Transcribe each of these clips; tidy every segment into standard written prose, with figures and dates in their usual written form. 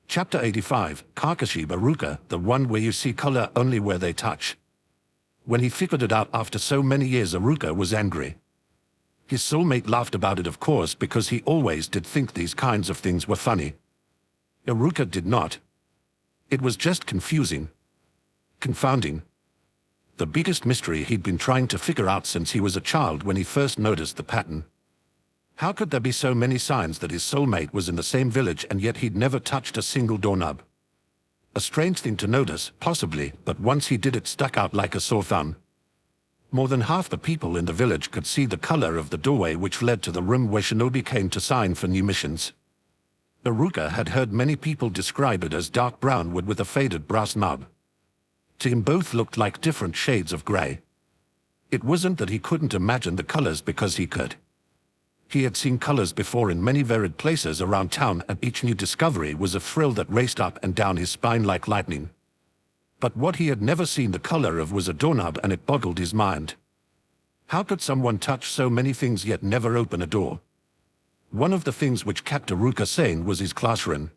Chapter 85, Kakashi Baruka, the one where you see color only where they touch. When he figured it out after so many years, Aruka was angry. His soulmate laughed about it, of course, because he always did think these kinds of things were funny. Aruka did not. It was just confusing. Confounding. The biggest mystery he'd been trying to figure out since he was a child when he first noticed the pattern. How could there be so many signs that his soulmate was in the same village and yet he'd never touched a single doorknob? A strange thing to notice, possibly, but once he did, it stuck out like a sore thumb. More than half the people in the village could see the color of the doorway which led to the room where Shinobi came to sign for new missions. Aruka had heard many people describe it as dark brown wood with a faded brass knob. To him, both looked like different shades of gray. It wasn't that he couldn't imagine the colors, because he could. He had seen colors before in many varied places around town, and each new discovery was a thrill that raced up and down his spine like lightning. But what he had never seen the color of was a doorknob, and it boggled his mind. How could someone touch so many things yet never open a door? One of the things which kept Aruka sane was his classroom.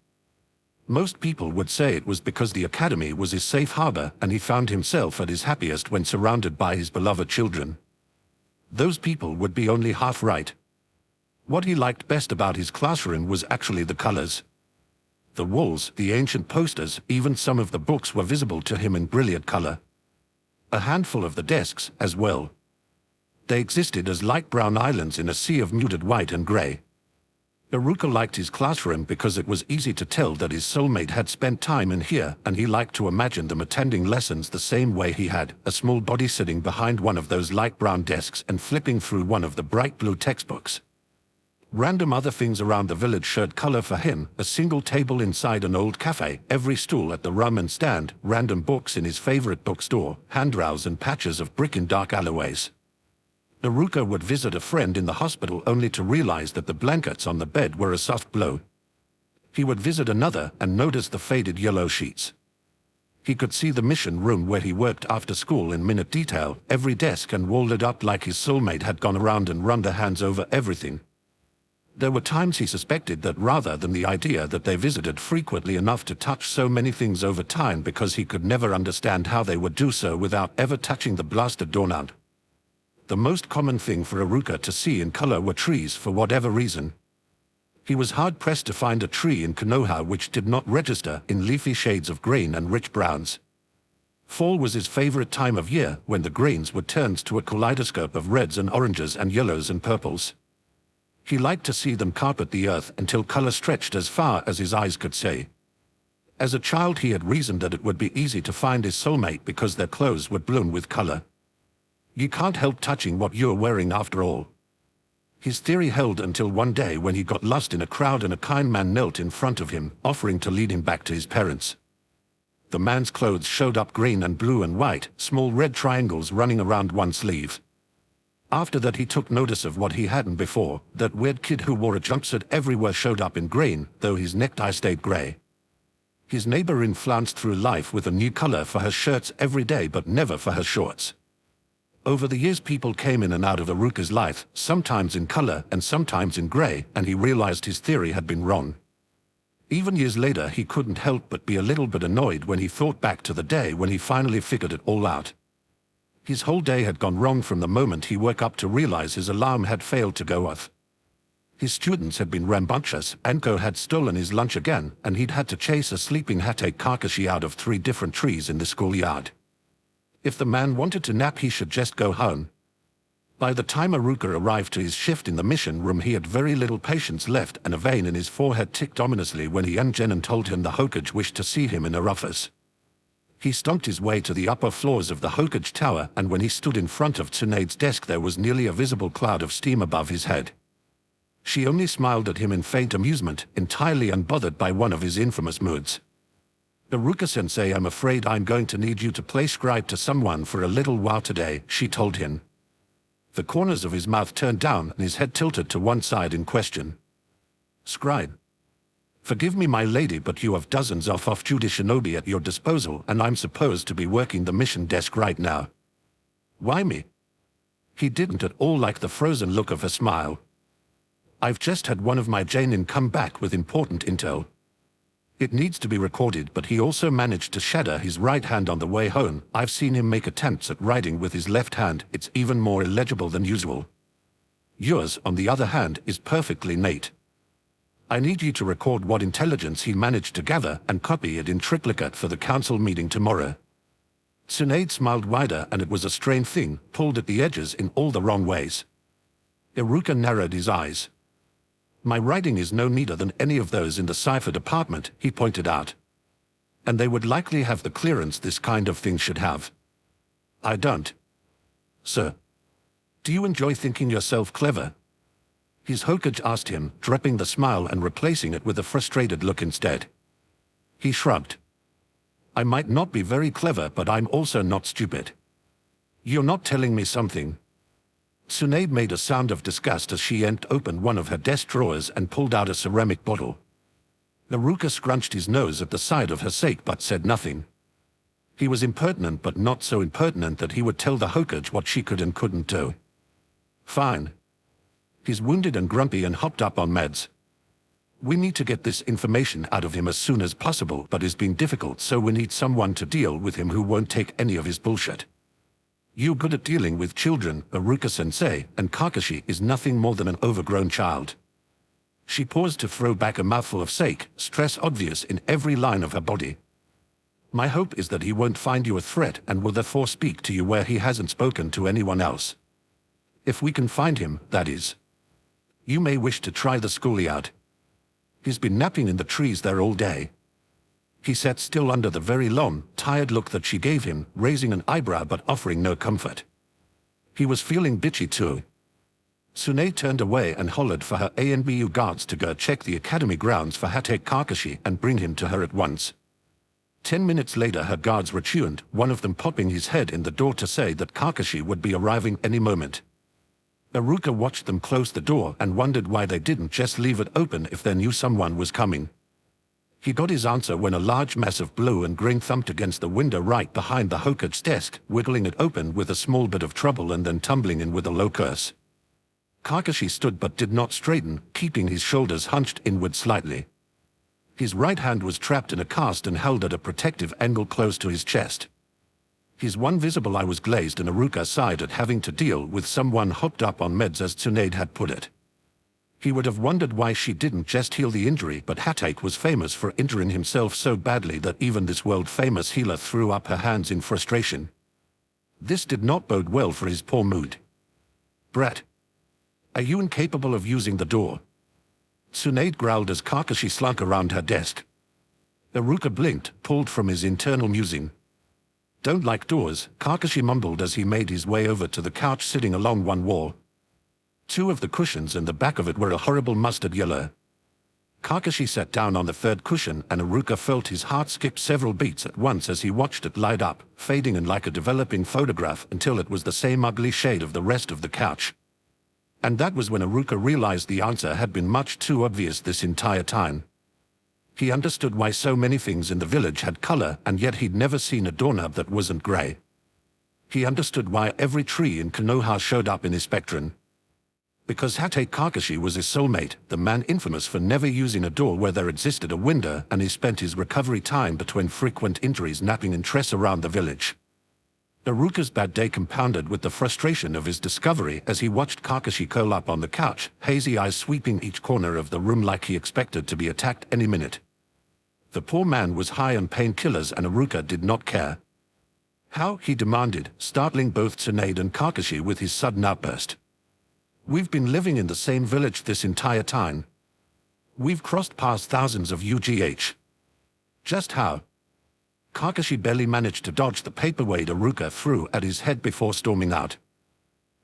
Most people would say it was because the academy was his safe harbor, and he found himself at his happiest when surrounded by his beloved children. Those people would be only half right. What he liked best about his classroom was actually the colors. The walls, the ancient posters, even some of the books were visible to him in brilliant color. A handful of the desks as well. They existed as light brown islands in a sea of muted white and gray. Aruka liked his classroom because it was easy to tell that his soulmate had spent time in here, and he liked to imagine them attending lessons the same way he had, a small body sitting behind one of those light brown desks and flipping through one of the bright blue textbooks. Random other things around the village showed color for him: a single table inside an old cafe, every stool at the ramen stand, random books in his favorite bookstore, handrails and patches of brick in dark alleyways. Aruka would visit a friend in the hospital only to realize that the blankets on the bed were a soft blow. He would visit another and notice the faded yellow sheets. He could see the mission room where he worked after school in minute detail, every desk and wall lit up like his soulmate had gone around and run their hands over everything. There were times he suspected that, rather than the idea that they visited frequently enough to touch so many things over time, because he could never understand how they would do so without ever touching the blasted doorknob. The most common thing for Aruka to see in color were trees, for whatever reason. He was hard-pressed to find a tree in Konoha which did not register in leafy shades of green and rich browns. Fall was his favorite time of year, when the greens would turn to a kaleidoscope of reds and oranges and yellows and purples. He liked to see them carpet the earth until color stretched as far as his eyes could see. As a child, he had reasoned that it would be easy to find his soulmate because their clothes would bloom with color. You can't help touching what you're wearing after all. His theory held until one day when he got lost in a crowd and a kind man knelt in front of him, offering to lead him back to his parents. The man's clothes showed up green and blue and white, small red triangles running around one sleeve. After that, he took notice of what he hadn't before: that weird kid who wore a jumpsuit everywhere showed up in green, though his necktie stayed gray. His neighbor flounced through life with a new color for her shirts every day, but never for her shorts. Over the years, people came in and out of Aruka's life, sometimes in color and sometimes in gray, and he realized his theory had been wrong. Even years later, he couldn't help but be a little bit annoyed when he thought back to the day when he finally figured it all out. His whole day had gone wrong from the moment he woke up to realize his alarm had failed to go off. His students had been rambunctious, Anko had stolen his lunch again, and he'd had to chase a sleeping Hate Kakashi out of 3 different trees in the schoolyard. If the man wanted to nap, he should just go home. By the time Aruka arrived to his shift in the mission room, he had very little patience left, and a vein in his forehead ticked ominously when he and Jenin told him the Hokage wished to see him in her office. He stomped his way to the upper floors of the Hokage tower, and when he stood in front of Tsunade's desk, there was nearly a visible cloud of steam above his head. She only smiled at him in faint amusement, entirely unbothered by one of his infamous moods. "Aruka-sensei, I'm afraid I'm going to need you to play scribe to someone for a little while today," she told him. The corners of his mouth turned down and his head tilted to one side in question. "Scribe? Forgive me, my lady, but you have dozens of off-duty shinobi at your disposal, and I'm supposed to be working the mission desk right now." "Why me?" He didn't at all like the frozen look of her smile. "I've just had one of my Jainin come back with important intel." It needs to be recorded, but he also managed to shatter his right hand on the way home. I've seen him make attempts at writing with his left hand. It's even more illegible than usual. Yours, on the other hand, is perfectly neat. I need you to record what intelligence he managed to gather and copy it in triplicate for the council meeting tomorrow. Tsunade smiled wider, and it was a strained thing, pulled at the edges in all the wrong ways. Iruka narrowed his eyes. My writing is no neater than any of those in the cipher department, he pointed out. And they would likely have the clearance this kind of thing should have. I don't. Sir. Do you enjoy thinking yourself clever? His Hokage asked him, dropping the smile and replacing it with a frustrated look instead. He shrugged. I might not be very clever, but I'm also not stupid. You're not telling me something. Tsunade made a sound of disgust as she opened one of her desk drawers and pulled out a ceramic bottle. Iruka scrunched his nose at the sight of her sake but said nothing. He was impertinent, but not so impertinent that he would tell the Hokage what she could and couldn't do. Fine. He's wounded and grumpy and hopped up on meds. We need to get this information out of him as soon as possible, but it's been difficult, so we need someone to deal with him who won't take any of his bullshit. You're good at dealing with children, Iruka-sensei, and Kakashi is nothing more than an overgrown child. She paused to throw back a mouthful of sake, stress obvious in every line of her body. My hope is that he won't find you a threat and will therefore speak to you where he hasn't spoken to anyone else. If we can find him, that is. You may wish to try the schoolyard. He's been napping in the trees there all day. He sat still under the very long, tired look that she gave him, raising an eyebrow but offering no comfort. He was feeling bitchy too. Tsunade turned away and hollered for her ANBU guards to go check the academy grounds for Hatake Kakashi and bring him to her at once. 10 minutes later her guards returned, one of them popping his head in the door to say that Kakashi would be arriving any moment. Iruka watched them close the door and wondered why they didn't just leave it open if they knew someone was coming. He got his answer when a large mass of blue and green thumped against the window right behind the Hokage's desk, wiggling it open with a small bit of trouble and then tumbling in with a low curse. Kakashi stood but did not straighten, keeping his shoulders hunched inward slightly. His right hand was trapped in a cast and held at a protective angle close to his chest. His one visible eye was glazed, and Iruka sighed at having to deal with someone hopped up on meds, as Tsunade had put it. He would have wondered why she didn't just heal the injury, but Hatake was famous for injuring himself so badly that even this world-famous healer threw up her hands in frustration. This did not bode well for his poor mood. Brat. Are you incapable of using the door? Tsunade growled as Kakashi slunk around her desk. Iruka blinked, pulled from his internal musing. Don't like doors, Kakashi mumbled as he made his way over to the couch sitting along one wall. Two of the cushions and the back of it were a horrible mustard yellow. Kakashi sat down on the third cushion, and Iruka felt his heart skip several beats at once as he watched it light up, fading in like a developing photograph until it was the same ugly shade of the rest of the couch. And that was when Iruka realized the answer had been much too obvious this entire time. He understood why so many things in the village had color, and yet he'd never seen a doorknob that wasn't gray. He understood why every tree in Konoha showed up in his spectrum. Because Hatake Kakashi was his soulmate, the man infamous for never using a door where there existed a window, and he spent his recovery time between frequent injuries napping in tress around the village. Iruka's bad day compounded with the frustration of his discovery as he watched Kakashi curl up on the couch, hazy eyes sweeping each corner of the room like he expected to be attacked any minute. The poor man was high on painkillers, and Iruka did not care. How? He demanded, startling both Tsunade and Kakashi with his sudden outburst. We've been living in the same village this entire time. We've crossed past thousands of UGH. Just how? Kakashi barely managed to dodge the paperweight Iruka threw at his head before storming out.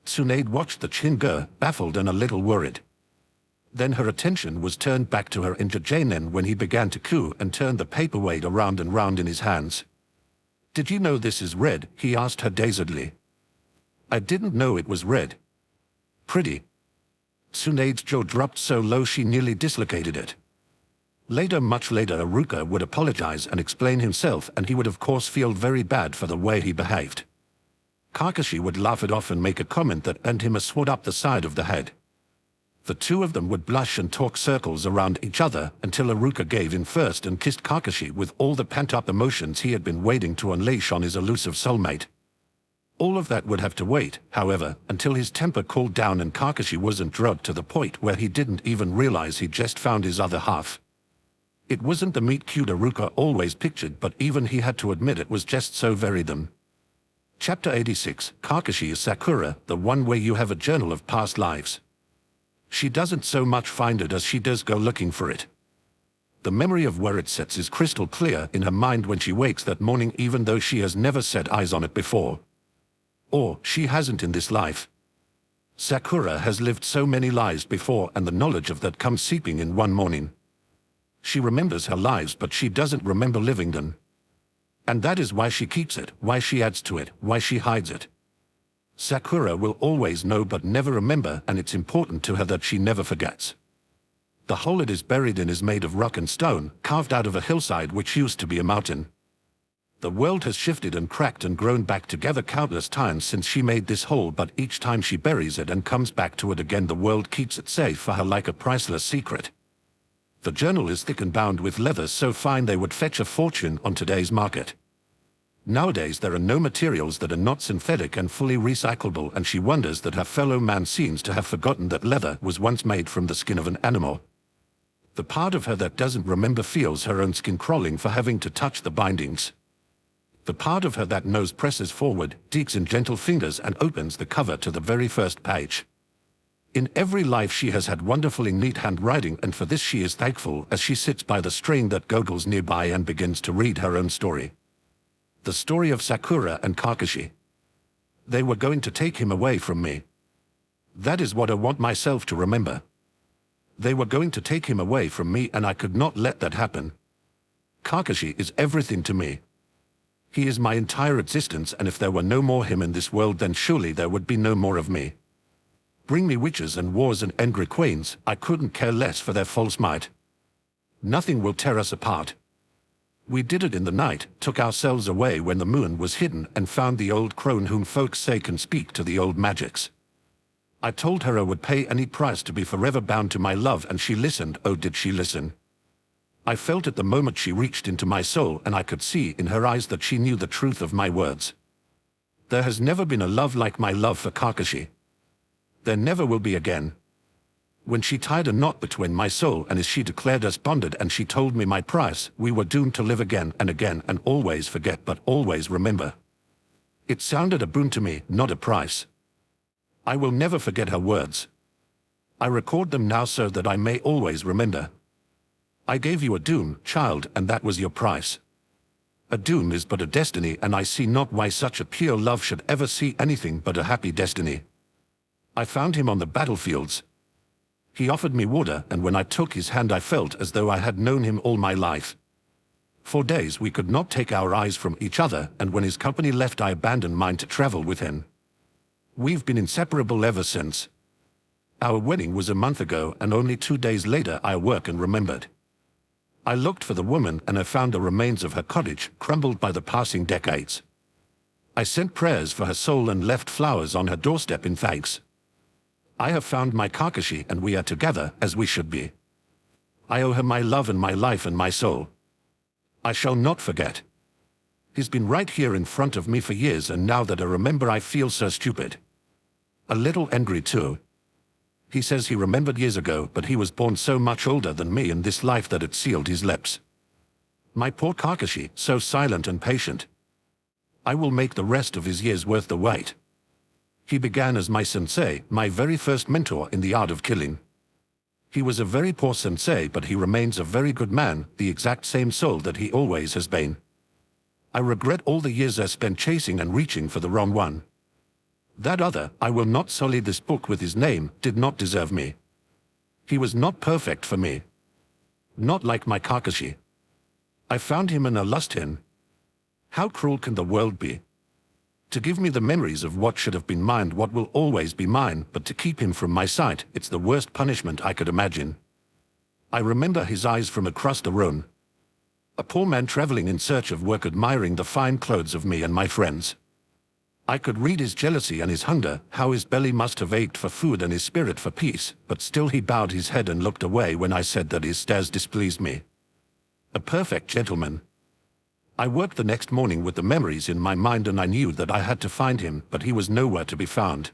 Tsunade watched the chin go, baffled and a little worried. Then her attention was turned back to her injured Jainen when he began to coo and turned the paperweight around and round in his hands. Did you know this is red? He asked her dazedly. I didn't know it was red. Pretty. Tsunade's jaw dropped so low she nearly dislocated it. Later, much later, Iruka would apologize and explain himself, and he would of course feel very bad for the way he behaved. Kakashi would laugh it off and make a comment that earned him a swat up the side of the head. The two of them would blush and talk circles around each other until Haruka gave in first and kissed Kakashi with all the pent-up emotions he had been waiting to unleash on his elusive soulmate. All of that would have to wait, however, until his temper cooled down and Kakashi wasn't drugged to the point where he didn't even realize he'd just found his other half. It wasn't the meet-cute Haruka always pictured, but even he had to admit it was just so very them. Chapter 86, Kakashi is Sakura, the one where you have a journal of past lives. She doesn't so much find it as she does go looking for it. The memory of where it sits is crystal clear in her mind when she wakes that morning, even though she has never set eyes on it before. Or she hasn't in this life. Sakura has lived so many lives before, and the knowledge of that comes seeping in one morning. She remembers her lives, but she doesn't remember living them. And that is why she keeps it, why she adds to it, why she hides it. Sakura will always know but never remember, and it's important to her that she never forgets. The hole it is buried in is made of rock and stone, carved out of a hillside which used to be a mountain. The world has shifted and cracked and grown back together countless times since she made this hole, but each time she buries it and comes back to it again, the world keeps it safe for her like a priceless secret. The journal is thick and bound with leather so fine they would fetch a fortune on today's market. Nowadays there are no materials that are not synthetic and fully recyclable, and she wonders that her fellow man seems to have forgotten that leather was once made from the skin of an animal. The part of her that doesn't remember feels her own skin crawling for having to touch the bindings. The part of her that knows presses forward, digs in gentle fingers and opens the cover to the very first page. In every life she has had wonderfully neat handwriting, and for this she is thankful as she sits by the stream that gurgles nearby and begins to read her own story. The story of Sakura and Kakashi. They were going to take him away from me. That is what I want myself to remember. They were going to take him away from me, and I could not let that happen. Kakashi is everything to me. He is my entire existence, and if there were no more him in this world, then surely there would be no more of me. Bring me witches and wars and angry queens, I couldn't care less for their false might. Nothing will tear us apart. We did it in the night, took ourselves away when the moon was hidden, and found the old crone whom folks say can speak to the old magics. I told her I would pay any price to be forever bound to my love, and she listened. Oh, did she listen? I felt it the moment she reached into my soul, and I could see in her eyes that she knew the truth of my words. There has never been a love like my love for Kakashi. There never will be again. When she tied a knot between my soul and as she declared us bonded, and she told me my price, we were doomed to live again and always forget but always remember. It sounded a boon to me, not a price. I will never forget her words. I record them now so that I may always remember. I gave you a doom, child, and that was your price. A doom is but a destiny, and I see not why such a pure love should ever see anything but a happy destiny. I found him on the battlefields. He offered me water, and when I took his hand I felt as though I had known him all my life. For days we could not take our eyes from each other, and when his company left I abandoned mine to travel with him. We've been inseparable ever since. Our wedding was a month ago, and only 2 days later I awoke and remembered. I looked for the woman, and I found the remains of her cottage, crumbled by the passing decades. I sent prayers for her soul and left flowers on her doorstep in thanks. I have found my Kakashi, and we are together as we should be. I owe her my love and my life and my soul. I shall not forget. He's been right here in front of me for years, and now that I remember I feel so stupid. A little angry too. He says he remembered years ago, but he was born so much older than me in this life that it sealed his lips. My poor Kakashi, so silent and patient. I will make the rest of his years worth the wait. He began as my sensei, my very first mentor in the art of killing. He was a very poor sensei, but he remains a very good man, the exact same soul that he always has been. I regret all the years I spent chasing and reaching for the wrong one. That other, I will not sully this book with his name, did not deserve me. He was not perfect for me. Not like my Kakashi. I found him and I lost him. How cruel can the world be? To give me the memories of what should have been mine, what will always be mine, but to keep him from my sight, it's the worst punishment I could imagine. I remember his eyes from across the room. A poor man traveling in search of work, admiring the fine clothes of me and my friends. I could read his jealousy and his hunger, how his belly must have ached for food and his spirit for peace, but still he bowed his head and looked away when I said that his stares displeased me. A perfect gentleman. I woke the next morning with the memories in my mind and I knew that I had to find him, but he was nowhere to be found.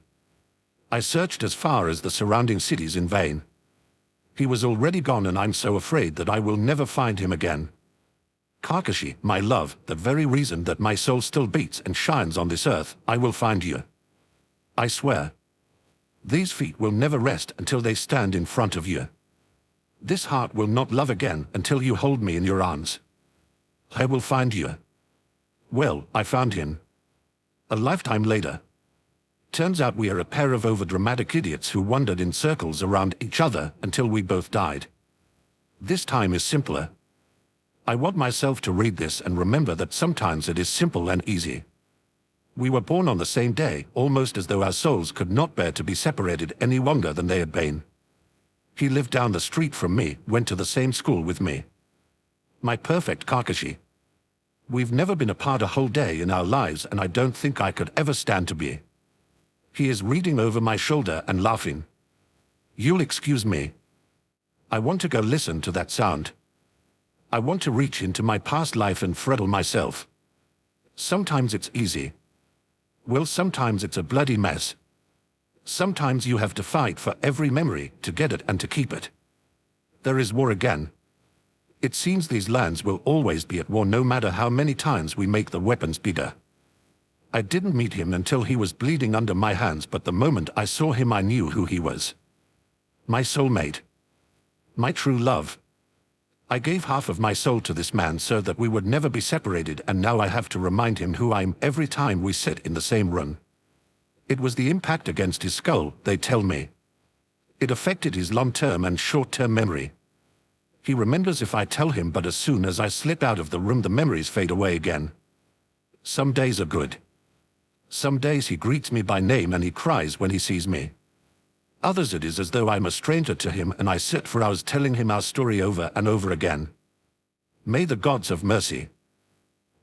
I searched as far as the surrounding cities in vain. He was already gone and I'm so afraid that I will never find him again. Kakashi, my love, the very reason that my soul still beats and shines on this earth, I will find you. I swear. These feet will never rest until they stand in front of you. This heart will not love again until you hold me in your arms. I will find you. Well, I found him. A lifetime later. Turns out we are a pair of overdramatic idiots who wandered in circles around each other until we both died. This time is simpler. I want myself to read this and remember that sometimes it is simple and easy. We were born on the same day, almost as though our souls could not bear to be separated any longer than they had been. He lived down the street from me, went to the same school with me. My perfect Kakashi. We've never been apart a whole day in our lives and I don't think I could ever stand to be. He is reading over my shoulder and laughing. You'll excuse me. I want to go listen to that sound. I want to reach into my past life and freddle myself. Sometimes it's easy. Well, sometimes it's a bloody mess. Sometimes you have to fight for every memory to get it and to keep it. There is war again. It seems these lands will always be at war no matter how many times we make the weapons bigger. I didn't meet him until he was bleeding under my hands, but the moment I saw him I knew who he was. My soulmate. My true love. I gave half of my soul to this man so that we would never be separated, and now I have to remind him who I am every time we sit in the same room. It was the impact against his skull, they tell me. It affected his long-term and short-term memory. He remembers if I tell him, but as soon as I slip out of the room the memories fade away again. Some days are good. Some days he greets me by name and he cries when he sees me. Others it is as though I'm a stranger to him and I sit for hours telling him our story over and over again. May the gods have mercy.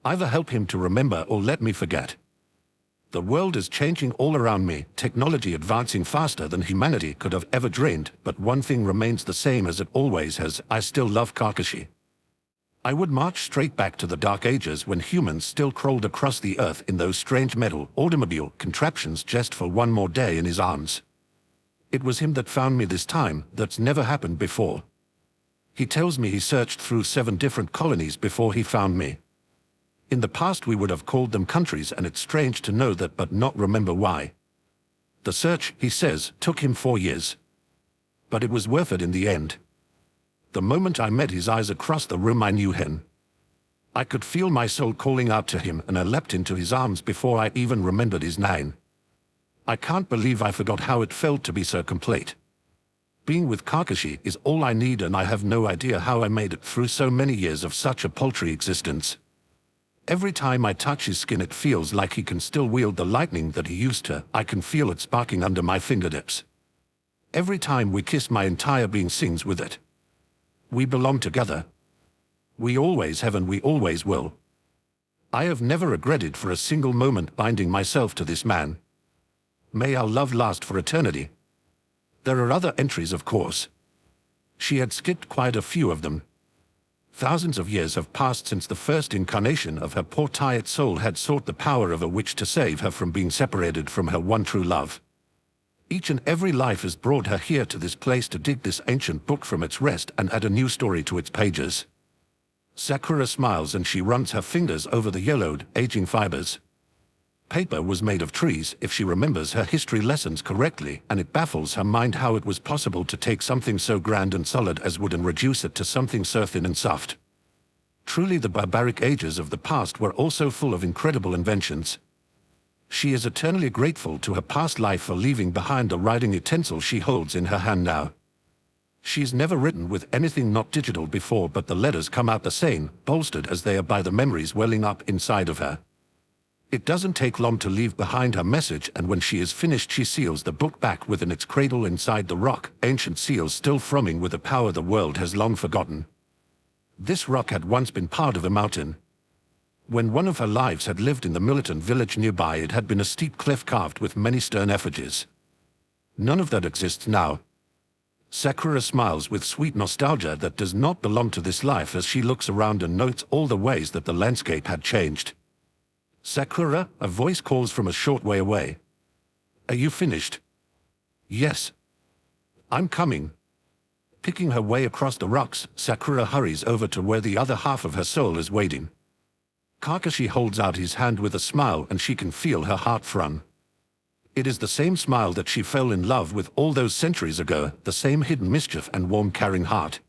Either help him to remember or let me forget. The world is changing all around me, technology advancing faster than humanity could have ever dreamed, but one thing remains the same as it always has: I still love Kakashi. I would march straight back to the Dark Ages when humans still crawled across the earth in those strange metal automobile contraptions just for one more day in his arms. It was him that found me this time. That's never happened before. He tells me he searched through 7 different colonies before he found me. In the past we would have called them countries, and it's strange to know that but not remember why. The search, he says, took him 4 years. But it was worth it in the end. The moment I met his eyes across the room I knew him. I could feel my soul calling out to him and I leapt into his arms before I even remembered his name. I can't believe I forgot how it felt to be so complete. Being with Kakashi is all I need, and I have no idea how I made it through so many years of such a paltry existence. Every time I touch his skin it feels like he can still wield the lightning that he used to. I can feel it sparking under my fingertips. Every time we kiss my entire being sings with it. We belong together. We always have and we always will. I have never regretted for a single moment binding myself to this man. May our love last for eternity. There are other entries, of course. She had skipped quite a few of them. Thousands of years have passed since the first incarnation of her poor tired soul had sought the power of a witch to save her from being separated from her one true love. Each and every life has brought her here to this place to dig this ancient book from its rest and add a new story to its pages. Sakura smiles and she runs her fingers over the yellowed, aging fibers. Paper was made of trees, if she remembers her history lessons correctly, and it baffles her mind how it was possible to take something so grand and solid as wood and reduce it to something so thin and soft. Truly the barbaric ages of the past were also full of incredible inventions. She is eternally grateful to her past life for leaving behind the writing utensil she holds in her hand now. She's never written with anything not digital before, but the letters come out the same, bolstered as they are by the memories welling up inside of her. It doesn't take long to leave behind her message, and when she is finished she seals the book back within its cradle inside the rock, ancient seals still thrumming with a power the world has long forgotten. This rock had once been part of a mountain. When one of her lives had lived in the militant village nearby, it had been a steep cliff carved with many stern effigies. None of that exists now. Sakura smiles with sweet nostalgia that does not belong to this life as she looks around and notes all the ways that the landscape had changed. "Sakura," a voice calls from a short way away. "Are you finished?" "Yes. I'm coming." Picking her way across the rocks, Sakura hurries over to where the other half of her soul is waiting. Kakashi holds out his hand with a smile and she can feel her heart thrum. It is the same smile that she fell in love with all those centuries ago, the same hidden mischief and warm caring heart.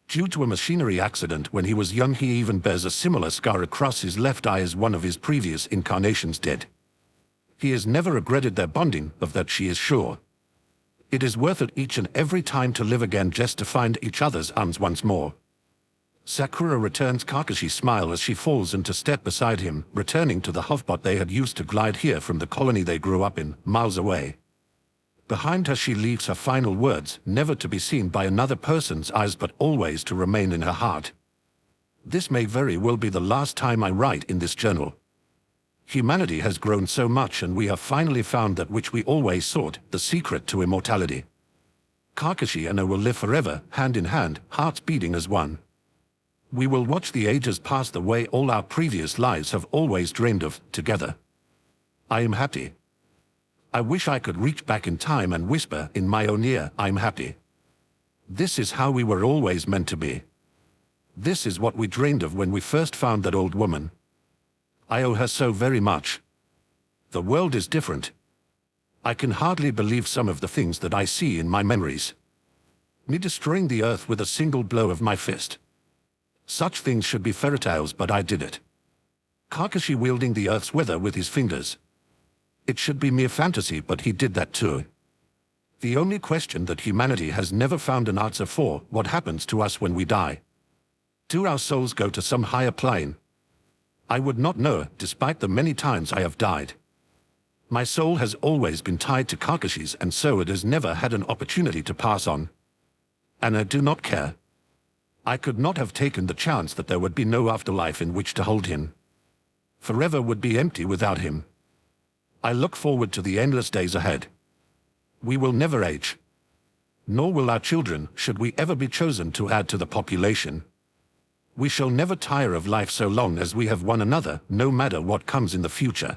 Due to a machinery accident when he was young, he even bears a similar scar across his left eye as one of his previous incarnations did. He has never regretted their bonding, of that she is sure. It is worth it each and every time to live again just to find each other's arms once more. Sakura returns Kakashi's smile as she falls into step beside him, returning to the hoverboard they had used to glide here from the colony they grew up in, miles away. Behind her she leaves her final words, never to be seen by another person's eyes but always to remain in her heart. This may very well be the last time I write in this journal. Humanity has grown so much and we have finally found that which we always sought, the secret to immortality. Kakashi and I will live forever, hand in hand, hearts beating as one. We will watch the ages pass the way all our previous lives have always dreamed of, together. I am happy. I wish I could reach back in time and whisper in my own ear, I'm happy. This is how we were always meant to be. This is what we dreamed of when we first found that old woman. I owe her so very much. The world is different. I can hardly believe some of the things that I see in my memories. Me destroying the earth with a single blow of my fist. Such things should be fairy tales, but I did it. Kakashi wielding the earth's weather with his fingers. It should be mere fantasy, but he did that too. The only question that humanity has never found an answer for, what happens to us when we die? Do our souls go to some higher plane? I would not know, despite the many times I have died. My soul has always been tied to Kakashi's, and so it has never had an opportunity to pass on. And I do not care. I could not have taken the chance that there would be no afterlife in which to hold him. Forever would be empty without him. I look forward to the endless days ahead. We will never age. Nor will our children, should we ever be chosen to add to the population. We shall never tire of life so long as we have one another, no matter what comes in the future.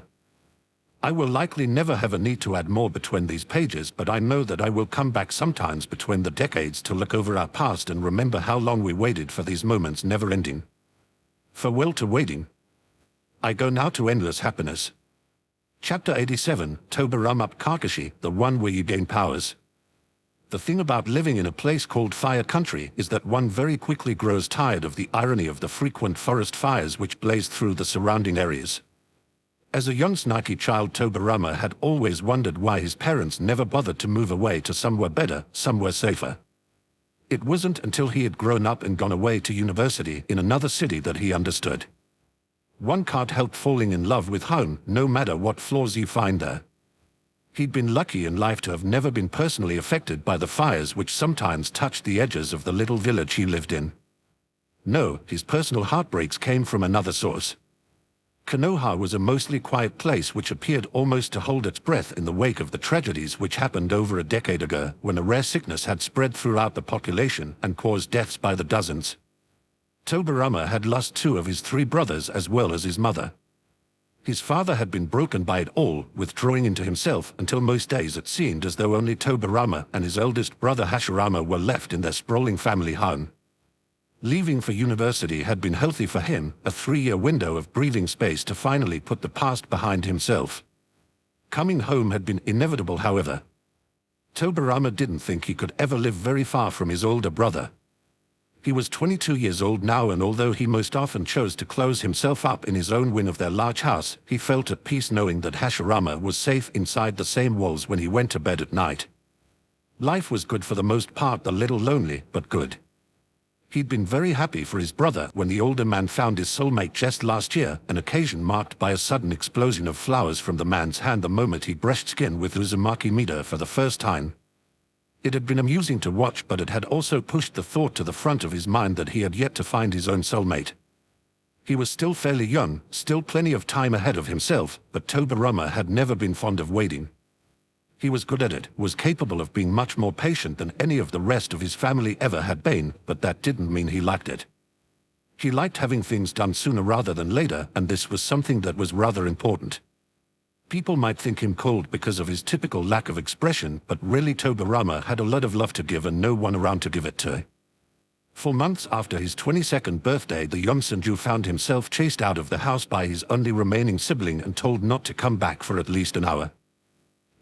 I will likely never have a need to add more between these pages, but I know that I will come back sometimes between the decades to look over our past and remember how long we waited for these moments never ending. Farewell to waiting. I go now to endless happiness. Chapter 87, Tobirama Kakashi, the one where you gain powers. The thing about living in a place called Fire Country is that one very quickly grows tired of the irony of the frequent forest fires which blaze through the surrounding areas. As a young snaky child, Tobirama had always wondered why his parents never bothered to move away to somewhere better, somewhere safer. It wasn't until he had grown up and gone away to university in another city that he understood. One can't help falling in love with home, no matter what flaws you find there. He'd been lucky in life to have never been personally affected by the fires which sometimes touched the edges of the little village he lived in. No, his personal heartbreaks came from another source. Konoha was a mostly quiet place which appeared almost to hold its breath in the wake of the tragedies which happened over a decade ago, when a rare sickness had spread throughout the population and caused deaths by the dozens. Tobirama had lost 2 of his 3 brothers as well as his mother. His father had been broken by it all, withdrawing into himself until most days it seemed as though only Tobirama and his eldest brother Hashirama were left in their sprawling family home. Leaving for university had been healthy for him, a 3-year window of breathing space to finally put the past behind himself. Coming home had been inevitable, however. Tobirama didn't think he could ever live very far from his older brother. He was 22 years old now, and although he most often chose to close himself up in his own wing of their large house, he felt at peace knowing that Hashirama was safe inside the same walls when he went to bed at night. Life was good for the most part, a little lonely, but good. He'd been very happy for his brother when the older man found his soulmate just last year, an occasion marked by a sudden explosion of flowers from the man's hand the moment he brushed skin with Uzumaki Mida for the first time. It had been amusing to watch, but it had also pushed the thought to the front of his mind that he had yet to find his own soulmate. He was still fairly young, still plenty of time ahead of himself, but Tobirama had never been fond of waiting. He was good at it, was capable of being much more patient than any of the rest of his family ever had been, but that didn't mean he liked it. He liked having things done sooner rather than later, and this was something that was rather important. People might think him cold because of his typical lack of expression, but really Tobirama had a lot of love to give and no one around to give it to. For months after his 22nd birthday, the young Sanju found himself chased out of the house by his only remaining sibling and told not to come back for at least an hour.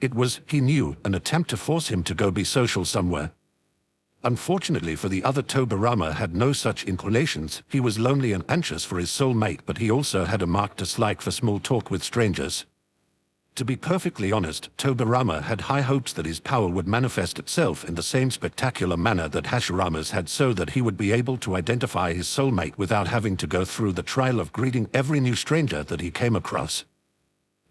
It was, he knew, an attempt to force him to go be social somewhere. Unfortunately for the other, Tobirama had no such inclinations. He was lonely and anxious for his soulmate, but he also had a marked dislike for small talk with strangers. To be perfectly honest, Tobirama had high hopes that his power would manifest itself in the same spectacular manner that Hashirama's had, so that he would be able to identify his soulmate without having to go through the trial of greeting every new stranger that he came across.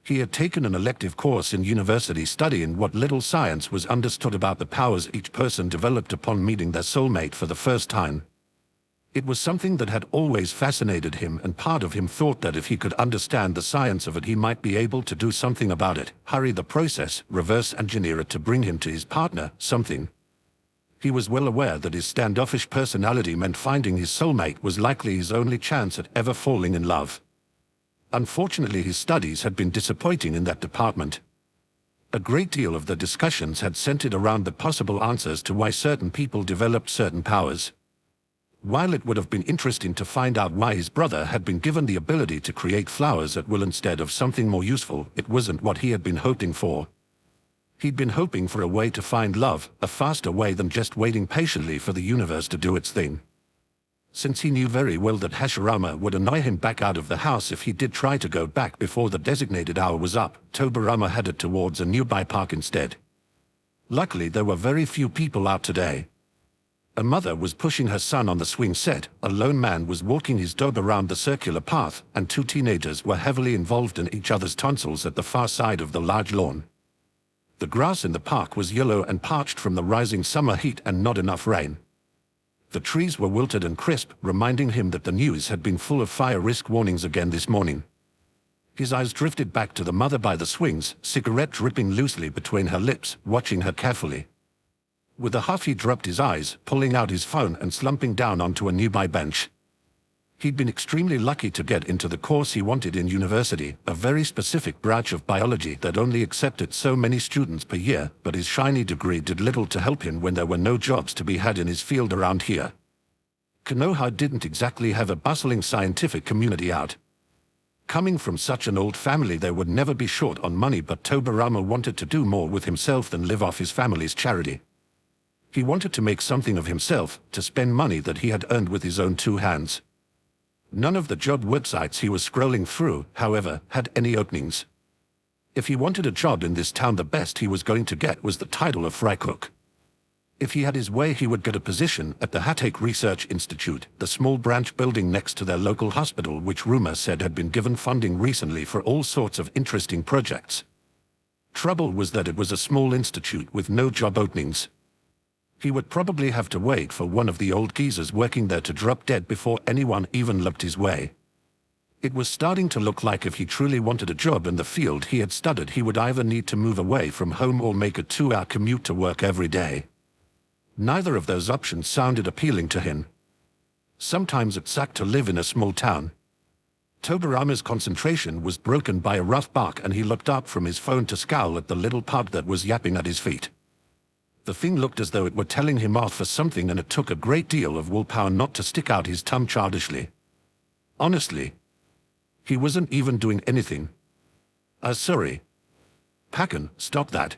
He had taken an elective course in university studying what little science was understood about the powers each person developed upon meeting their soulmate for the first time. It was something that had always fascinated him, and part of him thought that if he could understand the science of it, he might be able to do something about it, hurry the process, reverse engineer it to bring him to his partner, something. He was well aware that his standoffish personality meant finding his soulmate was likely his only chance at ever falling in love. Unfortunately, his studies had been disappointing in that department. A great deal of the discussions had centered around the possible answers to why certain people developed certain powers. While it would have been interesting to find out why his brother had been given the ability to create flowers at will instead of something more useful, it wasn't what he had been hoping for. He'd been hoping for a way to find love, a faster way than just waiting patiently for the universe to do its thing. Since he knew very well that Hashirama would annoy him back out of the house if he did try to go back before the designated hour was up, Tobirama headed towards a nearby park instead. Luckily, there were very few people out today. A mother was pushing her son on the swing set, a lone man was walking his dog around the circular path, and two teenagers were heavily involved in each other's tonsils at the far side of the large lawn. The grass in the park was yellow and parched from the rising summer heat and not enough rain. The trees were wilted and crisp, reminding him that the news had been full of fire risk warnings again this morning. His eyes drifted back to the mother by the swings, cigarette dripping loosely between her lips, watching her carefully. With a huff he dropped his eyes, pulling out his phone and slumping down onto a nearby bench. He'd been extremely lucky to get into the course he wanted in university, a very specific branch of biology that only accepted so many students per year, but his shiny degree did little to help him when there were no jobs to be had in his field around here. Konoha didn't exactly have a bustling scientific community out. Coming from such an old family, they would never be short on money, but Tobirama wanted to do more with himself than live off his family's charity. He wanted to make something of himself, to spend money that he had earned with his own two hands. None of the job websites he was scrolling through, however, had any openings. If he wanted a job in this town, the best he was going to get was the title of fry cook. If he had his way, he would get a position at the Hatake Research Institute, the small branch building next to their local hospital, which rumor said had been given funding recently for all sorts of interesting projects. Trouble was that it was a small institute with no job openings. He would probably have to wait for one of the old geezers working there to drop dead before anyone even looked his way. It was starting to look like if he truly wanted a job in the field he had studied, he would either need to move away from home or make a 2-hour commute to work every day. Neither of those options sounded appealing to him. Sometimes it sucked to live in a small town. Tobirama's concentration was broken by a rough bark, and he looked up from his phone to scowl at the little pug that was yapping at his feet. The thing looked as though it were telling him off for something, and it took a great deal of willpower not to stick out his tongue childishly. Honestly, he wasn't even doing anything. Sorry. Packen, stop that.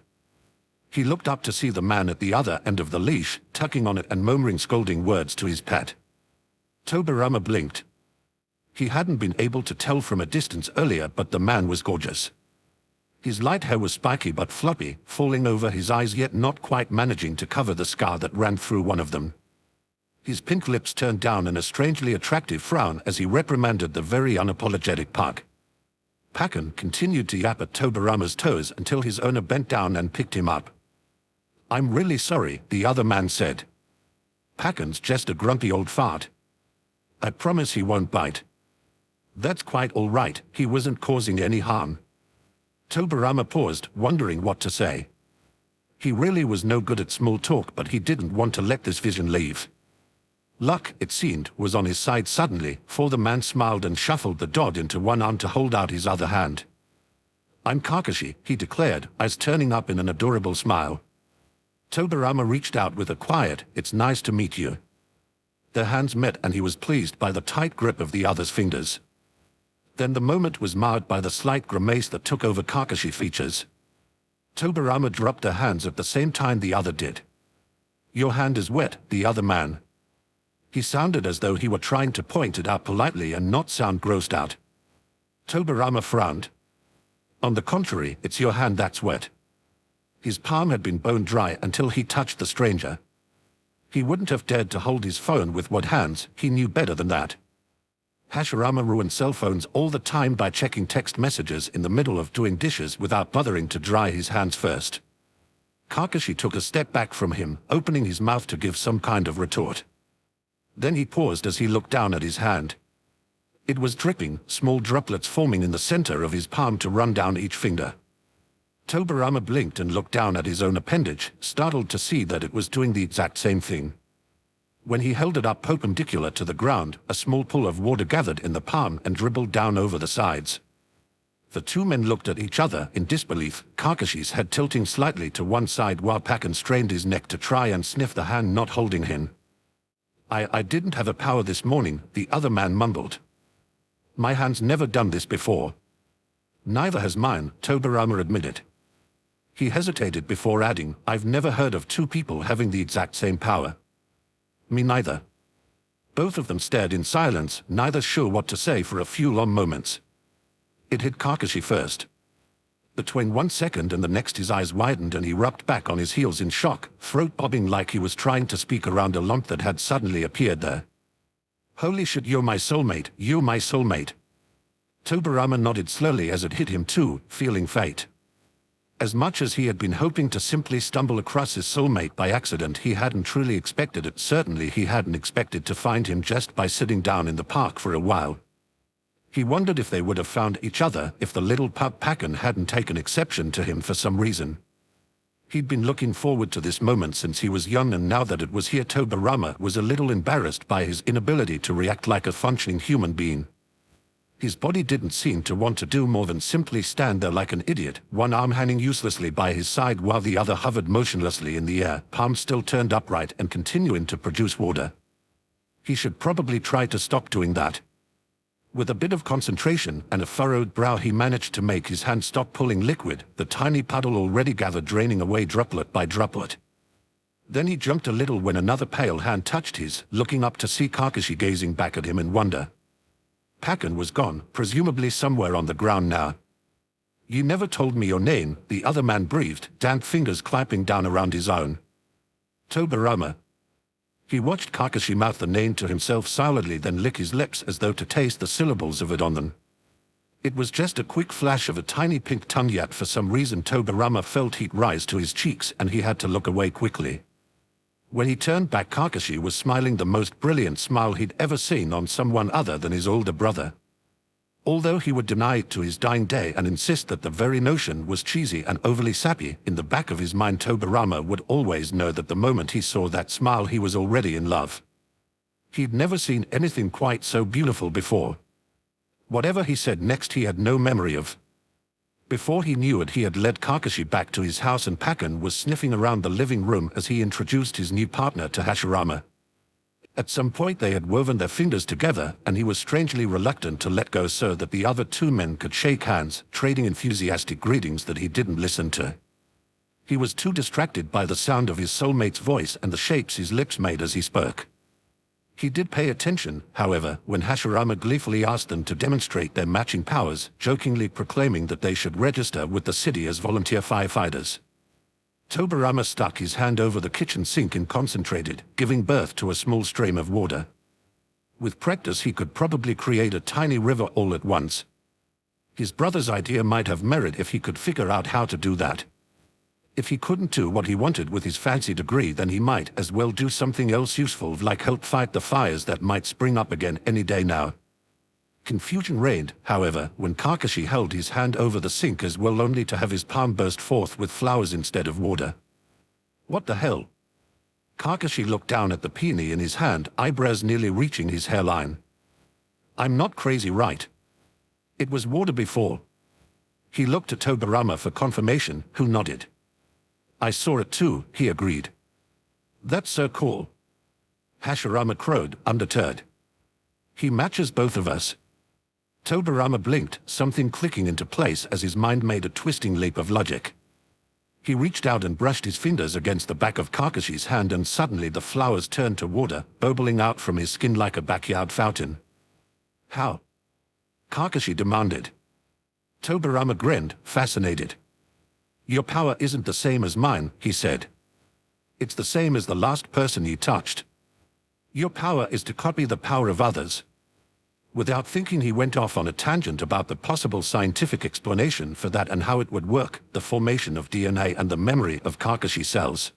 He looked up to see the man at the other end of the leash, tugging on it and murmuring scolding words to his pet. Tobirama blinked. He hadn't been able to tell from a distance earlier, but the man was gorgeous. His light hair was spiky but floppy, falling over his eyes, yet not quite managing to cover the scar that ran through one of them. His pink lips turned down in a strangely attractive frown as he reprimanded the very unapologetic pug. Packen continued to yap at Tobirama's toes until his owner bent down and picked him up. "I'm really sorry," the other man said. "Packen's just a grumpy old fart. I promise he won't bite." That's quite all right, he wasn't causing any harm. Tobirama paused, wondering what to say. He really was no good at small talk, but he didn't want to let this vision leave. Luck, it seemed, was on his side suddenly, for the man smiled and shuffled the dot into one arm to hold out his other hand. "I'm Kakashi," he declared, eyes turning up in an adorable smile. Tobirama reached out with a quiet, "It's nice to meet you." Their hands met and he was pleased by the tight grip of the other's fingers. Then the moment was marred by the slight grimace that took over Kakashi's features. Tobirama dropped their hands at the same time the other did. "Your hand is wet," the other man. He sounded as though he were trying to point it out politely and not sound grossed out. Tobirama frowned. "On the contrary, it's your hand that's wet." His palm had been bone dry until he touched the stranger. He wouldn't have dared to hold his phone with wet hands, he knew better than that. Hashirama ruined cell phones all the time by checking text messages in the middle of doing dishes without bothering to dry his hands first. Kakashi took a step back from him, opening his mouth to give some kind of retort. Then he paused as he looked down at his hand. It was dripping, small droplets forming in the center of his palm to run down each finger. Tobirama blinked and looked down at his own appendage, startled to see that it was doing the exact same thing. When he held it up perpendicular to the ground, a small pool of water gathered in the palm and dribbled down over the sides. The two men looked at each other in disbelief, Kakashi's head tilting slightly to one side while Pakken strained his neck to try and sniff the hand not holding him. I didn't have a power this morning," the other man mumbled. "My hand's never done this before." "Neither has mine," Tobirama admitted. He hesitated before adding, "I've never heard of two people having the exact same power." "Me neither." Both of them stared in silence, neither sure what to say for a few long moments. It hit Kakashi first. Between 1 second and the next his eyes widened and he rubbed back on his heels in shock, throat bobbing like he was trying to speak around a lump that had suddenly appeared there. "Holy shit, you're my soulmate, you're my soulmate." Tobirama nodded slowly as it hit him too, feeling fate. As much as he had been hoping to simply stumble across his soulmate by accident, he hadn't truly expected it. Certainly he hadn't expected to find him just by sitting down in the park for a while. He wondered if they would have found each other if the little pup Pakken hadn't taken exception to him for some reason. He'd been looking forward to this moment since he was young, and now that it was here, Tobirama was a little embarrassed by his inability to react like a functioning human being. His body didn't seem to want to do more than simply stand there like an idiot, one arm hanging uselessly by his side while the other hovered motionlessly in the air, palm still turned upright and continuing to produce water. He should probably try to stop doing that. With a bit of concentration and a furrowed brow, he managed to make his hand stop pulling liquid, the tiny puddle already gathered draining away droplet by droplet. Then he jumped a little when another pale hand touched his, looking up to see Kakashi gazing back at him in wonder. Pakken was gone, presumably somewhere on the ground now. "You never told me your name," the other man breathed, damp fingers clapping down around his own. "Tobirama." He watched Kakashi mouth the name to himself silently, then lick his lips as though to taste the syllables of it on them. It was just a quick flash of a tiny pink tongue, yet for some reason Tobirama felt heat rise to his cheeks and he had to look away quickly. When he turned back, Kakashi was smiling the most brilliant smile he'd ever seen on someone other than his older brother. Although he would deny it to his dying day and insist that the very notion was cheesy and overly sappy, in the back of his mind Tobirama would always know that the moment he saw that smile he was already in love. He'd never seen anything quite so beautiful before. Whatever he said next he had no memory of. Before he knew it, he had led Kakashi back to his house and Pakken was sniffing around the living room as he introduced his new partner to Hashirama. At some point they had woven their fingers together, and he was strangely reluctant to let go so that the other two men could shake hands, trading enthusiastic greetings that he didn't listen to. He was too distracted by the sound of his soulmate's voice and the shapes his lips made as he spoke. He did pay attention, however, when Hashirama gleefully asked them to demonstrate their matching powers, jokingly proclaiming that they should register with the city as volunteer firefighters. Tobirama stuck his hand over the kitchen sink and concentrated, giving birth to a small stream of water. With practice he could probably create a tiny river all at once. His brother's idea might have merit if he could figure out how to do that. If he couldn't do what he wanted with his fancy degree, then he might as well do something else useful, like help fight the fires that might spring up again any day now. Confusion reigned, however, when Kakashi held his hand over the sink as well only to have his palm burst forth with flowers instead of water. What the hell? Kakashi looked down at the peony in his hand, eyebrows nearly reaching his hairline. I'm not crazy, right? It was water before. He looked at Tobirama for confirmation, who nodded. I saw it too, he agreed. That's so cool. Hashirama crowed, undeterred. He matches both of us. Tobirama blinked, something clicking into place as his mind made a twisting leap of logic. He reached out and brushed his fingers against the back of Kakashi's hand, and suddenly the flowers turned to water, bubbling out from his skin like a backyard fountain. How? Kakashi demanded. Tobirama grinned, fascinated. Your power isn't the same as mine, he said. It's the same as the last person you touched. Your power is to copy the power of others. Without thinking, he went off on a tangent about the possible scientific explanation for that and how it would work, the formation of DNA and the memory of Kakashi cells.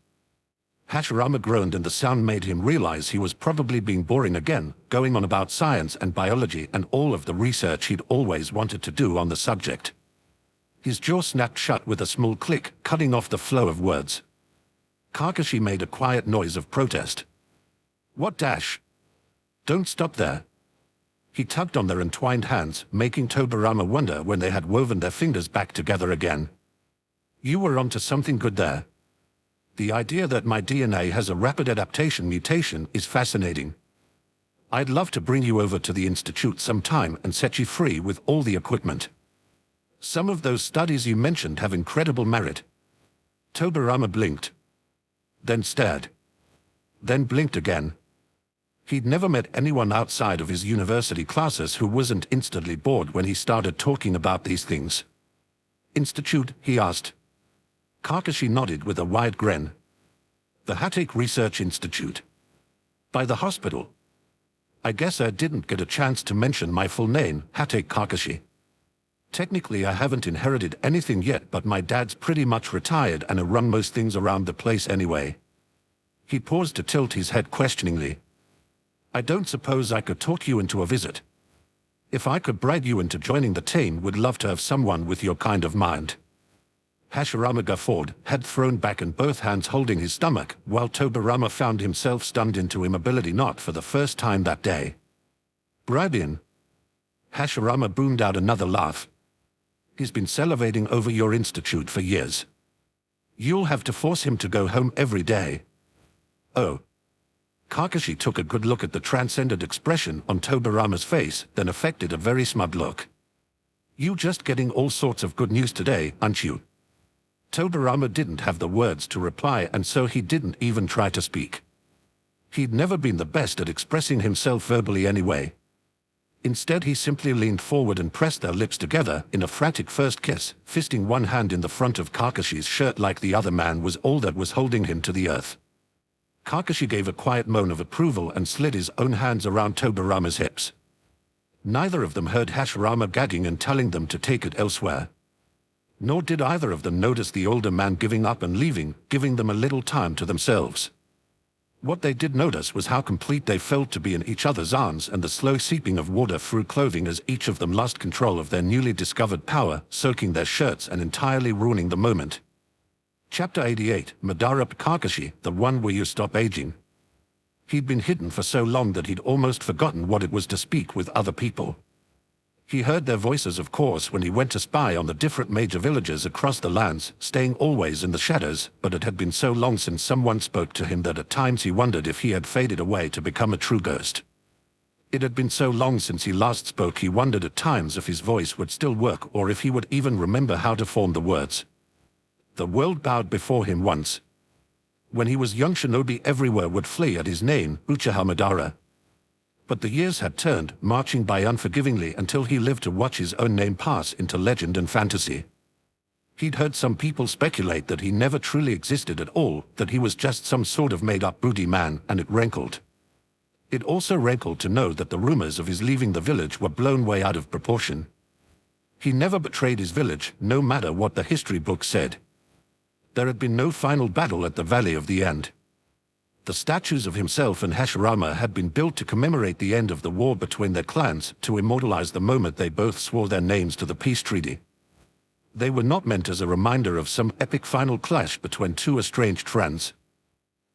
Hashirama groaned, and the sound made him realize he was probably being boring again, going on about science and biology and all of the research he'd always wanted to do on the subject. His jaw snapped shut with a small click, cutting off the flow of words. Kakashi made a quiet noise of protest. What dash? Don't stop there. He tugged on their entwined hands, making Tobirama wonder when they had woven their fingers back together again. You were onto something good there. The idea that my DNA has a rapid adaptation mutation is fascinating. I'd love to bring you over to the Institute sometime and set you free with all the equipment. Some of those studies you mentioned have incredible merit. Tobirama blinked. Then stared. Then blinked again. He'd never met anyone outside of his university classes who wasn't instantly bored when he started talking about these things. Institute, he asked. Kakashi nodded with a wide grin. The Hatake Research Institute. By the hospital. I guess I didn't get a chance to mention my full name, Hatake Kakashi. Technically I haven't inherited anything yet, but my dad's pretty much retired and I run most things around the place anyway. He paused to tilt his head questioningly. I don't suppose I could talk you into a visit. If I could bribe you into joining the team, would love to have someone with your kind of mind. Hashirama guffawed, head thrown back and both hands holding his stomach, while Tobirama found himself stunned into immobility, not for the first time that day. Bribe? Hashirama boomed out another laugh. He's been salivating over your institute for years. You'll have to force him to go home every day. Oh. Kakashi took a good look at the transcendent expression on Tobirama's face, then affected a very smug look. You just getting all sorts of good news today, aren't you? Tobirama didn't have the words to reply, and so he didn't even try to speak. He'd never been the best at expressing himself verbally anyway. Instead, he simply leaned forward and pressed their lips together in a frantic first kiss, fisting one hand in the front of Kakashi's shirt like the other man was all that was holding him to the earth. Kakashi gave a quiet moan of approval and slid his own hands around Tobirama's hips. Neither of them heard Hashirama gagging and telling them to take it elsewhere. Nor did either of them notice the older man giving up and leaving, giving them a little time to themselves. What they did notice was how complete they felt to be in each other's arms, and the slow seeping of water through clothing as each of them lost control of their newly discovered power, soaking their shirts and entirely ruining the moment. Chapter 88, Madara Kakashi, the one where you stop aging. He'd been hidden for so long that he'd almost forgotten what it was to speak with other people. He heard their voices, of course, when he went to spy on the different major villages across the lands, staying always in the shadows, but it had been so long since someone spoke to him that at times he wondered if he had faded away to become a true ghost. It had been so long since he last spoke, he wondered at times if his voice would still work or if he would even remember how to form the words. The world bowed before him once. When he was young, shinobi everywhere would flee at his name, Uchiha Madara. But the years had turned, marching by unforgivingly until he lived to watch his own name pass into legend and fantasy. He'd heard some people speculate that he never truly existed at all, that he was just some sort of made-up broody man, and it rankled. It also rankled to know that the rumors of his leaving the village were blown way out of proportion. He never betrayed his village, no matter what the history books said. There had been no final battle at the Valley of the End. The statues of himself and Hashirama had been built to commemorate the end of the war between their clans, to immortalize the moment they both swore their names to the peace treaty. They were not meant as a reminder of some epic final clash between two estranged friends.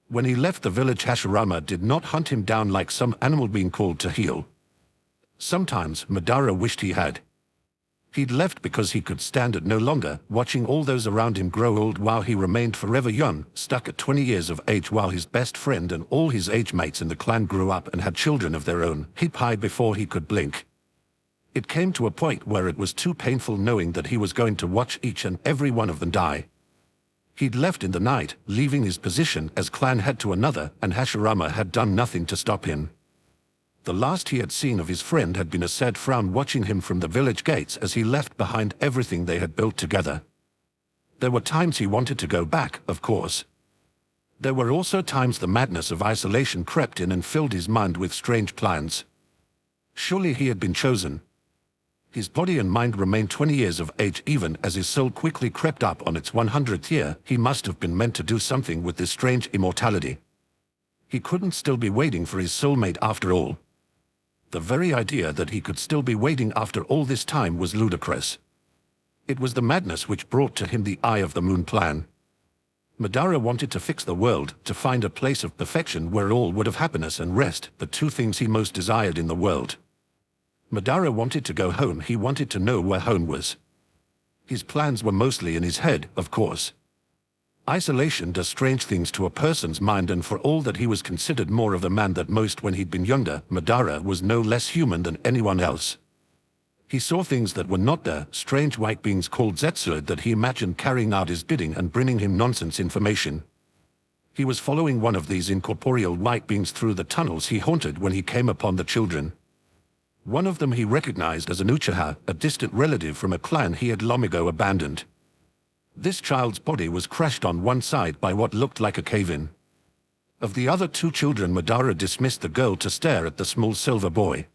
When he left the village, Hashirama did not hunt him down like some animal being called to heel. Sometimes Madara wished he had. He'd left because he could stand it no longer, watching all those around him grow old while he remained forever young, stuck at 20 years of age while his best friend and all his age mates in the clan grew up and had children of their own, hip high before he could blink. It came to a point where it was too painful knowing that he was going to watch each and every one of them die. He'd left in the night, leaving his position as clan head to another, and Hashirama had done nothing to stop him. The last he had seen of his friend had been a sad frown watching him from the village gates as he left behind everything they had built together. There were times he wanted to go back, of course. There were also times the madness of isolation crept in and filled his mind with strange plans. Surely he had been chosen. His body and mind remained 20 years of age even as his soul quickly crept up on its 100th year. He must have been meant to do something with this strange immortality. He couldn't still be waiting for his soulmate after all. The very idea that he could still be waiting after all this time was ludicrous. It was the madness which brought to him the Eye of the Moon plan. Madara wanted to fix the world, to find a place of perfection where all would have happiness and rest, the two things he most desired in the world. Madara wanted to go home. He wanted to know where home was. His plans were mostly in his head, of course. Isolation does strange things to a person's mind, and for all that he was considered more of a man than most when he'd been younger, Madara was no less human than anyone else. He saw things that were not there, strange white beings called Zetsu that he imagined carrying out his bidding and bringing him nonsense information. He was following one of these incorporeal white beings through the tunnels he haunted when he came upon the children. One of them he recognized as an Uchiha, a distant relative from a clan he had long ago abandoned. This child's body was crushed on one side by what looked like a cave-in. Of the other two children, Madara dismissed the girl to stare at the small silver boy.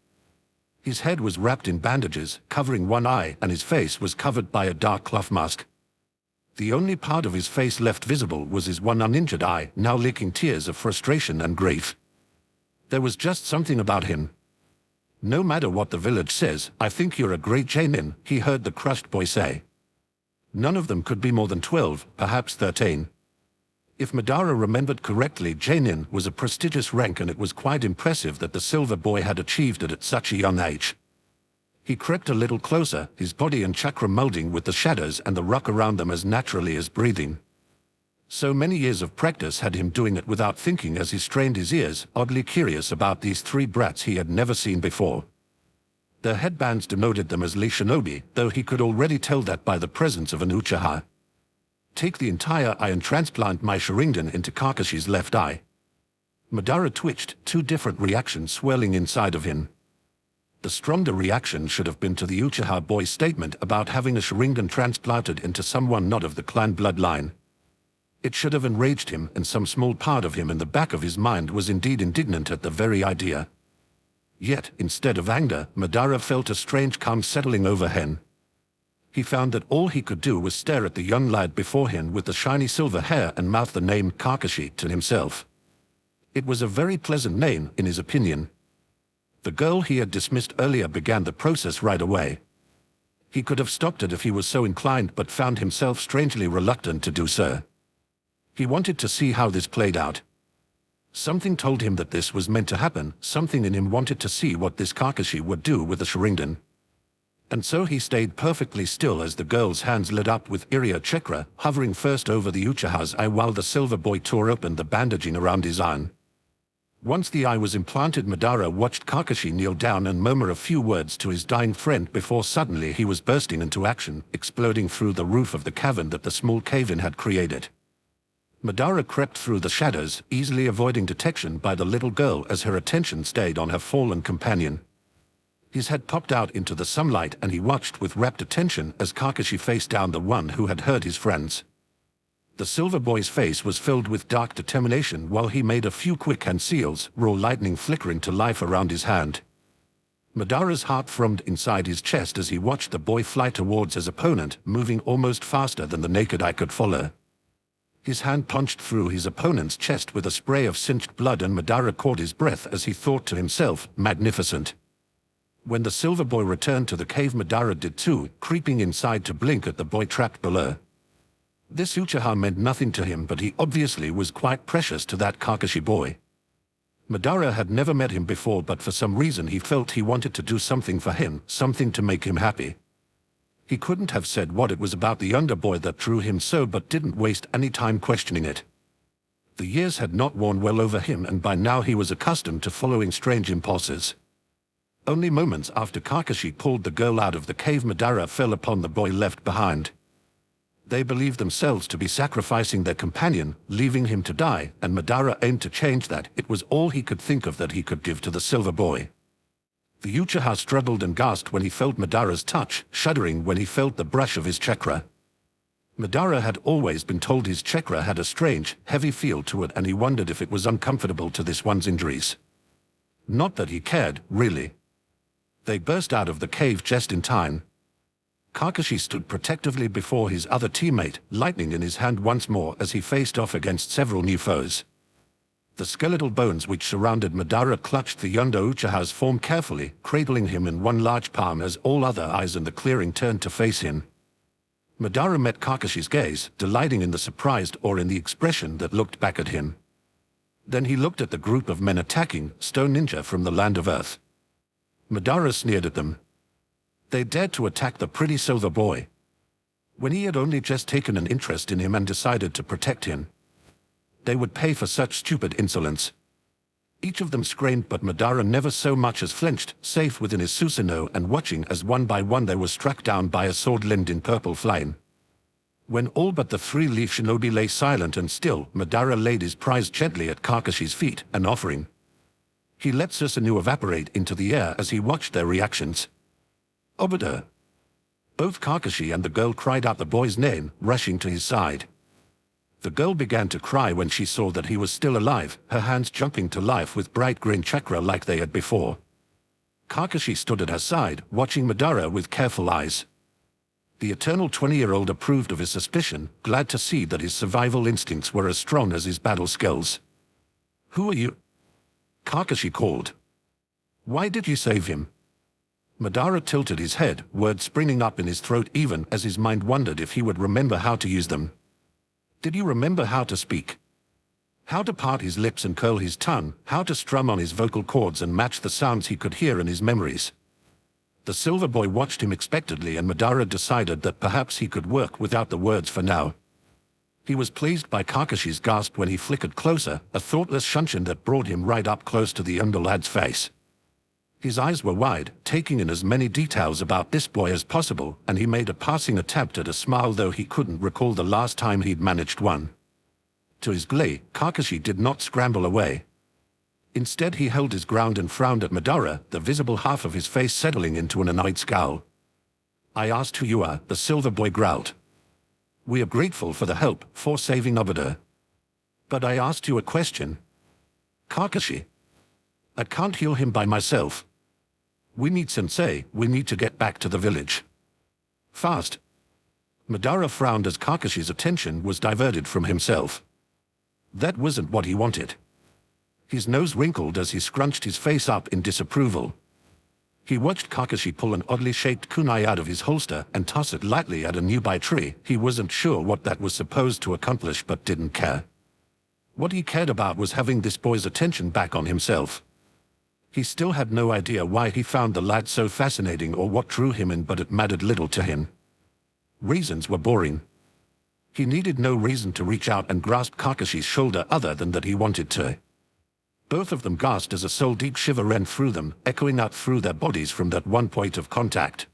His head was wrapped in bandages, covering one eye, and his face was covered by a dark cloth mask. The only part of his face left visible was his one uninjured eye, now leaking tears of frustration and grief. There was just something about him. "No matter what the village says, I think you're a great Jainin," he heard the crushed boy say. None of them could be more than 12, perhaps 13. If Madara remembered correctly, Jainin was a prestigious rank, and it was quite impressive that the silver boy had achieved it at such a young age. He crept a little closer, his body and chakra melding with the shadows and the rock around them as naturally as breathing. So many years of practice had him doing it without thinking as he strained his ears, oddly curious about these three brats he had never seen before. Their headbands denoted them as Lee Shinobi, though he could already tell that by the presence of an Uchiha. Take the entire eye and transplant my Sharingan into Kakashi's left eye. Madara twitched, two different reactions swirling inside of him. The stronger reaction should have been to the Uchiha boy's statement about having a Sharingan transplanted into someone not of the clan bloodline. It should have enraged him, and some small part of him in the back of his mind was indeed indignant at the very idea. Yet, instead of anger, Madara felt a strange calm settling over him. He found that all he could do was stare at the young lad before him with the shiny silver hair and mouth the name Kakashi to himself. It was a very pleasant name, in his opinion. The girl he had dismissed earlier began the process right away. He could have stopped it if he was so inclined, but found himself strangely reluctant to do so. He wanted to see how this played out. Something told him that this was meant to happen, something in him wanted to see what this Kakashi would do with the Sharingan. And so he stayed perfectly still as the girl's hands lit up with Iriya chakra, hovering first over the Uchiha's eye while the silver boy tore open the bandaging around his eye. Once the eye was implanted, Madara watched Kakashi kneel down and murmur a few words to his dying friend before suddenly he was bursting into action, exploding through the roof of the cavern that the small cave-in had created. Madara crept through the shadows, easily avoiding detection by the little girl as her attention stayed on her fallen companion. His head popped out into the sunlight and he watched with rapt attention as Kakashi faced down the one who had hurt his friends. The silver boy's face was filled with dark determination while he made a few quick hand seals, raw lightning flickering to life around his hand. Madara's heart thrummed inside his chest as he watched the boy fly towards his opponent, moving almost faster than the naked eye could follow. His hand punched through his opponent's chest with a spray of singed blood, and Madara caught his breath as he thought to himself, magnificent. When the silver boy returned to the cave, Madara did too, creeping inside to blink at the boy trapped below. This Uchiha meant nothing to him, but he obviously was quite precious to that Kakashi boy. Madara had never met him before, but for some reason he felt he wanted to do something for him, something to make him happy. He couldn't have said what it was about the younger boy that drew him so, but didn't waste any time questioning it. The years had not worn well over him, and by now he was accustomed to following strange impulses. Only moments after Kakashi pulled the girl out of the cave, Madara fell upon the boy left behind. They believed themselves to be sacrificing their companion, leaving him to die, and Madara aimed to change that. It was all he could think of that he could give to the silver boy. The Uchiha struggled and gasped when he felt Madara's touch, shuddering when he felt the brush of his chakra. Madara had always been told his chakra had a strange, heavy feel to it, and he wondered if it was uncomfortable to this one's injuries. Not that he cared, really. They burst out of the cave just in time. Kakashi stood protectively before his other teammate, lightning in his hand once more as he faced off against several new foes. The skeletal bones which surrounded Madara clutched the Yondo Uchiha's form carefully, cradling him in one large palm as all other eyes in the clearing turned to face him. Madara met Kakashi's gaze, delighting in the surprised awe in the expression that looked back at him. Then he looked at the group of men attacking, stone ninja from the land of Earth. Madara sneered at them. They dared to attack the pretty silver boy, when he had only just taken an interest in him and decided to protect him. They would pay for such stupid insolence. Each of them screamed, but Madara never so much as flinched, safe within his Susanoo and watching as one by one they were struck down by a sword limned in purple flame. When all but the three-leaf shinobi lay silent and still, Madara laid his prize gently at Kakashi's feet, an offering. He let Susanoo evaporate into the air as he watched their reactions. Obada! Both Kakashi and the girl cried out the boy's name, rushing to his side. The girl began to cry when she saw that he was still alive, her hands jumping to life with bright green chakra like they had before. Kakashi stood at her side, watching Madara with careful eyes. The eternal 20-year-old approved of his suspicion, glad to see that his survival instincts were as strong as his battle skills. "Who are you?" Kakashi called. "Why did you save him?" Madara tilted his head, words springing up in his throat even as his mind wondered if he would remember how to use them. Did he remember how to speak? How to part his lips and curl his tongue, how to strum on his vocal cords and match the sounds he could hear in his memories? The silver boy watched him expectantly, and Madara decided that perhaps he could work without the words for now. He was pleased by Kakashi's gasp when he flickered closer, a thoughtless shunshin that brought him right up close to the younger lad's face. His eyes were wide, taking in as many details about this boy as possible, and he made a passing attempt at a smile, though he couldn't recall the last time he'd managed one. To his glee, Kakashi did not scramble away. Instead, he held his ground and frowned at Madara, the visible half of his face settling into an annoyed scowl. "I asked who you are," the silver boy growled. "We are grateful for the help, for saving Obada. But I asked you a question." "Kakashi, I can't heal him by myself. We need sensei, we need to get back to the village. Fast." Madara frowned as Kakashi's attention was diverted from himself. That wasn't what he wanted. His nose wrinkled as he scrunched his face up in disapproval. He watched Kakashi pull an oddly shaped kunai out of his holster and toss it lightly at a nearby tree. He wasn't sure what that was supposed to accomplish, but didn't care. What he cared about was having this boy's attention back on himself. He still had no idea why he found the lad so fascinating or what drew him in, but it mattered little to him. Reasons were boring. He needed no reason to reach out and grasp Kakashi's shoulder other than that he wanted to. Both of them gasped as a soul-deep shiver ran through them, echoing out through their bodies from that one point of contact.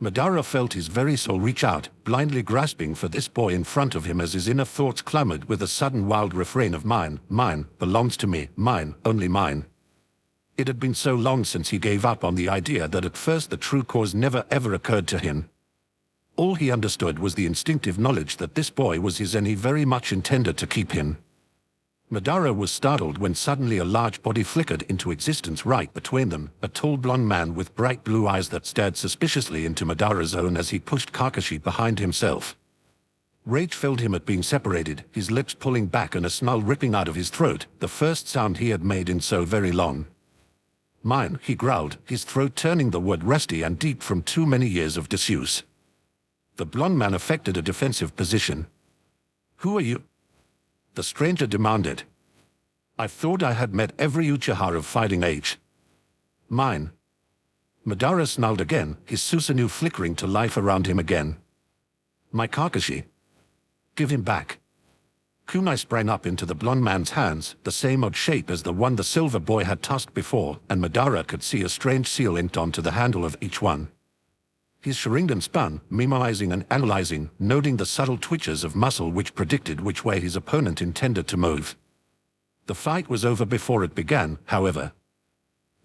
Madara felt his very soul reach out, blindly grasping for this boy in front of him as his inner thoughts clamored with a sudden wild refrain of "Mine, mine, belongs to me, mine, only mine." It had been so long since he gave up on the idea that at first the true cause never ever occurred to him. All he understood was the instinctive knowledge that this boy was his, and he very much intended to keep him. Madara was startled when suddenly a large body flickered into existence right between them, a tall blonde man with bright blue eyes that stared suspiciously into Madara's own as he pushed Kakashi behind himself. Rage filled him at being separated, his lips pulling back and a snarl ripping out of his throat, the first sound he had made in so very long. Mine, he growled, his throat turning the word rusty and deep from too many years of disuse. The blond man affected a defensive position. Who are you? The stranger demanded. I thought I had met every Uchiha of fighting age. Mine. Madara snarled again, his Susanoo flickering to life around him again. My Kakashi. Give him back. Kunai sprang up into the blond man's hands, the same odd shape as the one the silver boy had tossed before, and Madara could see a strange seal inked onto the handle of each one. His Sharingan spun, memoizing and analyzing, noting the subtle twitches of muscle which predicted which way his opponent intended to move. The fight was over before it began, however.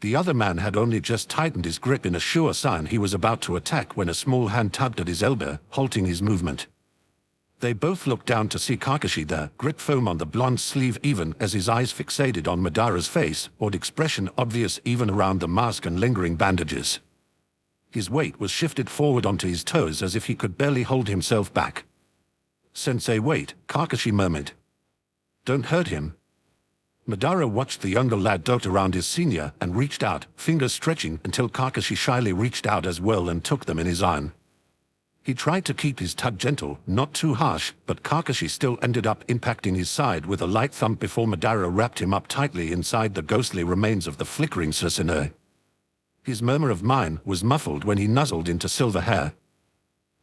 The other man had only just tightened his grip in a sure sign he was about to attack when a small hand tugged at his elbow, halting his movement. They both looked down to see Kakashi there, grip foam on the blonde sleeve even as his eyes fixated on Madara's face, odd expression obvious even around the mask and lingering bandages. His weight was shifted forward onto his toes as if he could barely hold himself back. Sensei, wait, Kakashi murmured. Don't hurt him. Madara watched the younger lad dote around his senior and reached out, fingers stretching until Kakashi shyly reached out as well and took them in his iron. He tried to keep his tug gentle, not too harsh, but Kakashi still ended up impacting his side with a light thump before Madara wrapped him up tightly inside the ghostly remains of the flickering Susanoo. His murmur of mine was muffled when he nuzzled into silver hair.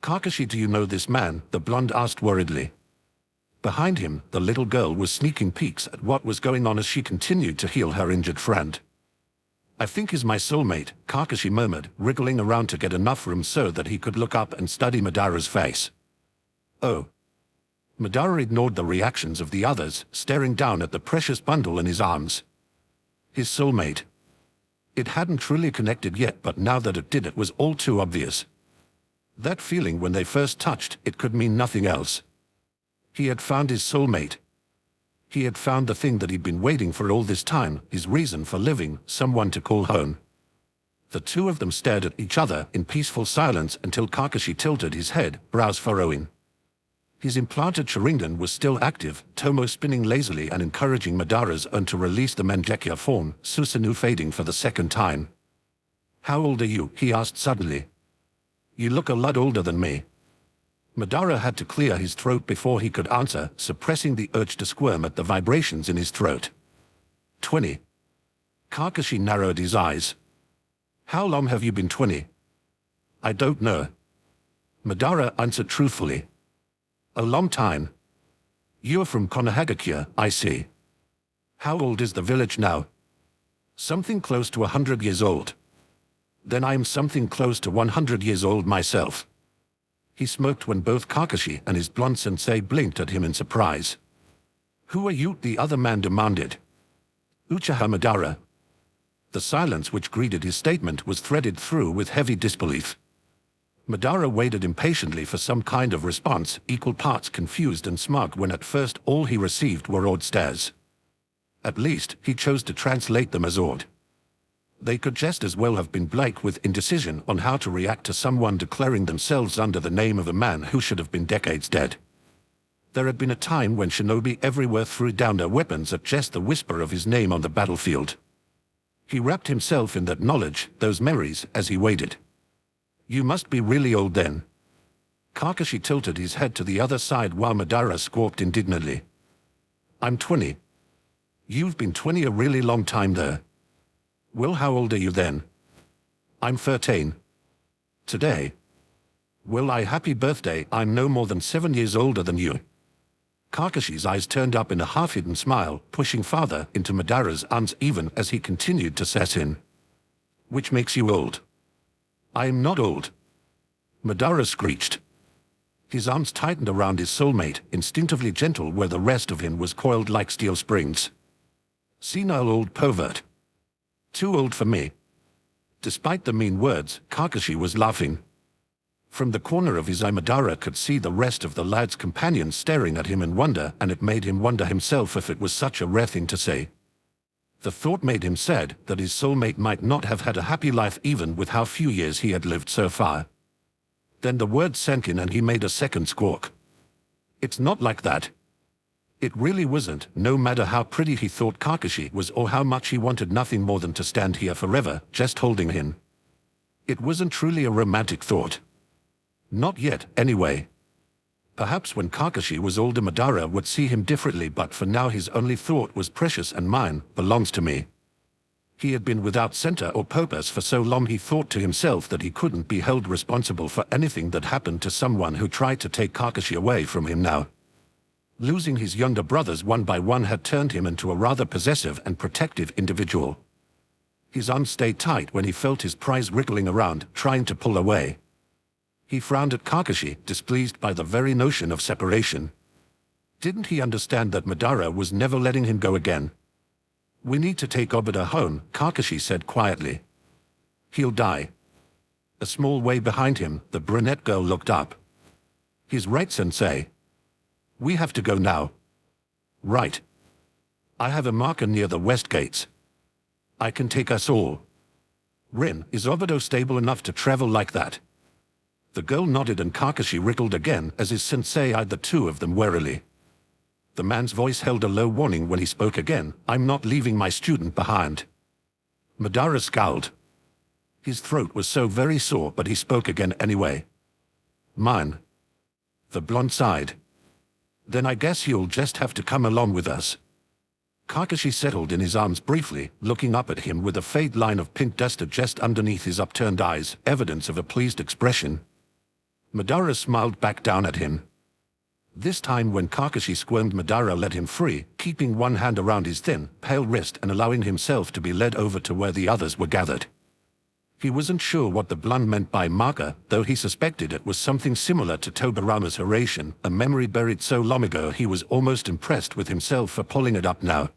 Kakashi, do you know this man? The blonde asked worriedly. Behind him, the little girl was sneaking peeks at what was going on as she continued to heal her injured friend. I think he's my soulmate, Kakashi murmured, wriggling around to get enough room so that he could look up and study Madara's face. Oh. Madara ignored the reactions of the others, staring down at the precious bundle in his arms. His soulmate. It hadn't truly connected yet, but now that it did, it was all too obvious. That feeling when they first touched, it could mean nothing else. He had found his soulmate. He had found the thing that he'd been waiting for all this time, his reason for living, someone to call home. The two of them stared at each other in peaceful silence until Kakashi tilted his head, brows furrowing. His implanted Sharingan was still active, Tomo spinning lazily and encouraging Madara's own to release the Mangekyo form, Susanoo fading for the second time. How old are you? He asked suddenly. You look a lot older than me. Madara had to clear his throat before he could answer, suppressing the urge to squirm at the vibrations in his throat. 20. Kakashi narrowed his eyes. How long have you been 20? I don't know. Madara answered truthfully. A long time. You're from Konohagakure, I see. How old is the village now? Something close to 100 years old. Then I'm something close to 100 years old myself. He smirked when both Kakashi and his blonde sensei blinked at him in surprise. Who are you? The other man demanded. Uchiha Madara. The silence which greeted his statement was threaded through with heavy disbelief. Madara waited impatiently for some kind of response, equal parts confused and smug when at first all he received were awed stares. At least, he chose to translate them as awed. They could just as well have been blank with indecision on how to react to someone declaring themselves under the name of a man who should have been decades dead. There had been a time when shinobi everywhere threw down their weapons at just the whisper of his name on the battlefield. He wrapped himself in that knowledge, those memories, as he waited. You must be really old then. Kakashi tilted his head to the other side while Madara squawked indignantly. I'm 20. You've been 20 a really long time there. Well, how old are you then? I'm 13. Today? Well, happy birthday, I'm no more than 7 years older than you. Kakashi's eyes turned up in a half-hidden smile, pushing farther into Madara's arms even as he continued to set in. Which makes you old? I'm not old. Madara screeched. His arms tightened around his soulmate, instinctively gentle where the rest of him was coiled like steel springs. Senile old pervert. Too old for me. Despite the mean words, Kakashi was laughing. From the corner of his eye, Madara could see the rest of the lad's companions staring at him in wonder, and it made him wonder himself if it was such a rare thing to say. The thought made him sad that his soulmate might not have had a happy life even with how few years he had lived so far. Then the word sank in and he made a second squawk. It's not like that. It really wasn't, no matter how pretty he thought Kakashi was or how much he wanted nothing more than to stand here forever, just holding him. It wasn't truly a romantic thought. Not yet, anyway. Perhaps when Kakashi was older Madara would see him differently, but for now his only thought was precious and mine, belongs to me. He had been without center or purpose for so long he thought to himself that he couldn't be held responsible for anything that happened to someone who tried to take Kakashi away from him now. Losing his younger brothers one by one had turned him into a rather possessive and protective individual. His arms stayed tight when he felt his prize wriggling around, trying to pull away. He frowned at Kakashi, displeased by the very notion of separation. Didn't he understand that Madara was never letting him go again? "We need to take Obita home," Kakashi said quietly. "He'll die." A small way behind him, the brunette girl looked up. "He's right, Sensei. We have to go now." "Right. I have a marker near the west gates. I can take us all." "Rin, is Obito stable enough to travel like that?" The girl nodded and Kakashi wriggled again as his sensei eyed the two of them warily. The man's voice held a low warning when he spoke again. "I'm not leaving my student behind." Madara scowled. His throat was so very sore, but he spoke again anyway. "Mine." The blonde sighed. "Then I guess you'll just have to come along with us." Kakashi settled in his arms briefly, looking up at him with a faint line of pink duster just underneath his upturned eyes, evidence of a pleased expression. Madara smiled back down at him. This time when Kakashi squirmed, Madara let him free, keeping one hand around his thin, pale wrist and allowing himself to be led over to where the others were gathered. He wasn't sure what the blonde meant by marker, though he suspected it was something similar to Tobirama's Horatian, a memory buried so long ago he was almost impressed with himself for pulling it up now.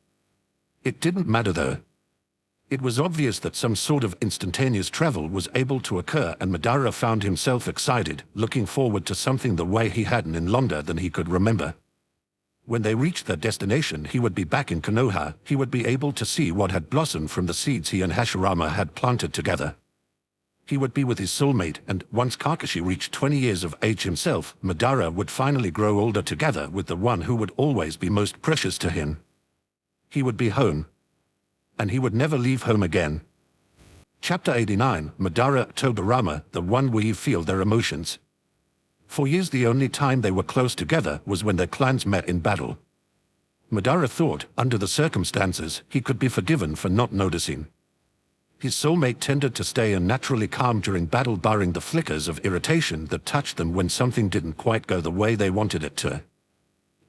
It didn't matter though. It was obvious that some sort of instantaneous travel was able to occur, and Madara found himself excited, looking forward to something the way he hadn't in longer than he could remember. When they reached their destination, he would be back in Konoha. He would be able to see what had blossomed from the seeds he and Hashirama had planted together. He would be with his soulmate, and once Kakashi reached 20 years of age himself, Madara would finally grow older together with the one who would always be most precious to him. He would be home. And he would never leave home again. Chapter 89, Madara, Tobirama, the one where you feel their emotions. For years the only time they were close together was when their clans met in battle. Madara thought, under the circumstances, he could be forgiven for not noticing. His soulmate tended to stay unnaturally calm during battle, barring the flickers of irritation that touched them when something didn't quite go the way they wanted it to.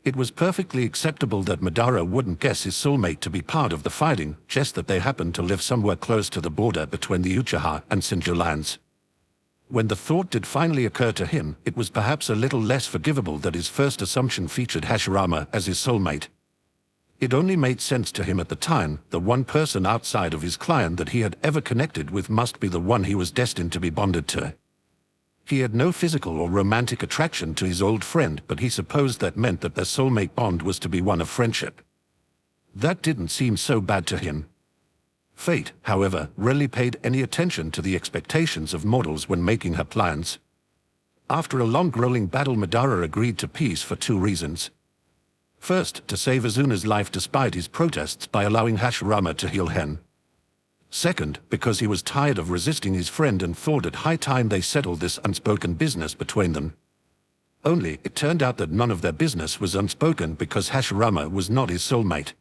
It was perfectly acceptable that Madara wouldn't guess his soulmate to be part of the fighting, just that they happened to live somewhere close to the border between the Uchiha and Shinju lands. When the thought did finally occur to him, it was perhaps a little less forgivable that his first assumption featured Hashirama as his soulmate. It only made sense to him at the time. The one person outside of his clan that he had ever connected with must be the one he was destined to be bonded to. He had no physical or romantic attraction to his old friend, but he supposed that meant that their soulmate bond was to be one of friendship. That didn't seem so bad to him. Fate, however, rarely paid any attention to the expectations of mortals when making her plans. After a long grueling battle, Madara agreed to peace for two reasons. First, to save Azuna's life despite his protests by allowing Hashirama to heal Hen. Second, because he was tired of resisting his friend and thought it high time they settled this unspoken business between them. Only, it turned out that none of their business was unspoken because Hashirama was not his soulmate.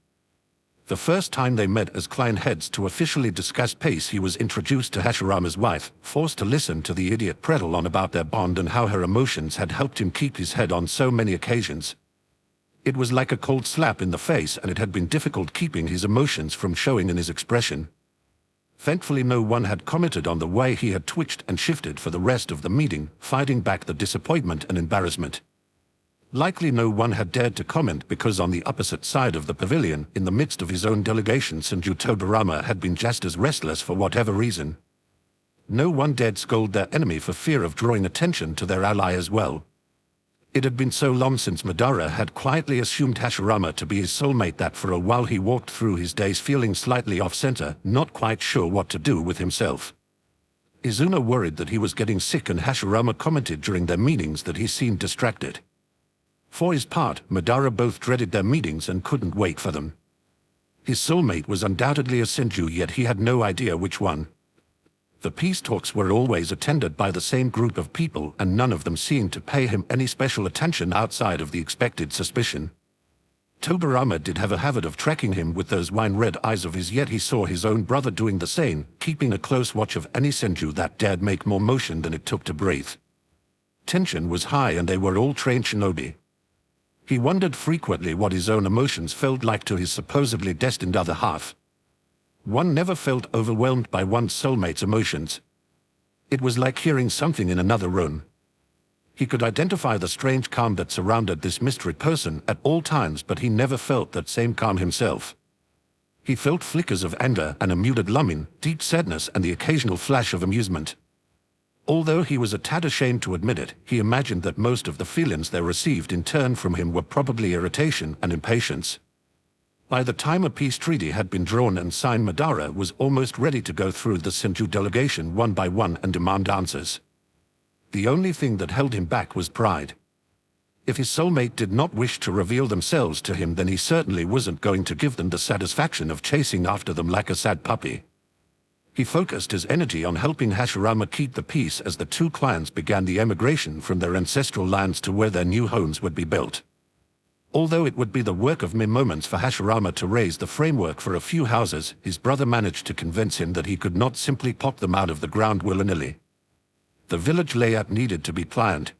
The first time they met as clan heads to officially discuss peace, he was introduced to Hashirama's wife, forced to listen to the idiot prattle on about their bond and how her emotions had helped him keep his head on so many occasions. It was like a cold slap in the face, and it had been difficult keeping his emotions from showing in his expression. Thankfully, no one had commented on the way he had twitched and shifted for the rest of the meeting, fighting back the disappointment and embarrassment. Likely no one had dared to comment because on the opposite side of the pavilion, in the midst of his own delegation, Shinju Tobirama had been just as restless for whatever reason. No one dared scold their enemy for fear of drawing attention to their ally as well. It had been so long since Madara had quietly assumed Hashirama to be his soulmate that for a while he walked through his days feeling slightly off-center, not quite sure what to do with himself. Izuna worried that he was getting sick, and Hashirama commented during their meetings that he seemed distracted. For his part, Madara both dreaded their meetings and couldn't wait for them. His soulmate was undoubtedly a Senju, yet he had no idea which one. The peace talks were always attended by the same group of people, and none of them seemed to pay him any special attention outside of the expected suspicion. Tobirama did have a habit of tracking him with those wine-red eyes of his, yet he saw his own brother doing the same, keeping a close watch of any Senju that dared make more motion than it took to breathe. Tension was high, and they were all trained shinobi. He wondered frequently what his own emotions felt like to his supposedly destined other half. One never felt overwhelmed by one's soulmate's emotions. It was like hearing something in another room. He could identify the strange calm that surrounded this mystery person at all times, but he never felt that same calm himself. He felt flickers of anger and a muted longing, deep sadness and the occasional flash of amusement. Although he was a tad ashamed to admit it, he imagined that most of the feelings they received in turn from him were probably irritation and impatience. By the time a peace treaty had been drawn and signed, Madara was almost ready to go through the Senju delegation one by one and demand answers. The only thing that held him back was pride. If his soulmate did not wish to reveal themselves to him, then he certainly wasn't going to give them the satisfaction of chasing after them like a sad puppy. He focused his energy on helping Hashirama keep the peace as the two clans began the emigration from their ancestral lands to where their new homes would be built. Although it would be the work of mere moments for Hashirama to raise the framework for a few houses, his brother managed to convince him that he could not simply pop them out of the ground willy-nilly. The village layout needed to be planned.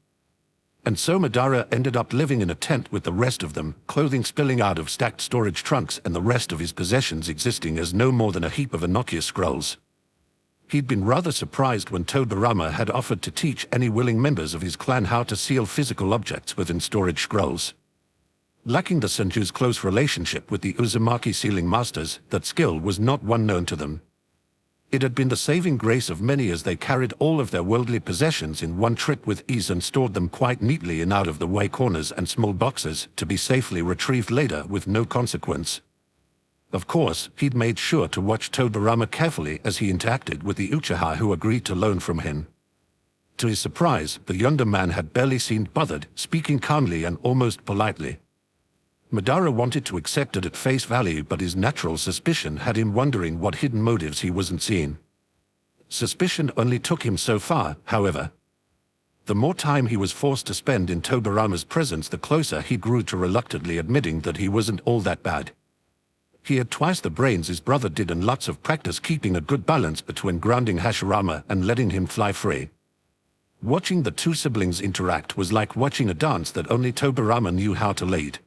And so Madara ended up living in a tent with the rest of them, clothing spilling out of stacked storage trunks and the rest of his possessions existing as no more than a heap of innocuous scrolls. He'd been rather surprised when Tobirama had offered to teach any willing members of his clan how to seal physical objects within storage scrolls. Lacking the Senju's close relationship with the Uzumaki sealing masters, that skill was not one known to them. It had been the saving grace of many, as they carried all of their worldly possessions in one trip with ease and stored them quite neatly in out-of-the-way corners and small boxes to be safely retrieved later with no consequence. Of course, he'd made sure to watch Tobirama carefully as he interacted with the Uchiha who agreed to loan from him. To his surprise, the younger man had barely seemed bothered, speaking calmly and almost politely. Madara wanted to accept it at face value, but his natural suspicion had him wondering what hidden motives he wasn't seeing. Suspicion only took him so far, however. The more time he was forced to spend in Tobirama's presence, the closer he grew to reluctantly admitting that he wasn't all that bad. He had twice the brains his brother did and lots of practice keeping a good balance between grounding Hashirama and letting him fly free. Watching the two siblings interact was like watching a dance that only Tobirama knew how to lead.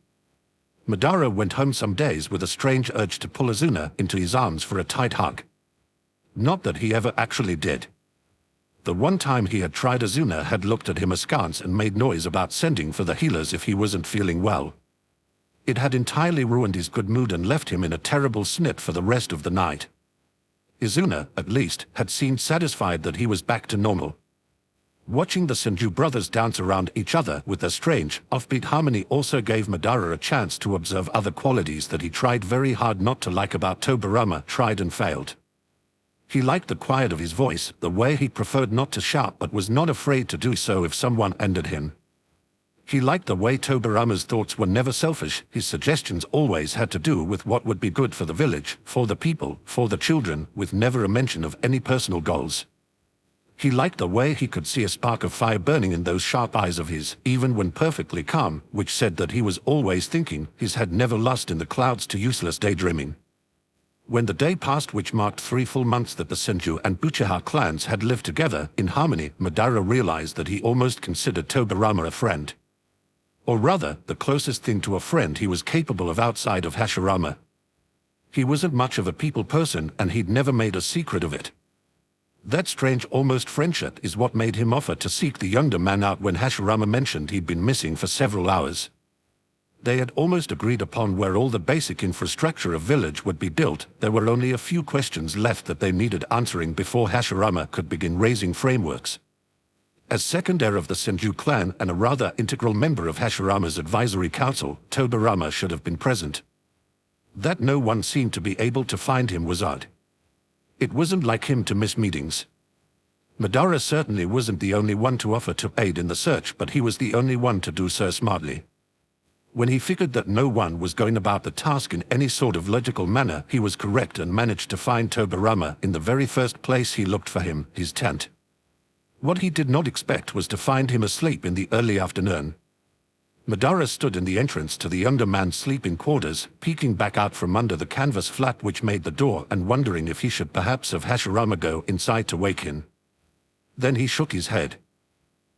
Madara went home some days with a strange urge to pull Azuna into his arms for a tight hug. Not that he ever actually did. The one time he had tried, Azuna had looked at him askance and made noise about sending for the healers if he wasn't feeling well. It had entirely ruined his good mood and left him in a terrible snit for the rest of the night. Azuna, at least, had seemed satisfied that he was back to normal. Watching the Senju brothers dance around each other with their strange, offbeat harmony also gave Madara a chance to observe other qualities that he tried very hard not to like about Tobirama, tried and failed. He liked the quiet of his voice, the way he preferred not to shout but was not afraid to do so if someone angered him. He liked the way Tobirama's thoughts were never selfish, his suggestions always had to do with what would be good for the village, for the people, for the children, with never a mention of any personal goals. He liked the way he could see a spark of fire burning in those sharp eyes of his, even when perfectly calm, which said that he was always thinking, his head never lost in the clouds to useless daydreaming. When the day passed, which marked 3 full months that the Senju and Uchiha clans had lived together in harmony, Madara realized that he almost considered Tobirama a friend. Or rather, the closest thing to a friend he was capable of outside of Hashirama. He wasn't much of a people person, and he'd never made a secret of it. That strange almost friendship is what made him offer to seek the younger man out when Hashirama mentioned he'd been missing for several hours. They had almost agreed upon where all the basic infrastructure of village would be built. There were only a few questions left that they needed answering before Hashirama could begin raising frameworks. As second heir of the Senju clan and a rather integral member of Hashirama's advisory council, Tobirama should have been present. That no one seemed to be able to find him was odd. It wasn't like him to miss meetings. Madara certainly wasn't the only one to offer to aid in the search, but he was the only one to do so smartly. When he figured that no one was going about the task in any sort of logical manner, he was correct and managed to find Tobirama in the very first place he looked for him, his tent. What he did not expect was to find him asleep in the early afternoon. Madara stood in the entrance to the younger man's sleeping quarters, peeking back out from under the canvas flap which made the door and wondering if he should perhaps have Hashirama go inside to wake him. Then he shook his head.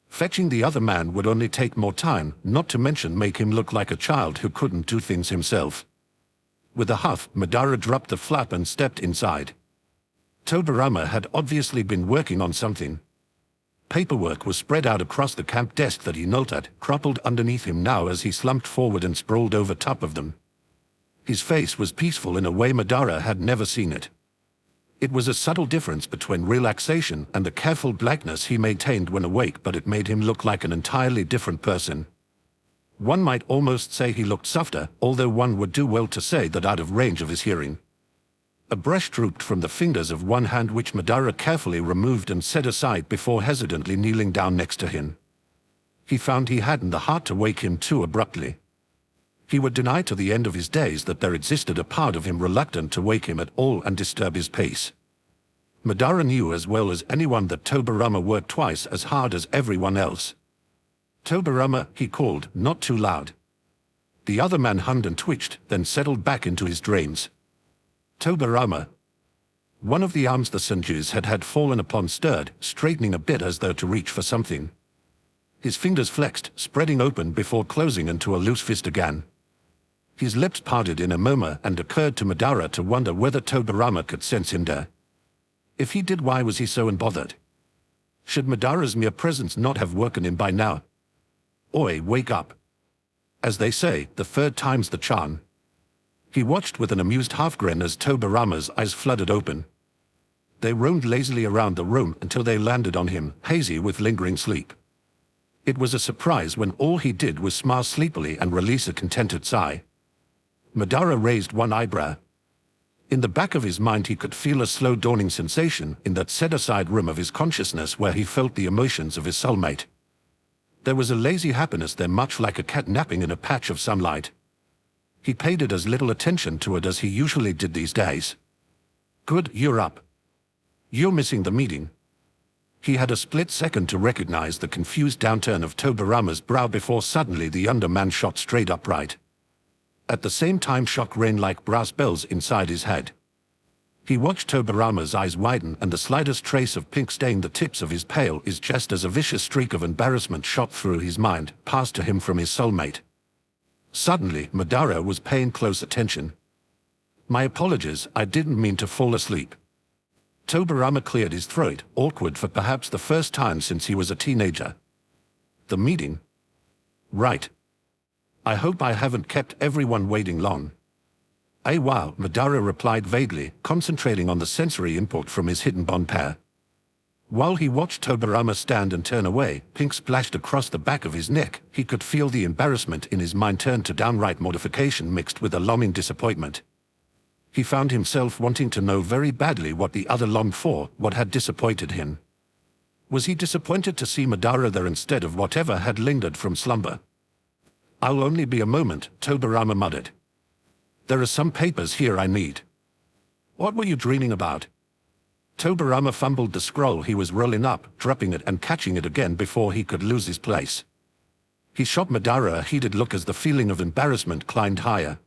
Fetching the other man would only take more time, not to mention make him look like a child who couldn't do things himself. With a huff, Madara dropped the flap and stepped inside. Tobirama had obviously been working on something. Paperwork was spread out across the camp desk that he knelt at, crumpled underneath him now as he slumped forward and sprawled over top of them. His face was peaceful in a way Madara had never seen it. It was a subtle difference between relaxation and the careful blankness he maintained when awake, but it made him look like an entirely different person. One might almost say he looked softer, although one would do well to say that out of range of his hearing. A brush drooped from the fingers of one hand which Madara carefully removed and set aside before hesitantly kneeling down next to him. He found he hadn't the heart to wake him too abruptly. He would deny to the end of his days that there existed a part of him reluctant to wake him at all and disturb his pace. Madara knew as well as anyone that Tobirama worked twice as hard as everyone else. Tobirama, he called, not too loud. The other man hummed and twitched, then settled back into his dreams. Tobirama. One of the arms the Senjus had fallen upon stirred, straightening a bit as though to reach for something. His fingers flexed, spreading open before closing into a loose fist again. His lips parted in a murmur and occurred to Madara to wonder whether Tobirama could sense him there. If he did, why was he so unbothered? Should Madara's mere presence not have woken him by now? Oi, wake up. As they say, the third time's the charm. He watched with an amused half-grin as Tobirama's eyes flooded open. They roamed lazily around the room until they landed on him, hazy with lingering sleep. It was a surprise when all he did was smile sleepily and release a contented sigh. Madara raised one eyebrow. In the back of his mind he could feel a slow dawning sensation in that set-aside room of his consciousness where he felt the emotions of his soulmate. There was a lazy happiness there, much like a cat napping in a patch of sunlight. He paid it as little attention to it as he usually did these days. Good, you're up. You're missing the meeting. He had a split second to recognize the confused downturn of Tobirama's brow before suddenly the younger man shot straight upright. At the same time shock rang like brass bells inside his head. He watched Tobirama's eyes widen and the slightest trace of pink stain the tips of his pale is just as a vicious streak of embarrassment shot through his mind, passed to him from his soulmate. Suddenly, Madara was paying close attention. My apologies, I didn't mean to fall asleep. Tobirama cleared his throat, awkward for perhaps the first time since he was a teenager. The meeting? Right. I hope I haven't kept everyone waiting long. Wow, Madara replied vaguely, concentrating on the sensory input from his hidden bond pair. While he watched Tobirama stand and turn away, pink splashed across the back of his neck, he could feel the embarrassment in his mind turn to downright mortification mixed with alarming disappointment. He found himself wanting to know very badly what the other longed for, what had disappointed him. Was he disappointed to see Madara there instead of whatever had lingered from slumber? I'll only be a moment, Tobirama muttered. There are some papers here I need. What were you dreaming about? Tobirama fumbled the scroll he was rolling up, dropping it and catching it again before he could lose his place. He shot Madara a heated look as the feeling of embarrassment climbed higher.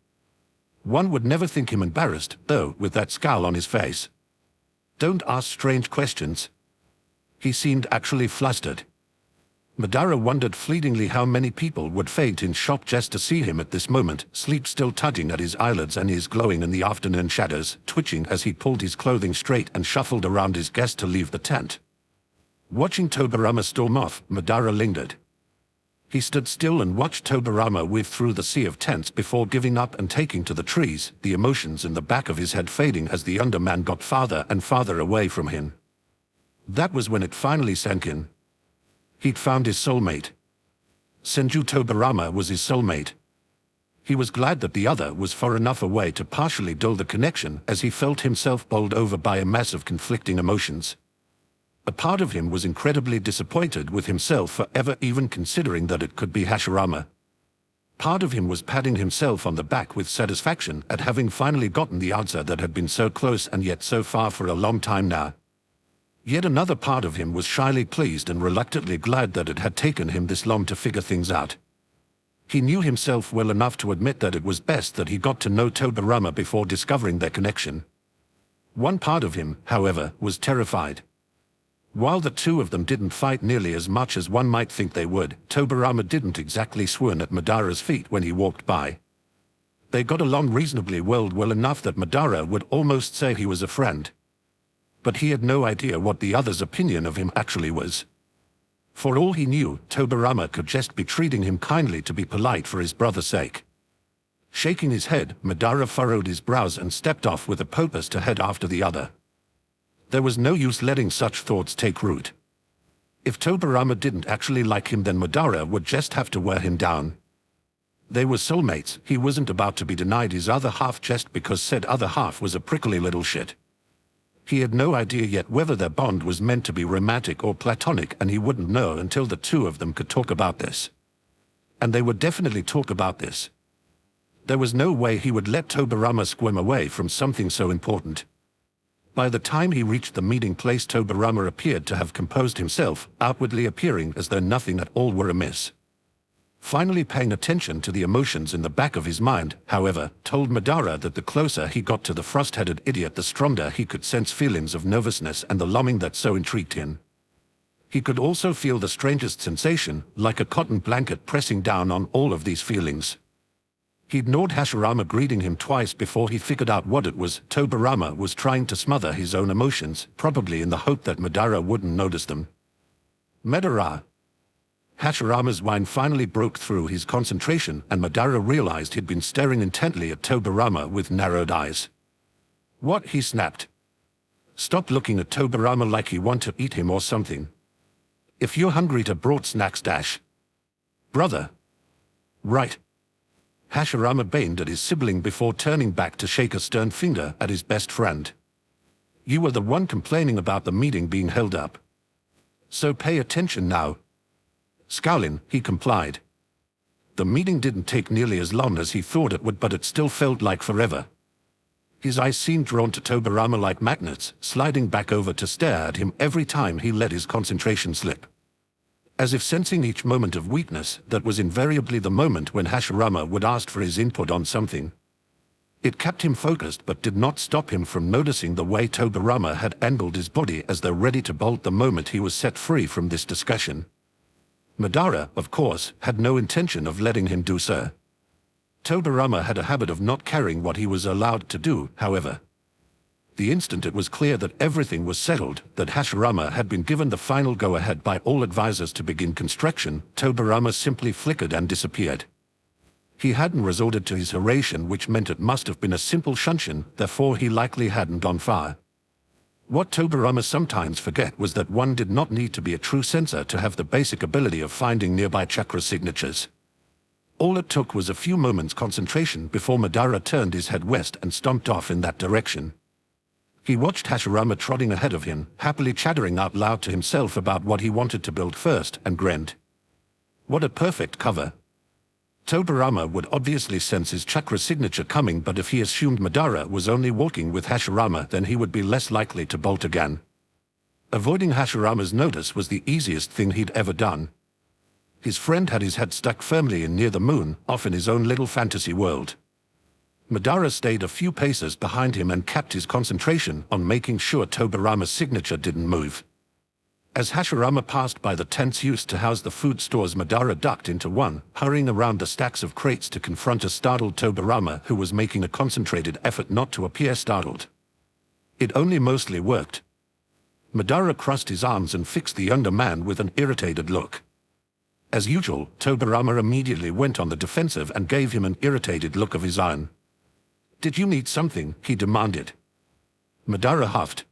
One would never think him embarrassed, though, with that scowl on his face. Don't ask strange questions. He seemed actually flustered. Madara wondered fleetingly how many people would faint in shock just to see him at this moment, sleep still tugging at his eyelids and his glowing in the afternoon shadows, twitching as he pulled his clothing straight and shuffled around his guest to leave the tent. Watching Tobirama storm off, Madara lingered. He stood still and watched Tobirama weave through the sea of tents before giving up and taking to the trees, the emotions in the back of his head fading as the underman got farther and farther away from him. That was when it finally sank in. He'd found his soulmate. Senju Tobirama was his soulmate. He was glad that the other was far enough away to partially dull the connection as he felt himself bowled over by a mass of conflicting emotions. A part of him was incredibly disappointed with himself for ever even considering that it could be Hashirama. Part of him was patting himself on the back with satisfaction at having finally gotten the answer that had been so close and yet so far for a long time now. Yet another part of him was shyly pleased and reluctantly glad that it had taken him this long to figure things out. He knew himself well enough to admit that it was best that he got to know Tobirama before discovering their connection. One part of him, however, was terrified. While the two of them didn't fight nearly as much as one might think they would, Tobirama didn't exactly swoon at Madara's feet when he walked by. They got along reasonably well enough that Madara would almost say he was a friend. But he had no idea what the other's opinion of him actually was. For all he knew, Tobirama could just be treating him kindly to be polite for his brother's sake. Shaking his head, Madara furrowed his brows and stepped off with a purpose to head after the other. There was no use letting such thoughts take root. If Tobirama didn't actually like him, then Madara would just have to wear him down. They were soulmates. He wasn't about to be denied his other half just because said other half was a prickly little shit. He had no idea yet whether their bond was meant to be romantic or platonic, and he wouldn't know until the two of them could talk about this. And they would definitely talk about this. There was no way he would let Tobirama squirm away from something so important. By the time he reached the meeting place, Tobirama appeared to have composed himself, outwardly appearing as though nothing at all were amiss. Finally paying attention to the emotions in the back of his mind, however, told Madara that the closer he got to the frost-headed idiot, the stronger he could sense feelings of nervousness and the longing that so intrigued him. He could also feel the strangest sensation, like a cotton blanket pressing down on all of these feelings. He ignored Hashirama greeting him twice before he figured out what it was. Tobirama was trying to smother his own emotions, probably in the hope that Madara wouldn't notice them. Madara. Hashirama's whine finally broke through his concentration, and Madara realized he'd been staring intently at Tobirama with narrowed eyes. What? He snapped. Stop looking at Tobirama like you want to eat him or something. If you're hungry, to brought snacks dash. Brother. Right. Hashirama baned at his sibling before turning back to shake a stern finger at his best friend. You were the one complaining about the meeting being held up. So pay attention now. Scowling, he complied. The meeting didn't take nearly as long as he thought it would, but it still felt like forever. His eyes seemed drawn to Tobirama like magnets, sliding back over to stare at him every time he let his concentration slip. As if sensing each moment of weakness, that was invariably the moment when Hashirama would ask for his input on something. It kept him focused but did not stop him from noticing the way Tobirama had angled his body as though ready to bolt the moment he was set free from this discussion. Madara, of course, had no intention of letting him do so. Tobirama had a habit of not caring what he was allowed to do, however. The instant it was clear that everything was settled, that Hashirama had been given the final go-ahead by all advisors to begin construction, Tobirama simply flickered and disappeared. He hadn't resorted to his oration, which meant it must have been a simple shunshin, therefore he likely hadn't gone far. What Tobirama sometimes forget was that one did not need to be a true sensor to have the basic ability of finding nearby chakra signatures. All it took was a few moments' concentration before Madara turned his head west and stomped off in that direction. He watched Hashirama trotting ahead of him, happily chattering out loud to himself about what he wanted to build first, and grinned. What a perfect cover. Tobirama would obviously sense his chakra signature coming, but if he assumed Madara was only walking with Hashirama, then he would be less likely to bolt again. Avoiding Hashirama's notice was the easiest thing he'd ever done. His friend had his head stuck firmly in near the moon, off in his own little fantasy world. Madara stayed a few paces behind him and kept his concentration on making sure Tobirama's signature didn't move. As Hashirama passed by the tents used to house the food stores, Madara ducked into one, hurrying around the stacks of crates to confront a startled Tobirama who was making a concentrated effort not to appear startled. It only mostly worked. Madara crossed his arms and fixed the younger man with an irritated look. As usual, Tobirama immediately went on the defensive and gave him an irritated look of his own. "Did you need something?" he demanded. Madara huffed.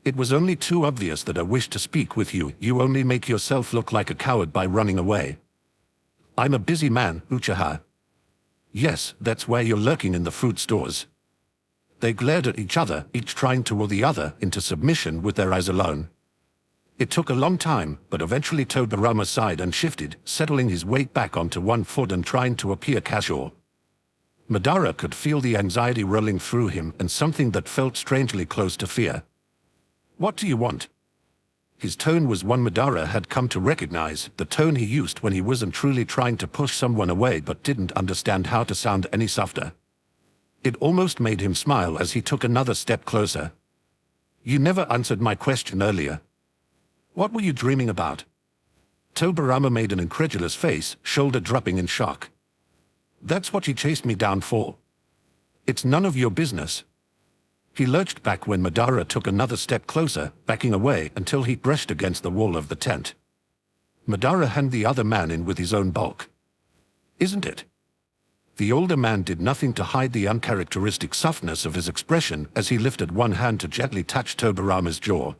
"It was only too obvious that I wished to speak with you. You only make yourself look like a coward by running away." "I'm a busy man, Uchiha." "Yes, that's why you're lurking in the food stores." They glared at each other, each trying to will the other into submission with their eyes alone. It took a long time, but eventually Tobirama sighed and shifted, settling his weight back onto one foot and trying to appear casual. Madara could feel the anxiety rolling through him and something that felt strangely close to fear. "What do you want?" His tone was one Madara had come to recognize, the tone he used when he wasn't truly trying to push someone away but didn't understand how to sound any softer. It almost made him smile as he took another step closer. "You never answered my question earlier. What were you dreaming about?" Tobirama made an incredulous face, shoulder dropping in shock. "That's what you chased me down for. It's none of your business." He lurched back when Madara took another step closer, backing away until he brushed against the wall of the tent. Madara hemmed the other man in with his own bulk. "Isn't it?" The older man did nothing to hide the uncharacteristic softness of his expression as he lifted one hand to gently touch Tobirama's jaw.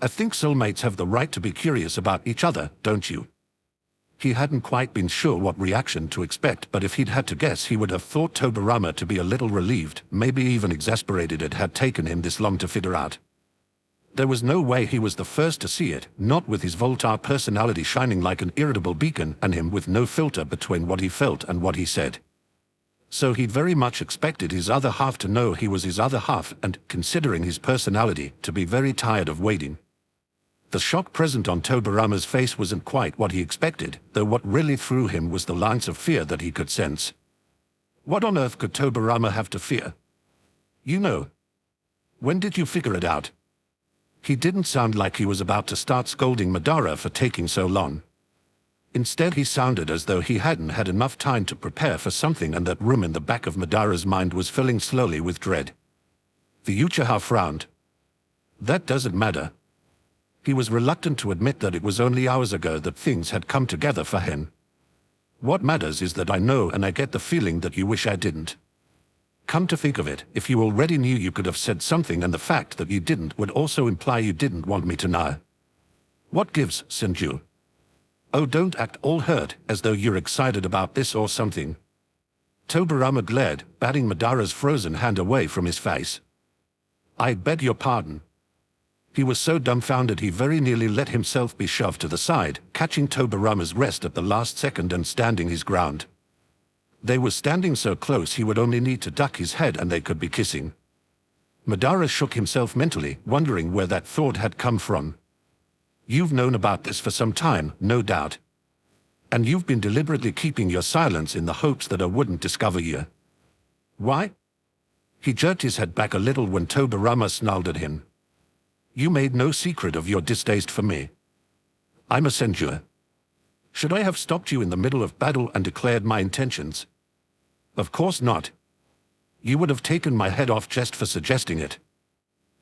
"I think soulmates have the right to be curious about each other, don't you?" He hadn't quite been sure what reaction to expect, but if he'd had to guess, he would have thought Tobirama to be a little relieved, maybe even exasperated it had taken him this long to figure out. There was no way he was the first to see it, not with his Voltaire personality shining like an irritable beacon and him with no filter between what he felt and what he said. So he'd very much expected his other half to know he was his other half and, considering his personality, to be very tired of waiting. The shock present on Tobirama's face wasn't quite what he expected, though what really threw him was the lines of fear that he could sense. What on earth could Tobirama have to fear? "You know. When did you figure it out?" He didn't sound like he was about to start scolding Madara for taking so long. Instead, he sounded as though he hadn't had enough time to prepare for something, and that room in the back of Madara's mind was filling slowly with dread. The Uchiha frowned. "That doesn't matter." He was reluctant to admit that it was only hours ago that things had come together for him. "What matters is that I know, and I get the feeling that you wish I didn't. Come to think of it, if you already knew, you could have said something, and the fact that you didn't would also imply you didn't want me to know. What gives, Senju? Oh, don't act all hurt, as though you're excited about this or something." Tobirama glared, batting Madara's frozen hand away from his face. "I beg your pardon." He was so dumbfounded he very nearly let himself be shoved to the side, catching Tobirama's wrist at the last second and standing his ground. They were standing so close he would only need to duck his head and they could be kissing. Madara shook himself mentally, wondering where that thought had come from. "You've known about this for some time, no doubt. And you've been deliberately keeping your silence in the hopes that I wouldn't discover you. Why?" He jerked his head back a little when Tobirama snarled at him. "You made no secret of your distaste for me. I'm a Senju. Should I have stopped you in the middle of battle and declared my intentions? Of course not. You would have taken my head off just for suggesting it."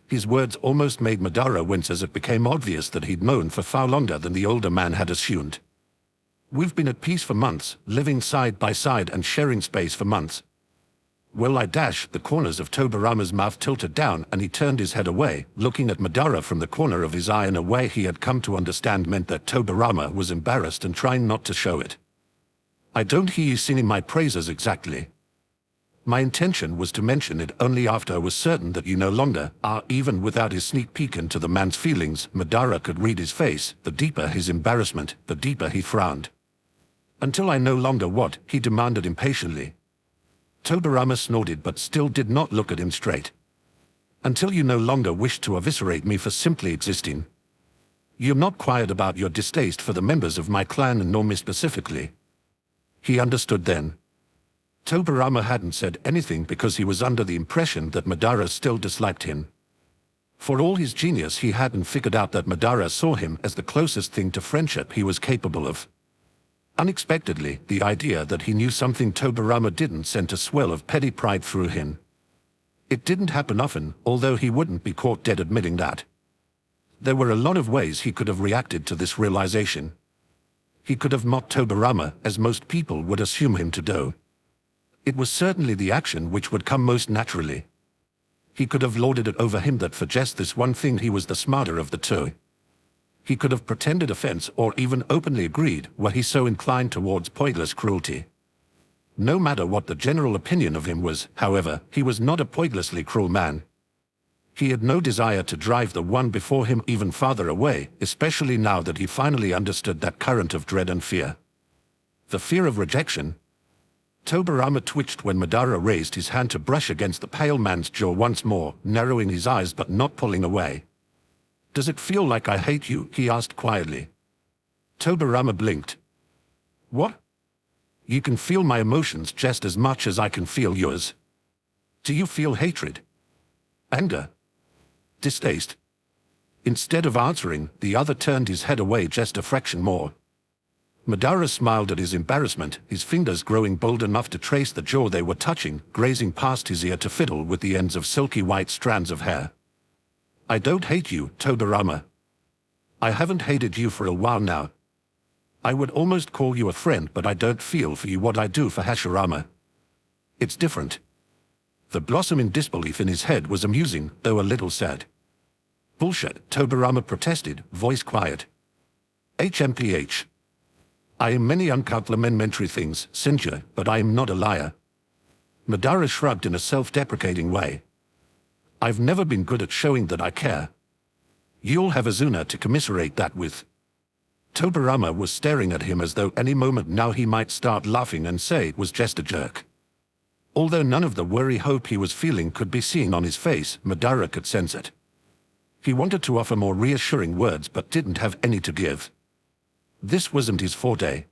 His words almost made Madara wince as it became obvious that he'd known for far longer than the older man had assumed. "We've been at peace for months, living side by side and sharing space for months." "Well, the corners of Tobirama's mouth tilted down and he turned his head away, looking at Madara from the corner of his eye in a way he had come to understand meant that Tobirama was embarrassed and trying not to show it. "I don't hear you singing my praises exactly. My intention was to mention it only after I was certain that you no longer are." Even without his sneak peek into the man's feelings, Madara could read his face. The deeper his embarrassment, the deeper he frowned. "Until I no longer what?" he demanded impatiently. Tobirama snorted but still did not look at him straight. "Until you no longer wish to eviscerate me for simply existing. You're not quiet about your distaste for the members of my clan, and nor me specifically." He understood then. Tobirama hadn't said anything because he was under the impression that Madara still disliked him. For all his genius, he hadn't figured out that Madara saw him as the closest thing to friendship he was capable of. Unexpectedly, the idea that he knew something Tobirama didn't sent a swell of petty pride through him. It didn't happen often, although he wouldn't be caught dead admitting that. There were a lot of ways he could have reacted to this realization. He could have mocked Tobirama, as most people would assume him to do. It was certainly the action which would come most naturally. He could have lorded it over him that for just this one thing he was the smarter of the two. He could have pretended offense or even openly agreed were he so inclined towards pointless cruelty. No matter what the general opinion of him was, however, he was not a pointlessly cruel man. He had no desire to drive the one before him even farther away, especially now that he finally understood that current of dread and fear. The fear of rejection. Tobirama twitched when Madara raised his hand to brush against the pale man's jaw once more, narrowing his eyes but not pulling away. "Does it feel like I hate you?" he asked quietly. Tobirama blinked. "What? You can feel my emotions just as much as I can feel yours. Do you feel hatred? Anger? Distaste?" Instead of answering, the other turned his head away just a fraction more. Madara smiled at his embarrassment, his fingers growing bold enough to trace the jaw they were touching, grazing past his ear to fiddle with the ends of silky white strands of hair. "I don't hate you, Tobirama. I haven't hated you for a while now. I would almost call you a friend, but I don't feel for you what I do for Hashirama. It's different." The blossoming disbelief in his head was amusing, though a little sad. "Bullshit," Tobirama protested, voice quiet. "HMPH. I am many uncomplimentary things, Sinja, but I am not a liar." Madara shrugged in a self-deprecating way. "I've never been good at showing that I care. You'll have Azuna to commiserate that with." Tobirama was staring at him as though any moment now he might start laughing and say it was just a jerk. Although none of the worry hope he was feeling could be seen on his face, Madara could sense it. He wanted to offer more reassuring words but didn't have any to give. This wasn't his forte.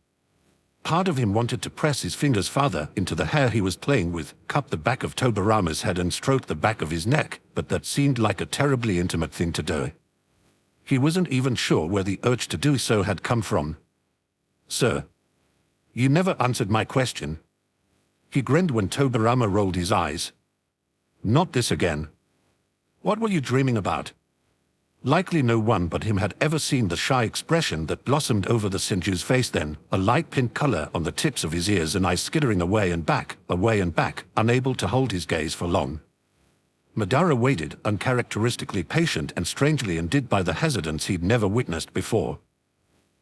Part of him wanted to press his fingers farther into the hair he was playing with, cup the back of Tobirama's head and stroke the back of his neck, but that seemed like a terribly intimate thing to do. He wasn't even sure where the urge to do so had come from. "Sir, you never answered my question." He grinned when Tobirama rolled his eyes. "Not this again. What were you dreaming about?" Likely no one but him had ever seen the shy expression that blossomed over the Senju's face then, a light pink color on the tips of his ears and eyes skittering away and back, unable to hold his gaze for long. Madara waited, uncharacteristically patient and strangely undid by the hesitance he'd never witnessed before.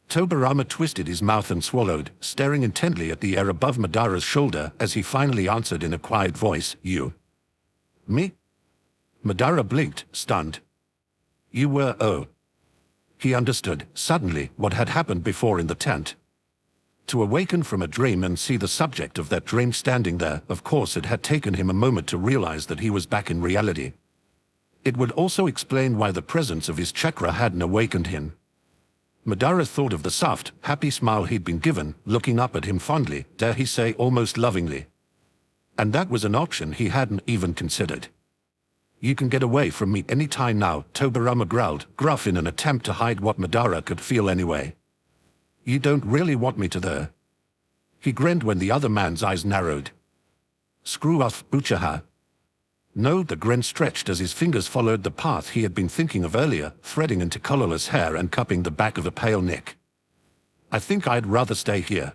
Tobirama twisted his mouth and swallowed, staring intently at the air above Madara's shoulder as he finally answered in a quiet voice, "You." "Me?" Madara blinked, stunned. "You were, oh." He understood, suddenly, what had happened before in the tent. To awaken from a dream and see the subject of that dream standing there, of course it had taken him a moment to realize that he was back in reality. It would also explain why the presence of his chakra hadn't awakened him. Madara thought of the soft, happy smile he'd been given, looking up at him fondly, dare he say almost lovingly. And that was an option he hadn't even considered. "You can get away from me any time now," Tobirama growled, gruff in an attempt to hide what Madara could feel anyway. "You don't really want me to there." He grinned when the other man's eyes narrowed. "Screw off, Uchiha." No, the grin stretched as his fingers followed the path he had been thinking of earlier, threading into colorless hair and cupping the back of a pale neck. "I think I'd rather stay here."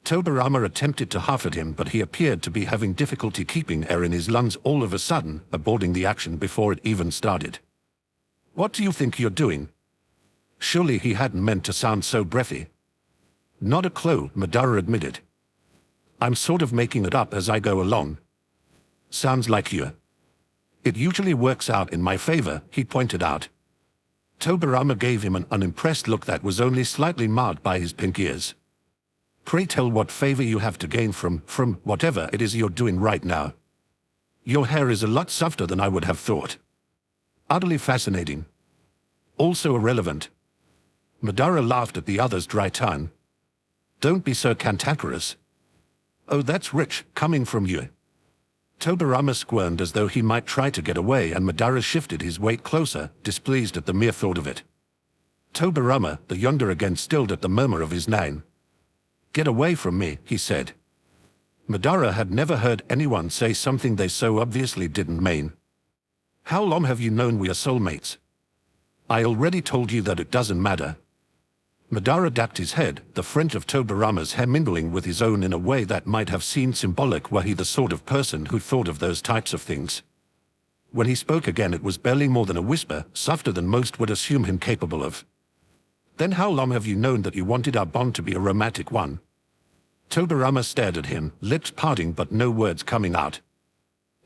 Tobirama attempted to huff at him, but he appeared to be having difficulty keeping air in his lungs all of a sudden, aborting the action before it even started. "What do you think you're doing?" Surely he hadn't meant to sound so breathy. "Not a clue," Madara admitted. "I'm sort of making it up as I go along." "Sounds like you." "It usually works out in my favor," he pointed out. Tobirama gave him an unimpressed look that was only slightly marred by his pink ears. "Pray tell what favor you have to gain from whatever it is you're doing right now. Your hair is a lot softer than I would have thought. Utterly fascinating. Also irrelevant." Madara laughed at the other's dry tongue. "Don't be so cantankerous." "Oh, that's rich, coming from you." Tobirama squirmed as though he might try to get away, and Madara shifted his weight closer, displeased at the mere thought of it. Tobirama, the younger again, stilled at the murmur of his name. "Get away from me," he said. Madara had never heard anyone say something they so obviously didn't mean. "How long have you known we are soulmates?" "I already told you that it doesn't matter." Madara dapped his head, the fringe of Tobirama's hair mingling with his own in a way that might have seemed symbolic were he the sort of person who thought of those types of things. When he spoke again, it was barely more than a whisper, softer than most would assume him capable of. "Then how long have you known that you wanted our bond to be a romantic one?" Tobirama stared at him, lips parting but no words coming out.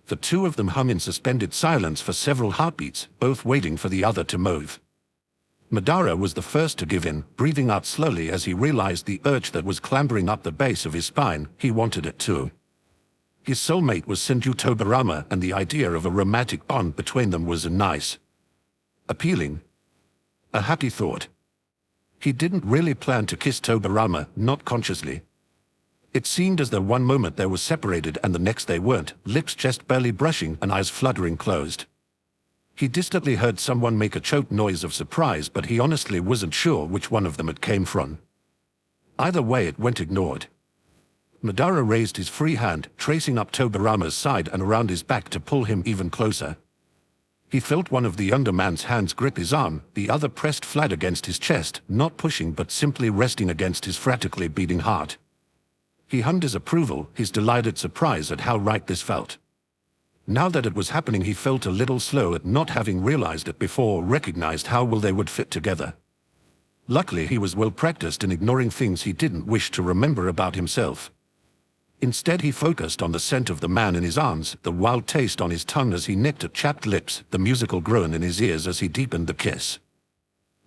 The two of them hung in suspended silence for several heartbeats, both waiting for the other to move. Madara was the first to give in, breathing out slowly as he realized the urge that was clambering up the base of his spine. He wanted it too. His soulmate was Senju Tobirama, and the idea of a romantic bond between them was appealing. A happy thought. He didn't really plan to kiss Tobirama, not consciously. It seemed as though one moment they were separated and the next they weren't, lips just barely brushing and eyes fluttering closed. He distantly heard someone make a choked noise of surprise, but he honestly wasn't sure which one of them it came from. Either way, it went ignored. Madara raised his free hand, tracing up Tobirama's side and around his back to pull him even closer. He felt one of the younger man's hands grip his arm, the other pressed flat against his chest, not pushing but simply resting against his frantically beating heart. He hummed his approval, his delighted surprise at how right this felt. Now that it was happening, he felt a little slow at not having realized it before or recognized how well they would fit together. Luckily, he was well practiced in ignoring things he didn't wish to remember about himself. Instead, he focused on the scent of the man in his arms, the wild taste on his tongue as he nipped at chapped lips, the musical groan in his ears as he deepened the kiss.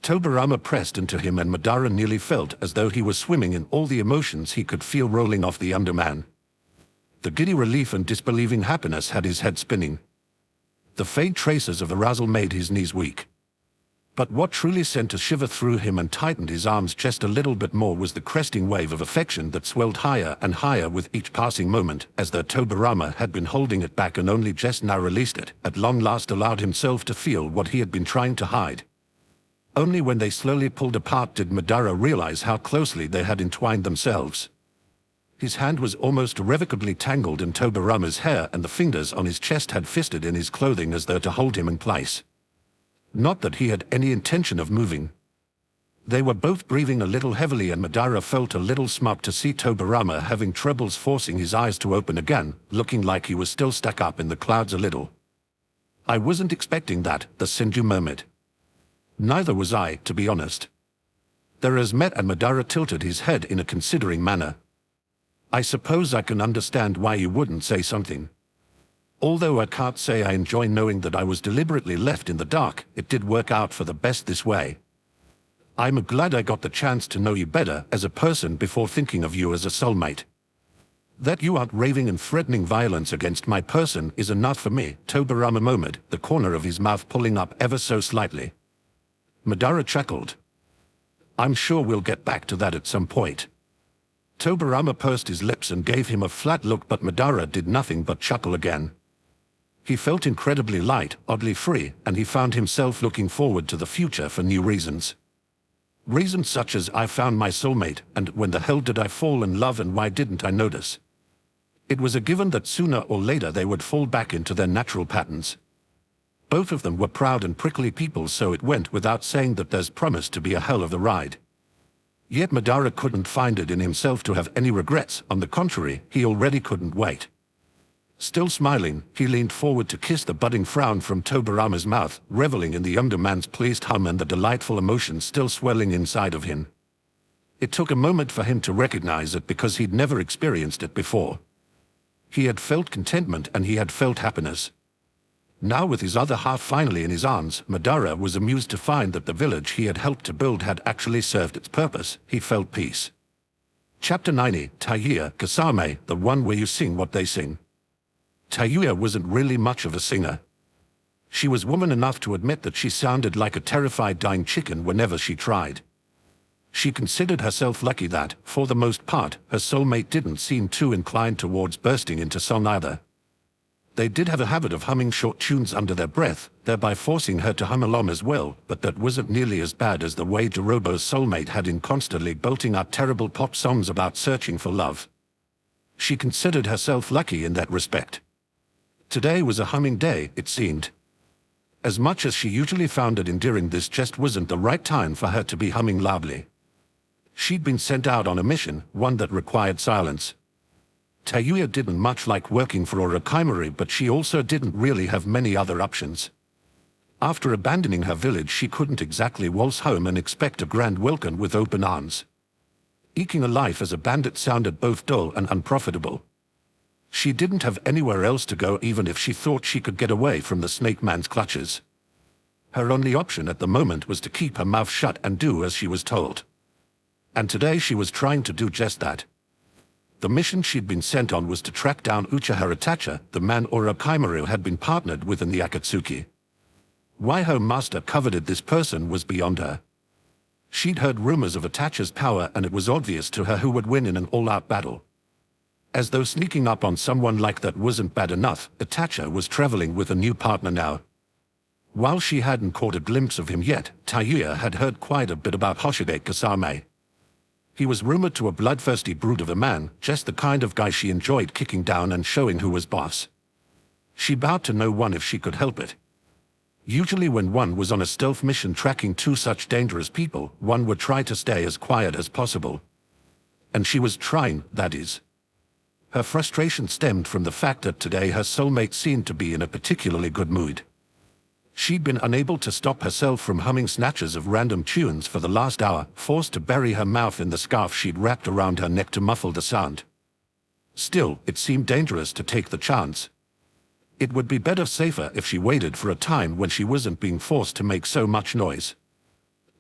Tobirama pressed into him, and Madara nearly felt as though he was swimming in all the emotions he could feel rolling off the underman. The giddy relief and disbelieving happiness had his head spinning. The faint traces of arousal made his knees weak. But what truly sent a shiver through him and tightened his arms just a little bit more was the cresting wave of affection that swelled higher and higher with each passing moment, as though Tobirama had been holding it back and only just now released it, at long last allowed himself to feel what he had been trying to hide. Only when they slowly pulled apart did Madara realize how closely they had entwined themselves. His hand was almost irrevocably tangled in Tobirama's hair, and the fingers on his chest had fisted in his clothing as though to hold him in place. Not that he had any intention of moving. They were both breathing a little heavily, and Madara felt a little smug to see Tobirama having troubles forcing his eyes to open again, looking like he was still stuck up in the clouds a little. "I wasn't expecting that," the Senju murmured. "Neither was I, to be honest." Their eyes met, and Madara tilted his head in a considering manner. "I suppose I can understand why you wouldn't say something. Although I can't say I enjoy knowing that I was deliberately left in the dark, it did work out for the best this way. I'm glad I got the chance to know you better as a person before thinking of you as a soulmate. That you aren't raving and threatening violence against my person is enough for me," Tobirama murmured, the corner of his mouth pulling up ever so slightly. Madara chuckled. "I'm sure we'll get back to that at some point." Tobirama pursed his lips and gave him a flat look, but Madara did nothing but chuckle again. He felt incredibly light, oddly free, and he found himself looking forward to the future for new reasons. Reasons such as, "I found my soulmate," and "When the hell did I fall in love and why didn't I notice?" It was a given that sooner or later they would fall back into their natural patterns. Both of them were proud and prickly people, so it went without saying that there's promised to be a hell of a ride. Yet Madara couldn't find it in himself to have any regrets. On the contrary, he already couldn't wait. Still smiling, he leaned forward to kiss the budding frown from Tobirama's mouth, reveling in the younger man's pleased hum and the delightful emotion still swelling inside of him. It took a moment for him to recognize it, because he'd never experienced it before. He had felt contentment and he had felt happiness. Now, with his other half finally in his arms, Madara was amused to find that the village he had helped to build had actually served its purpose. He felt peace. Chapter 90, Tayuya Kasame, the one where you sing what they sing. Tayuya wasn't really much of a singer. She was woman enough to admit that she sounded like a terrified dying chicken whenever she tried. She considered herself lucky that, for the most part, her soulmate didn't seem too inclined towards bursting into song either. They did have a habit of humming short tunes under their breath, thereby forcing her to hum along as well, but that wasn't nearly as bad as the way Jorobo's soulmate had in constantly belting out terrible pop songs about searching for love. She considered herself lucky in that respect. Today was a humming day, it seemed. As much as she usually found it endearing, this just wasn't the right time for her to be humming loudly. She'd been sent out on a mission, one that required silence. Tayuya didn't much like working for Orochimaru, but she also didn't really have many other options. After abandoning her village, she couldn't exactly waltz home and expect a grand welcome with open arms. Eking a life as a bandit sounded both dull and unprofitable. She didn't have anywhere else to go even if she thought she could get away from the snake man's clutches. Her only option at the moment was to keep her mouth shut and do as she was told. And today she was trying to do just that. The mission she'd been sent on was to track down Uchiha Itachi, the man Orochimaru had been partnered with in the Akatsuki. Why her master coveted this person was beyond her. She'd heard rumors of Itachi's power, and it was obvious to her who would win in an all-out battle. As though sneaking up on someone like that wasn't bad enough, Itachi was traveling with a new partner now. While she hadn't caught a glimpse of him yet, Tayuya had heard quite a bit about Hoshige Kasame. He was rumored to a bloodthirsty brute of a man, just the kind of guy she enjoyed kicking down and showing who was boss. She bowed to no one if she could help it. Usually when one was on a stealth mission tracking two such dangerous people, one would try to stay as quiet as possible. And she was trying, that is. Her frustration stemmed from the fact that today her soulmate seemed to be in a particularly good mood. She'd been unable to stop herself from humming snatches of random tunes for the last hour, forced to bury her mouth in the scarf she'd wrapped around her neck to muffle the sound. Still, it seemed dangerous to take the chance. It would be better safer if she waited for a time when she wasn't being forced to make so much noise.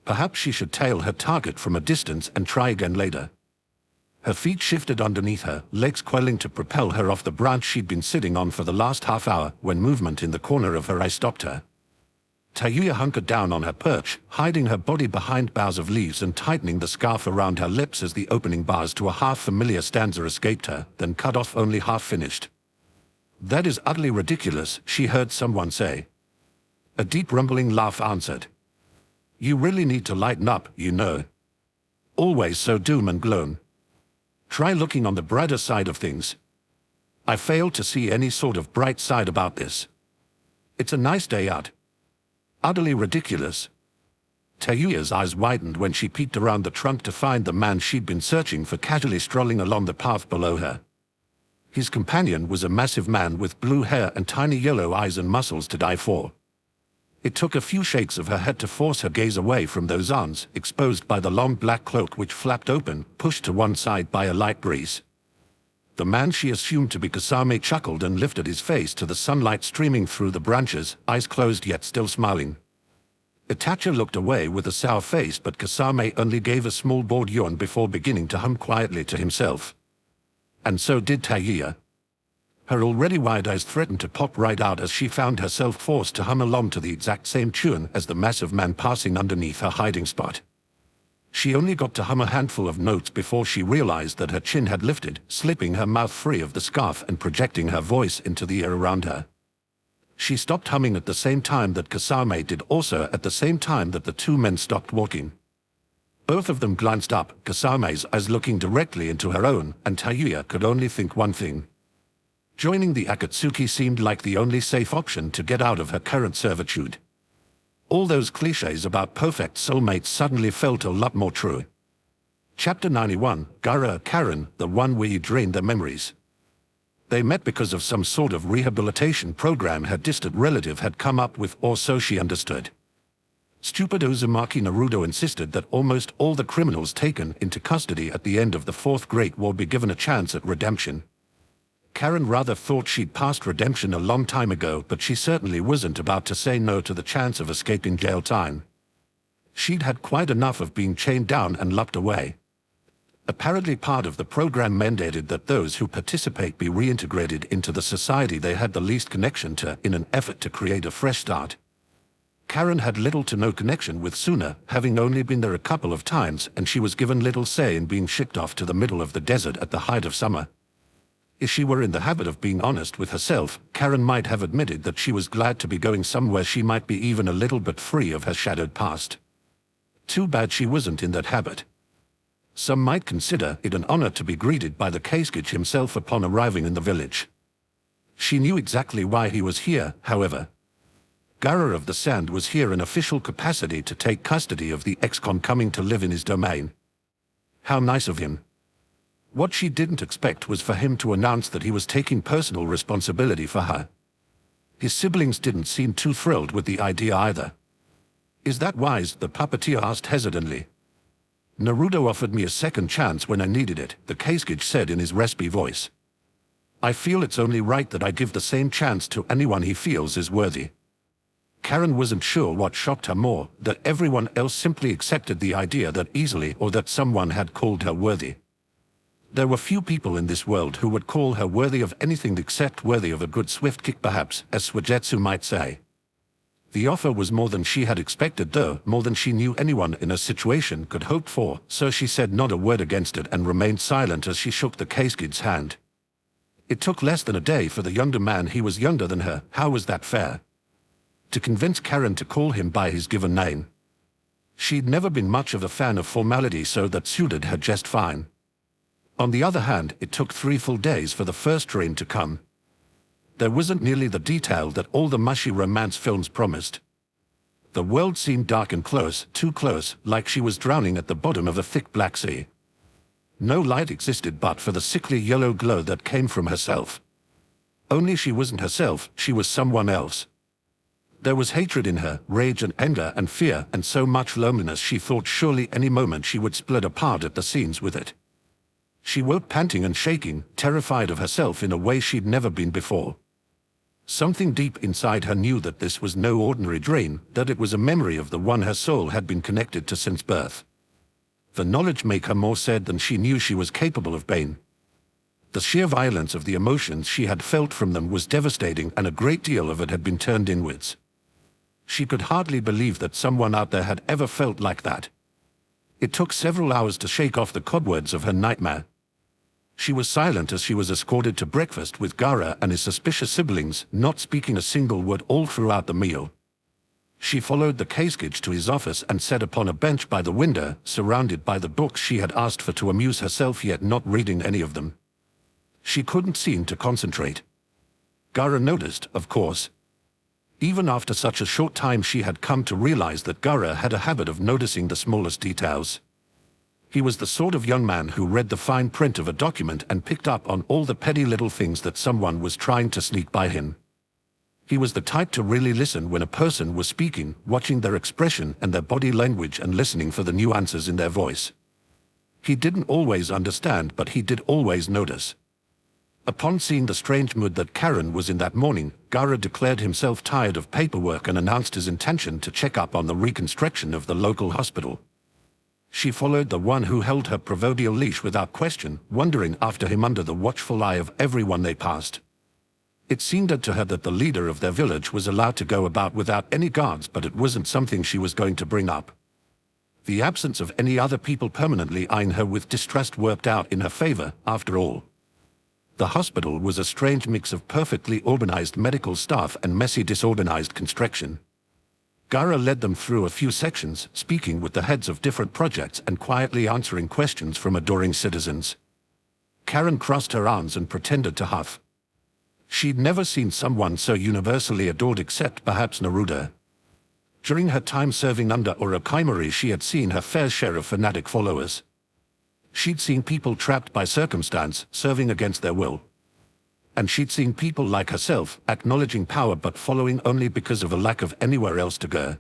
Perhaps she should tail her target from a distance and try again later. Her feet shifted underneath her, legs coiling to propel her off the branch she'd been sitting on for the last half hour, when movement in the corner of her eye stopped her. Tayuya hunkered down on her perch, hiding her body behind boughs of leaves and tightening the scarf around her lips as the opening bars to a half-familiar stanza escaped her, then cut off only half-finished. "That is utterly ridiculous," she heard someone say. A deep rumbling laugh answered. "You really need to lighten up, you know. Always so doom and gloom. Try looking on the brighter side of things." I failed to see any sort of bright side about this. It's a nice day out. Utterly ridiculous. Tayuya's eyes widened when she peeked around the trunk to find the man she'd been searching for casually strolling along the path below her. His companion was a massive man with blue hair and tiny yellow eyes and muscles to die for. It took a few shakes of her head to force her gaze away from those arms, exposed by the long black cloak which flapped open, pushed to one side by a light breeze. The man she assumed to be Kasame chuckled and lifted his face to the sunlight streaming through the branches, eyes closed yet still smiling. Itachi looked away with a sour face, but Kasame only gave a small bored yawn before beginning to hum quietly to himself. And so did Tayuya. Her already wide eyes threatened to pop right out as she found herself forced to hum along to the exact same tune as the massive man passing underneath her hiding spot. She only got to hum a handful of notes before she realized that her chin had lifted, slipping her mouth free of the scarf and projecting her voice into the air around her. She stopped humming at the same time that Kasame did, also at the same time that the two men stopped walking. Both of them glanced up, Kasame's eyes looking directly into her own, and Tayuya could only think one thing. Joining the Akatsuki seemed like the only safe option to get out of her current servitude. All those clichés about perfect soulmates suddenly felt a lot more true. Chapter 91, Gara Karen, the one where you drain their memories. They met because of some sort of rehabilitation program her distant relative had come up with, or so she understood. Stupid Uzumaki Naruto insisted that almost all the criminals taken into custody at the end of the Fourth Great War be given a chance at redemption. Karen rather thought she'd passed redemption a long time ago, but she certainly wasn't about to say no to the chance of escaping jail time. She'd had quite enough of being chained down and locked away. Apparently part of the program mandated that those who participate be reintegrated into the society they had the least connection to in an effort to create a fresh start. Karen had little to no connection with Suna, having only been there a couple of times, and she was given little say in being shipped off to the middle of the desert at the height of summer. If she were in the habit of being honest with herself, Karen might have admitted that she was glad to be going somewhere she might be even a little bit free of her shadowed past. Too bad she wasn't in that habit. Some might consider it an honor to be greeted by the Keisuke himself upon arriving in the village. She knew exactly why he was here, however. Gara of the Sand was here in official capacity to take custody of the ex-con coming to live in his domain. How nice of him. What she didn't expect was for him to announce that he was taking personal responsibility for her. His siblings didn't seem too thrilled with the idea either. "Is that wise?" the puppeteer asked hesitantly. "Naruto offered me a second chance when I needed it," the Keisuke said in his raspy voice. I feel it's only right that I give the same chance to anyone he feels is worthy. Karen wasn't sure what shocked her more, that everyone else simply accepted the idea that easily or that someone had called her worthy. There were few people in this world who would call her worthy of anything except worthy of a good swift kick perhaps, as Swajetsu might say. The offer was more than she had expected though, more than she knew anyone in her situation could hope for, so she said not a word against it and remained silent as she shook the case kid's hand. It took less than a day for the younger man. He was younger than her, how was that fair? To convince Karen to call him by his given name. She'd never been much of a fan of formality, so that suited her just fine. On the other hand, it took 3 full days for the first train to come. There wasn't nearly the detail that all the mushy romance films promised. The world seemed dark and close, too close, like she was drowning at the bottom of a thick black sea. No light existed but for the sickly yellow glow that came from herself. Only she wasn't herself, she was someone else. There was hatred in her, rage and anger and fear, and so much loneliness she thought surely any moment she would split apart at the seams with it. She woke panting and shaking, terrified of herself in a way she'd never been before. Something deep inside her knew that this was no ordinary dream, that it was a memory of the one her soul had been connected to since birth. The knowledge made her more sad than she knew she was capable of being. The sheer violence of the emotions she had felt from them was devastating, and a great deal of it had been turned inwards. She could hardly believe that someone out there had ever felt like that. It took several hours to shake off the cobwebs of her nightmare. She was silent as she was escorted to breakfast with Gaara and his suspicious siblings, not speaking a single word all throughout the meal. She followed the Kazekage to his office and sat upon a bench by the window, surrounded by the books she had asked for to amuse herself, yet not reading any of them. She couldn't seem to concentrate. Gaara noticed, of course. Even after such a short time she had come to realize that Gaara had a habit of noticing the smallest details. He was the sort of young man who read the fine print of a document and picked up on all the petty little things that someone was trying to sneak by him. He was the type to really listen when a person was speaking, watching their expression and their body language and listening for the nuances in their voice. He didn't always understand, but he did always notice. Upon seeing the strange mood that Karen was in that morning, Gaara declared himself tired of paperwork and announced his intention to check up on the reconstruction of the local hospital. She followed the one who held her proverbial leash without question, wandering after him under the watchful eye of everyone they passed. It seemed odd to her that the leader of their village was allowed to go about without any guards, but it wasn't something she was going to bring up. The absence of any other people permanently eyeing her with distrust worked out in her favor, after all. The hospital was a strange mix of perfectly organized medical staff and messy disorganized construction. Gaara led them through a few sections, speaking with the heads of different projects and quietly answering questions from adoring citizens. Karen crossed her arms and pretended to huff. She'd never seen someone so universally adored except perhaps Naruto. During her time serving under Orochimaru, she had seen her fair share of fanatic followers. She'd seen people trapped by circumstance, serving against their will. And she'd seen people like herself, acknowledging power but following only because of a lack of anywhere else to go.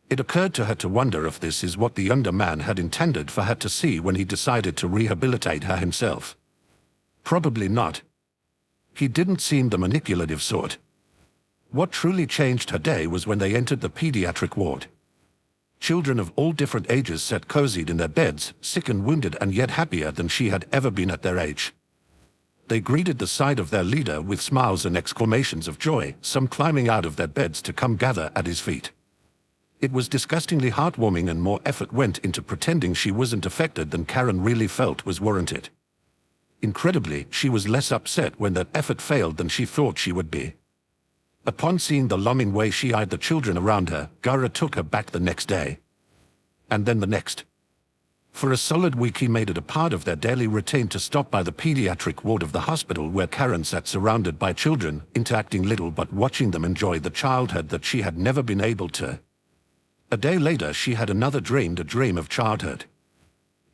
It occurred to her to wonder if this is what the younger man had intended for her to see when he decided to rehabilitate her himself. Probably not. He didn't seem the manipulative sort. What truly changed her day was when they entered the pediatric ward. Children of all different ages sat cozied in their beds, sick and wounded and yet happier than she had ever been at their age. They greeted the sight of their leader with smiles and exclamations of joy, some climbing out of their beds to come gather at his feet. It was disgustingly heartwarming, and more effort went into pretending she wasn't affected than Karen really felt was warranted. Incredibly, she was less upset when that effort failed than she thought she would be. Upon seeing the longing way she eyed the children around her, Gaara took her back the next day. And then the next. For a solid week he made it a part of their daily routine to stop by the pediatric ward of the hospital, where Karen sat surrounded by children, interacting little but watching them enjoy the childhood that she had never been able to. A day later she had another dream, a dream of childhood.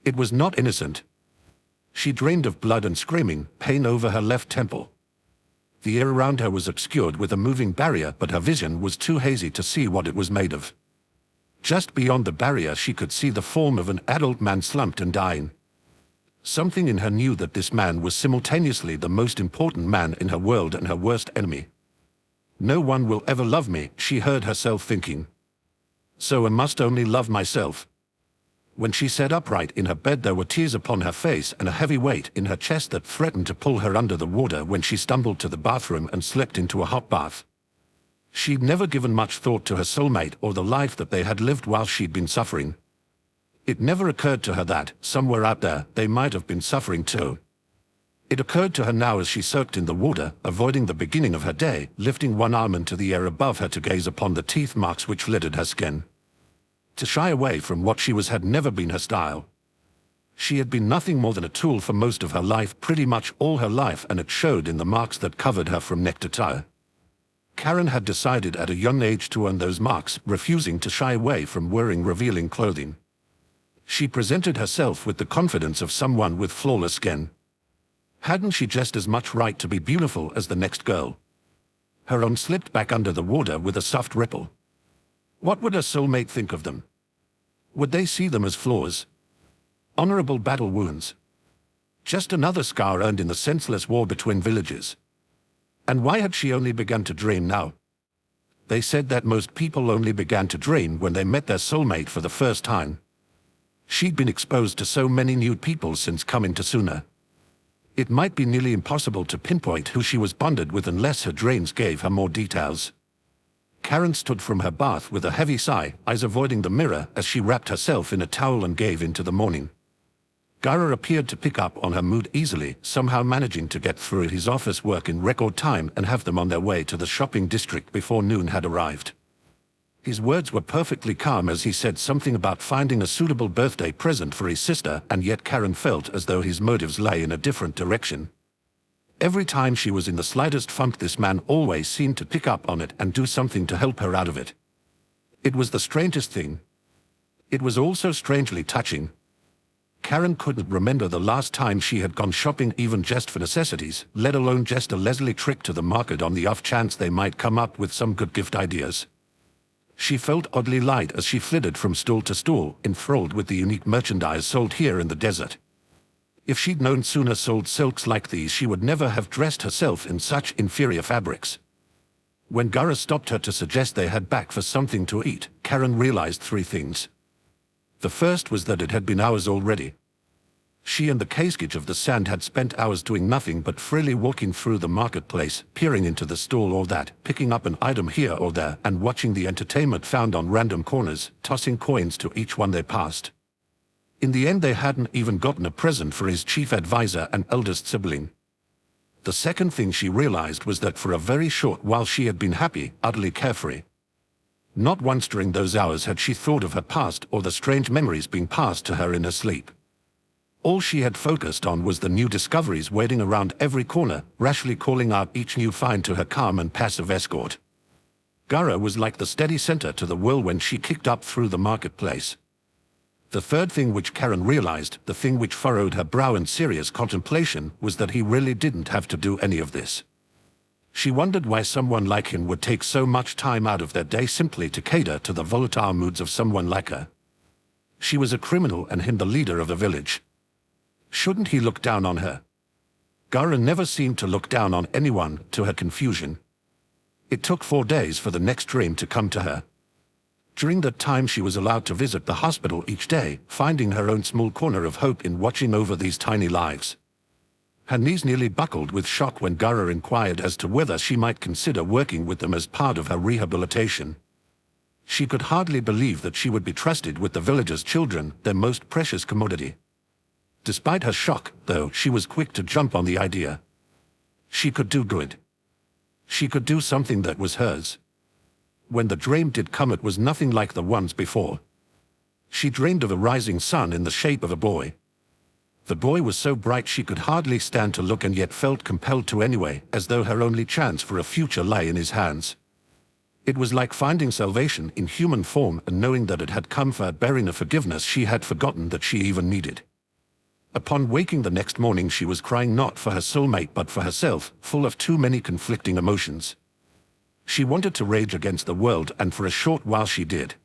It was not innocent. She dreamed of blood and screaming, pain over her left temple. The air around her was obscured with a moving barrier, but her vision was too hazy to see what it was made of. Just beyond the barrier she could see the form of an adult man slumped and dying. Something in her knew that this man was simultaneously the most important man in her world and her worst enemy. No one will ever love me, she heard herself thinking. So I must only love myself. When she sat upright in her bed, there were tears upon her face and a heavy weight in her chest that threatened to pull her under the water when she stumbled to the bathroom and slipped into a hot bath. She'd never given much thought to her soulmate or the life that they had lived while she'd been suffering. It never occurred to her that, somewhere out there, they might have been suffering too. It occurred to her now as she soaked in the water, avoiding the beginning of her day, lifting one arm into the air above her to gaze upon the teeth marks which littered her skin. To shy away from what she was had never been her style. She had been nothing more than a tool for most of her life, pretty much all her life, and it showed in the marks that covered her from neck to toe. Karen had decided at a young age to earn those marks, refusing to shy away from wearing revealing clothing. She presented herself with the confidence of someone with flawless skin. Hadn't she just as much right to be beautiful as the next girl? Her arm slipped back under the water with a soft ripple. What would her soulmate think of them? Would they see them as flaws? Honorable battle wounds? Just another scar earned in the senseless war between villages. And why had she only begun to dream now? They said that most people only began to dream when they met their soulmate for the first time. She'd been exposed to so many new people since coming to Suna. It might be nearly impossible to pinpoint who she was bonded with unless her dreams gave her more details. Karen stood from her bath with a heavy sigh, eyes avoiding the mirror as she wrapped herself in a towel and gave into the morning. Gara appeared to pick up on her mood easily, somehow managing to get through his office work in record time and have them on their way to the shopping district before noon had arrived. His words were perfectly calm as he said something about finding a suitable birthday present for his sister, and yet Karen felt as though his motives lay in a different direction. Every time she was in the slightest funk, this man always seemed to pick up on it and do something to help her out of it. It was the strangest thing. It was also strangely touching. Karen couldn't remember the last time she had gone shopping, even just for necessities, let alone just a leisurely trip to the market on the off chance they might come up with some good gift ideas. She felt oddly light as she flitted from stall to stall, enthralled with the unique merchandise sold here in the desert. If she'd known Suna sold silks like these, she would never have dressed herself in such inferior fabrics. When Gara stopped her to suggest they head back for something to eat, Karen realized three things. The first was that it had been hours already. She and the cascade of the sand had spent hours doing nothing but freely walking through the marketplace, peering into the stall or that, picking up an item here or there, and watching the entertainment found on random corners, tossing coins to each one they passed. In the end, they hadn't even gotten a present for his chief advisor and eldest sibling. The second thing she realized was that for a very short while she had been happy, utterly carefree. Not once during those hours had she thought of her past or the strange memories being passed to her in her sleep. All she had focused on was the new discoveries waiting around every corner, rashly calling out each new find to her calm and passive escort. Gara was like the steady center to the whirlwind she kicked up through the marketplace. The third thing which Karen realized, the thing which furrowed her brow in serious contemplation, was that he really didn't have to do any of this. She wondered why someone like him would take so much time out of their day simply to cater to the volatile moods of someone like her. She was a criminal and him the leader of the village. Shouldn't he look down on her? Gara never seemed to look down on anyone, to her confusion. It took 4 days for the next dream to come to her. During that time she was allowed to visit the hospital each day, finding her own small corner of hope in watching over these tiny lives. Her knees nearly buckled with shock when Gara inquired as to whether she might consider working with them as part of her rehabilitation. She could hardly believe that she would be trusted with the villagers' children, their most precious commodity. Despite her shock, though, she was quick to jump on the idea. She could do good. She could do something that was hers. When the dream did come, it was nothing like the ones before. She dreamed of a rising sun in the shape of a boy. The boy was so bright she could hardly stand to look, and yet felt compelled to anyway, as though her only chance for a future lay in his hands. It was like finding salvation in human form and knowing that it had come for her, bearing a forgiveness she had forgotten that she even needed. Upon waking the next morning, she was crying not for her soulmate but for herself, full of too many conflicting emotions. She wanted to rage against the world, and for a short while she did.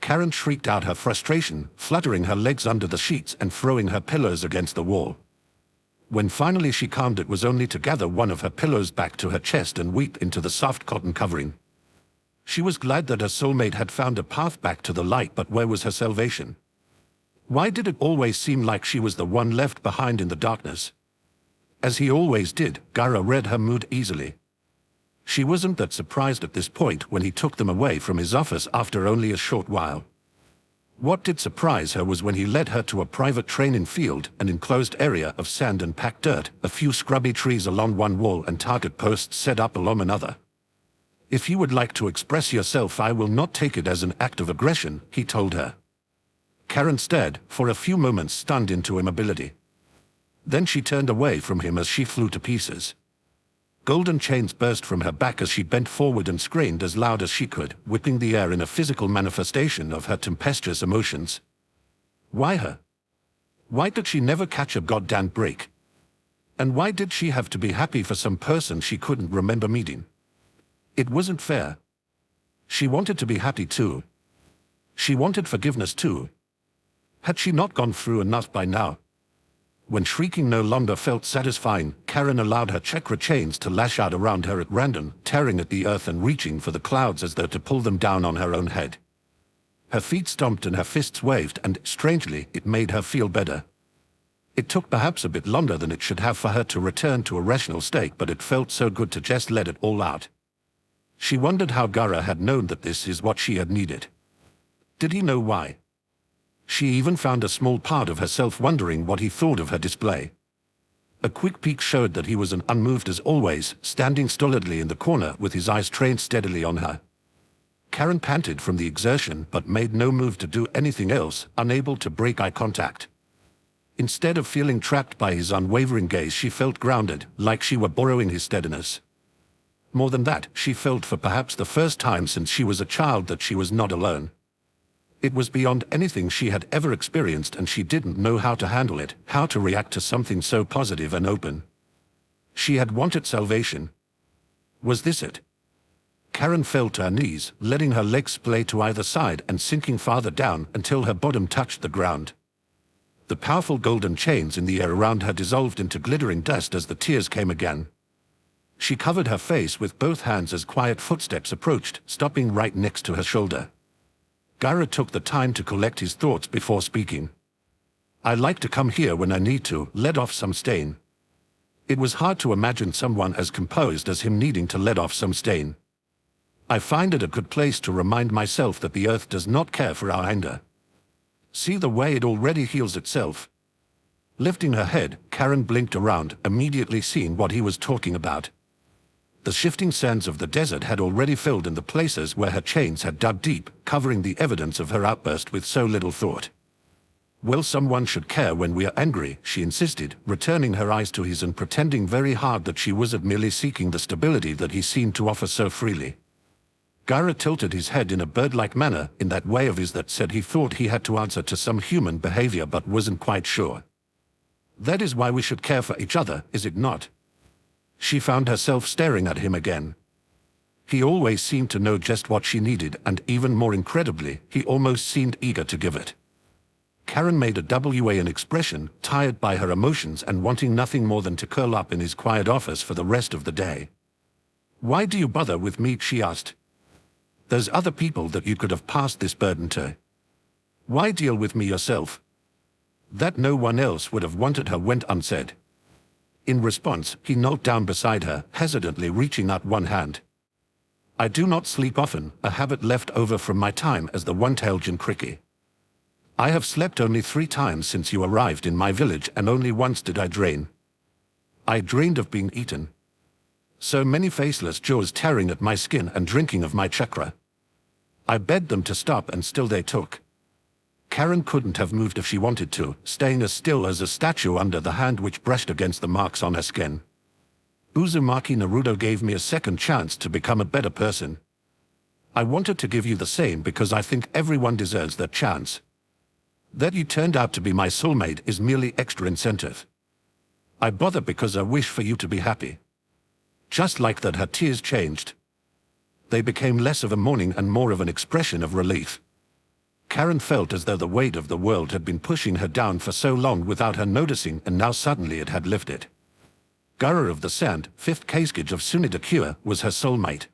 Karen shrieked out her frustration, fluttering her legs under the sheets and throwing her pillows against the wall. When finally she calmed, it was only to gather one of her pillows back to her chest and weep into the soft cotton covering. She was glad that her soulmate had found a path back to the light, but where was her salvation? Why did it always seem like she was the one left behind in the darkness? As he always did, Gara read her mood easily. She wasn't that surprised at this point when he took them away from his office after only a short while. What did surprise her was when he led her to a private training field, an enclosed area of sand and packed dirt, a few scrubby trees along one wall and target posts set up along another. "If you would like to express yourself, I will not take it as an act of aggression," he told her. Karen stared, for a few moments stunned into immobility. Then she turned away from him as she flew to pieces. Golden chains burst from her back as she bent forward and screamed as loud as she could, whipping the air in a physical manifestation of her tempestuous emotions. Why her? Why did she never catch a goddamn break? And why did she have to be happy for some person she couldn't remember meeting? It wasn't fair. She wanted to be happy too. She wanted forgiveness too. Had she not gone through enough by now? When shrieking no longer felt satisfying, Karen allowed her chakra chains to lash out around her at random, tearing at the earth and reaching for the clouds as though to pull them down on her own head. Her feet stomped and her fists waved, and, strangely, it made her feel better. It took perhaps a bit longer than it should have for her to return to a rational state, but it felt so good to just let it all out. She wondered how Gara had known that this is what she had needed. Did he know why? She even found a small part of herself wondering what he thought of her display. A quick peek showed that he was unmoved as always, standing stolidly in the corner with his eyes trained steadily on her. Karen panted from the exertion but made no move to do anything else, unable to break eye contact. Instead of feeling trapped by his unwavering gaze, she felt grounded, like she were borrowing his steadiness. More than that, she felt for perhaps the first time since she was a child that she was not alone. It was beyond anything she had ever experienced, and she didn't know how to handle it, how to react to something so positive and open. She had wanted salvation. Was this it? Karen fell to her knees, letting her legs splay to either side and sinking farther down until her bottom touched the ground. The powerful golden chains in the air around her dissolved into glittering dust as the tears came again. She covered her face with both hands as quiet footsteps approached, stopping right next to her shoulder. Gara took the time to collect his thoughts before speaking. "I like to come here when I need to, let off some steam." It was hard to imagine someone as composed as him needing to let off some steam. "I find it a good place to remind myself that the earth does not care for our anger. See the way it already heals itself." Lifting her head, Karen blinked around, immediately seeing what he was talking about. The shifting sands of the desert had already filled in the places where her chains had dug deep, covering the evidence of her outburst with so little thought. "Well, someone should care when we are angry," she insisted, returning her eyes to his and pretending very hard that she wasn't merely seeking the stability that he seemed to offer so freely. Gara tilted his head in a bird-like manner, in that way of his that said he thought he had to answer to some human behavior but wasn't quite sure. "That is why we should care for each other, is it not?" She found herself staring at him again. He always seemed to know just what she needed, and even more incredibly, he almost seemed eager to give it. Karen made an expression, tired by her emotions and wanting nothing more than to curl up in his quiet office for the rest of the day. "Why do you bother with me?" she asked. "There's other people that you could have passed this burden to. Why deal with me yourself?" That no one else would have wanted her went unsaid. In response, he knelt down beside her, hesitantly reaching out one hand. "I do not sleep often, a habit left over from my time as the one-tailed jincricky. I have slept only 3 times since you arrived in my village, and only once did I drain. I dreamed of being eaten. So many faceless jaws tearing at my skin and drinking of my chakra. I begged them to stop and still they took." Karen couldn't have moved if she wanted to, staying as still as a statue under the hand which brushed against the marks on her skin. "Uzumaki Naruto gave me a second chance to become a better person. I wanted to give you the same because I think everyone deserves that chance. That you turned out to be my soulmate is merely extra incentive. I bother because I wish for you to be happy." Just like that, her tears changed. They became less of a mourning and more of an expression of relief. Karen felt as though the weight of the world had been pushing her down for so long without her noticing, and now suddenly it had lifted. Guru of the Sand, 5th Kaisgage of Sunidakure, was her soulmate.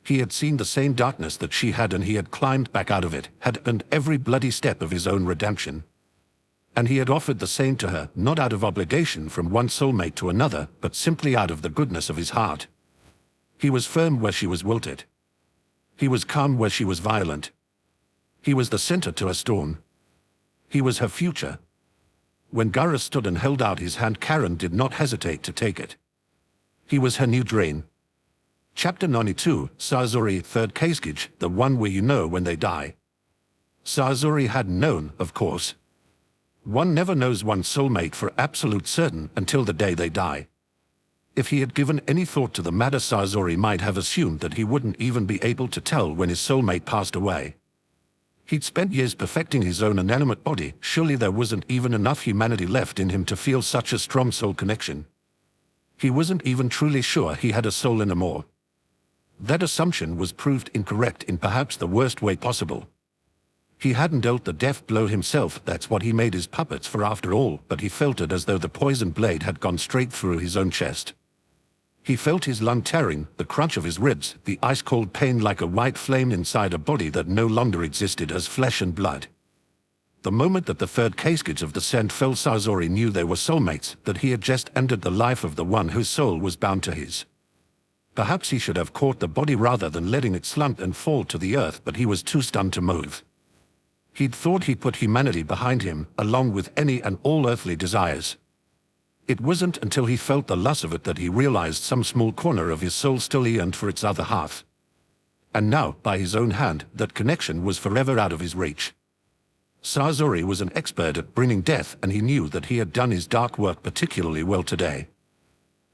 He had seen the same darkness that she had, and he had climbed back out of it, had earned every bloody step of his own redemption. And he had offered the same to her, not out of obligation from one soulmate to another, but simply out of the goodness of his heart. He was firm where she was wilted. He was calm where she was violent. He was the center to her storm. He was her future. When Guru stood and held out his hand, Karen did not hesitate to take it. He was her new drain. Chapter 92, Sazori, 3rd Kaisgage, the one where you know when they die. Sazori had known, of course. One never knows one's soulmate for absolute certain until the day they die. If he had given any thought to the matter, Sazori might have assumed that he wouldn't even be able to tell when his soulmate passed away. He'd spent years perfecting his own inanimate body. Surely there wasn't even enough humanity left in him to feel such a strong soul connection. He wasn't even truly sure he had a soul anymore. That assumption was proved incorrect in perhaps the worst way possible. He hadn't dealt the death blow himself, that's what he made his puppets for after all, but he felt it as though the poison blade had gone straight through his own chest. He felt his lung tearing, the crunch of his ribs, the ice-cold pain like a white flame inside a body that no longer existed as flesh and blood. The moment that the 3rd Kaisgage of the Sand fell, Sazori knew they were soulmates, that he had just ended the life of the one whose soul was bound to his. Perhaps he should have caught the body rather than letting it slump and fall to the earth, but he was too stunned to move. He'd thought he'd put humanity behind him, along with any and all earthly desires. It wasn't until he felt the loss of it that he realized some small corner of his soul still yearned for its other half. And now, by his own hand, that connection was forever out of his reach. Sazori was an expert at bringing death, and he knew that he had done his dark work particularly well today.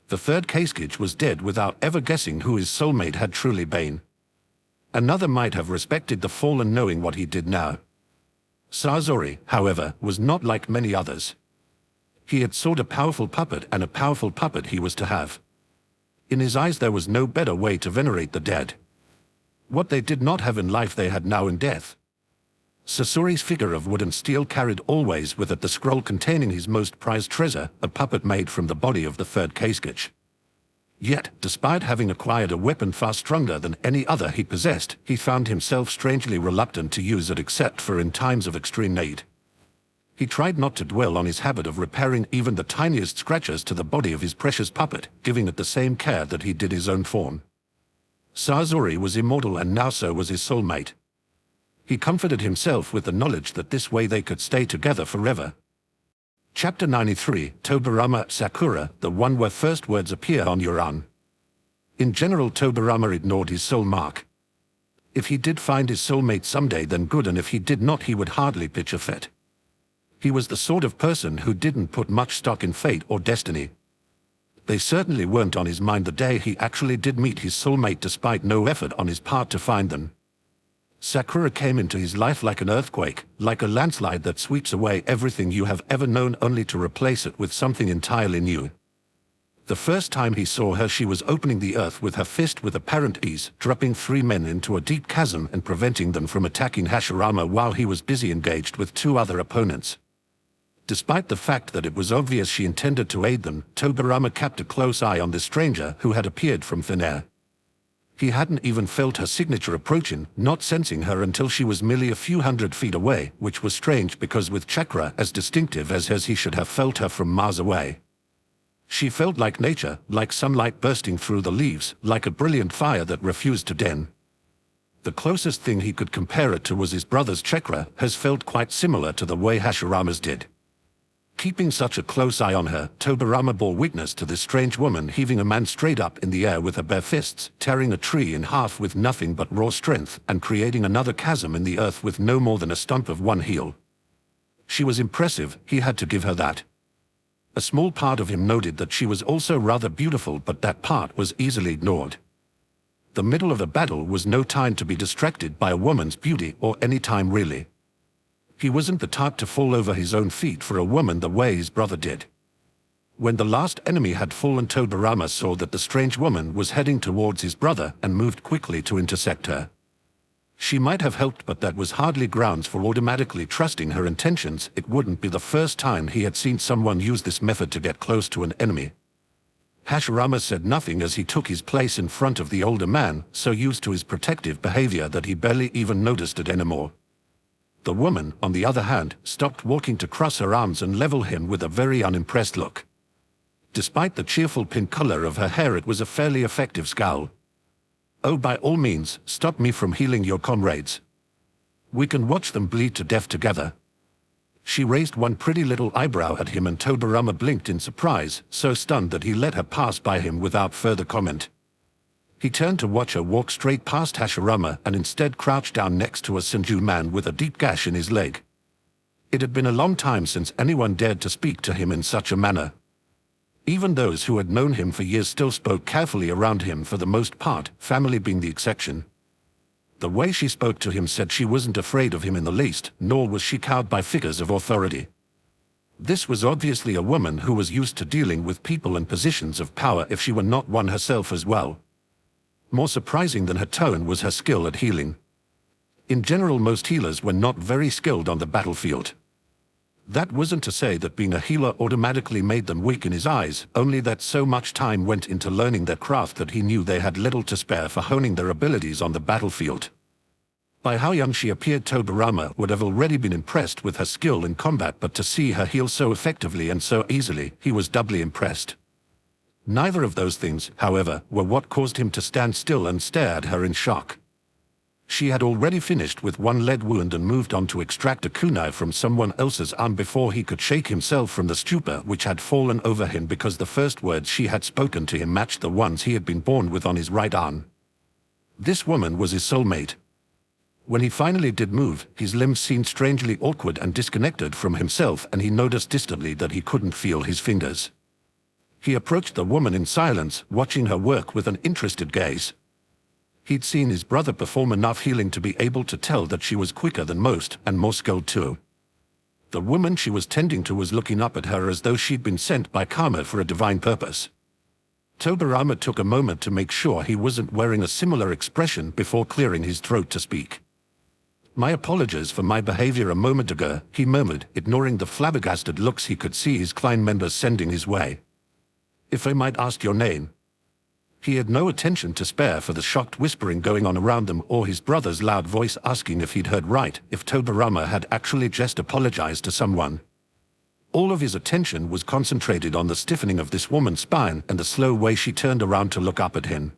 The 3rd Kaisgage was dead without ever guessing who his soulmate had truly been. Another might have respected the fallen knowing what he did now. Sazori, however, was not like many others. He had sought a powerful puppet, and a powerful puppet he was to have. In his eyes there was no better way to venerate the dead. What they did not have in life they had now in death. Sazori's figure of wood and steel carried always with it the scroll containing his most prized treasure, a puppet made from the body of the 3rd Kaisgage. Yet, despite having acquired a weapon far stronger than any other he possessed, he found himself strangely reluctant to use it except for in times of extreme need. He tried not to dwell on his habit of repairing even the tiniest scratches to the body of his precious puppet, giving it the same care that he did his own form. Sazori was immortal, and now so was his soulmate. He comforted himself with the knowledge that this way they could stay together forever. Chapter 93, Tobirama Sakura, the one where first words appear on Yuran. In general, Tobirama ignored his soul mark. If he did find his soulmate someday, then good, and if he did not, he would hardly pitch a fit. He was the sort of person who didn't put much stock in fate or destiny. They certainly weren't on his mind the day he actually did meet his soulmate, despite no effort on his part to find them. Sakura came into his life like an earthquake, like a landslide that sweeps away everything you have ever known only to replace it with something entirely new. The first time he saw her, she was opening the earth with her fist with apparent ease, dropping 3 men into a deep chasm and preventing them from attacking Hashirama while he was busy engaged with 2 other opponents. Despite the fact that it was obvious she intended to aid them, Tobirama kept a close eye on this stranger who had appeared from thin air. He hadn't even felt her signature approaching, not sensing her until she was merely a few hundred feet away, which was strange because with chakra as distinctive as hers he should have felt her from miles away. She felt like nature, like sunlight bursting through the leaves, like a brilliant fire that refused to dim. The closest thing he could compare it to was his brother's chakra. Hers felt quite similar to the way Hashirama's did. Keeping such a close eye on her, Tobirama bore witness to this strange woman heaving a man straight up in the air with her bare fists, tearing a tree in half with nothing but raw strength, and creating another chasm in the earth with no more than a stump of one heel. She was impressive, he had to give her that. A small part of him noted that she was also rather beautiful, but that part was easily ignored. The middle of a battle was no time to be distracted by a woman's beauty, or any time really. He wasn't the type to fall over his own feet for a woman the way his brother did. When the last enemy had fallen, Tobirama saw that the strange woman was heading towards his brother and moved quickly to intersect her. She might have helped, but that was hardly grounds for automatically trusting her intentions. It wouldn't be the first time he had seen someone use this method to get close to an enemy. Hashirama said nothing as he took his place in front of the older man, so used to his protective behavior that he barely even noticed it anymore. The woman, on the other hand, stopped walking to cross her arms and level him with a very unimpressed look. Despite the cheerful pink color of her hair, it was a fairly effective scowl. "Oh, by all means, stop me from healing your comrades. We can watch them bleed to death together." She raised one pretty little eyebrow at him, and Tobirama blinked in surprise, so stunned that he let her pass by him without further comment. He turned to watch her walk straight past Hashirama and instead crouched down next to a Senju man with a deep gash in his leg. It had been a long time since anyone dared to speak to him in such a manner. Even those who had known him for years still spoke carefully around him for the most part, family being the exception. The way she spoke to him said she wasn't afraid of him in the least, nor was she cowed by figures of authority. This was obviously a woman who was used to dealing with people in positions of power, if she were not one herself as well. More surprising than her tone was her skill at healing. In general, most healers were not very skilled on the battlefield. That wasn't to say that being a healer automatically made them weak in his eyes, only that so much time went into learning their craft that he knew they had little to spare for honing their abilities on the battlefield. By how young she appeared, Tobirama would have already been impressed with her skill in combat, but to see her heal so effectively and so easily, he was doubly impressed. Neither of those things, however, were what caused him to stand still and stare at her in shock. She had already finished with one lead wound and moved on to extract a kunai from someone else's arm before he could shake himself from the stupor which had fallen over him because the first words she had spoken to him matched the ones he had been born with on his right arm. This woman was his soulmate. When he finally did move, his limbs seemed strangely awkward and disconnected from himself, and he noticed distantly that he couldn't feel his fingers. He approached the woman in silence, watching her work with an interested gaze. He'd seen his brother perform enough healing to be able to tell that she was quicker than most, and more skilled too. The woman she was tending to was looking up at her as though she'd been sent by karma for a divine purpose. Tobirama took a moment to make sure he wasn't wearing a similar expression before clearing his throat to speak. "My apologies for my behavior a moment ago," he murmured, ignoring the flabbergasted looks he could see his clan members sending his way. "If I might ask your name?" He had no attention to spare for the shocked whispering going on around them or his brother's loud voice asking if he'd heard right, if Tobirama had actually just apologized to someone. All of his attention was concentrated on the stiffening of this woman's spine and the slow way she turned around to look up at him.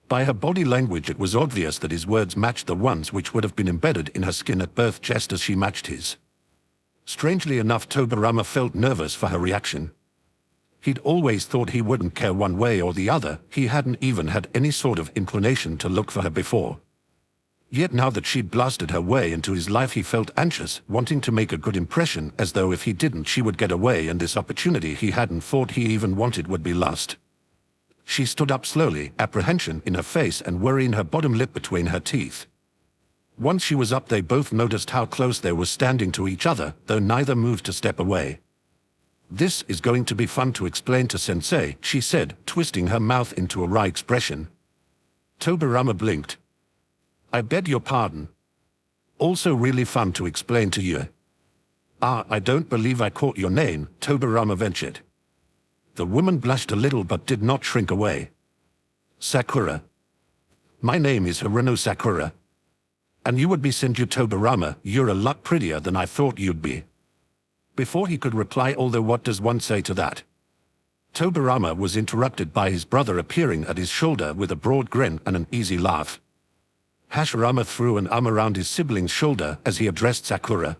By her body language, it was obvious that his words matched the ones which would have been embedded in her skin at birth, just as she matched his. Strangely enough, Tobirama felt nervous for her reaction. He'd always thought he wouldn't care one way or the other. He hadn't even had any sort of inclination to look for her before. Yet now that she'd blasted her way into his life, he felt anxious, wanting to make a good impression, as though if he didn't she would get away and this opportunity he hadn't thought he even wanted would be lost. She stood up slowly, apprehension in her face and worry in her bottom lip between her teeth. Once she was up, they both noticed how close they were standing to each other, though neither moved to step away. "This is going to be fun to explain to Sensei," she said, twisting her mouth into a wry expression. Tobirama blinked. "I beg your pardon. Also really fun to explain to you." "Ah, I don't believe I caught your name," Tobirama ventured. The woman blushed a little but did not shrink away. "Sakura. My name is Hirono Sakura. And you would be Senju Tobirama. You're a lot prettier than I thought you'd be." Before he could reply, although what does one say to that? Tobirama was interrupted by his brother appearing at his shoulder with a broad grin and an easy laugh. Hashirama threw an arm around his sibling's shoulder as he addressed Sakura.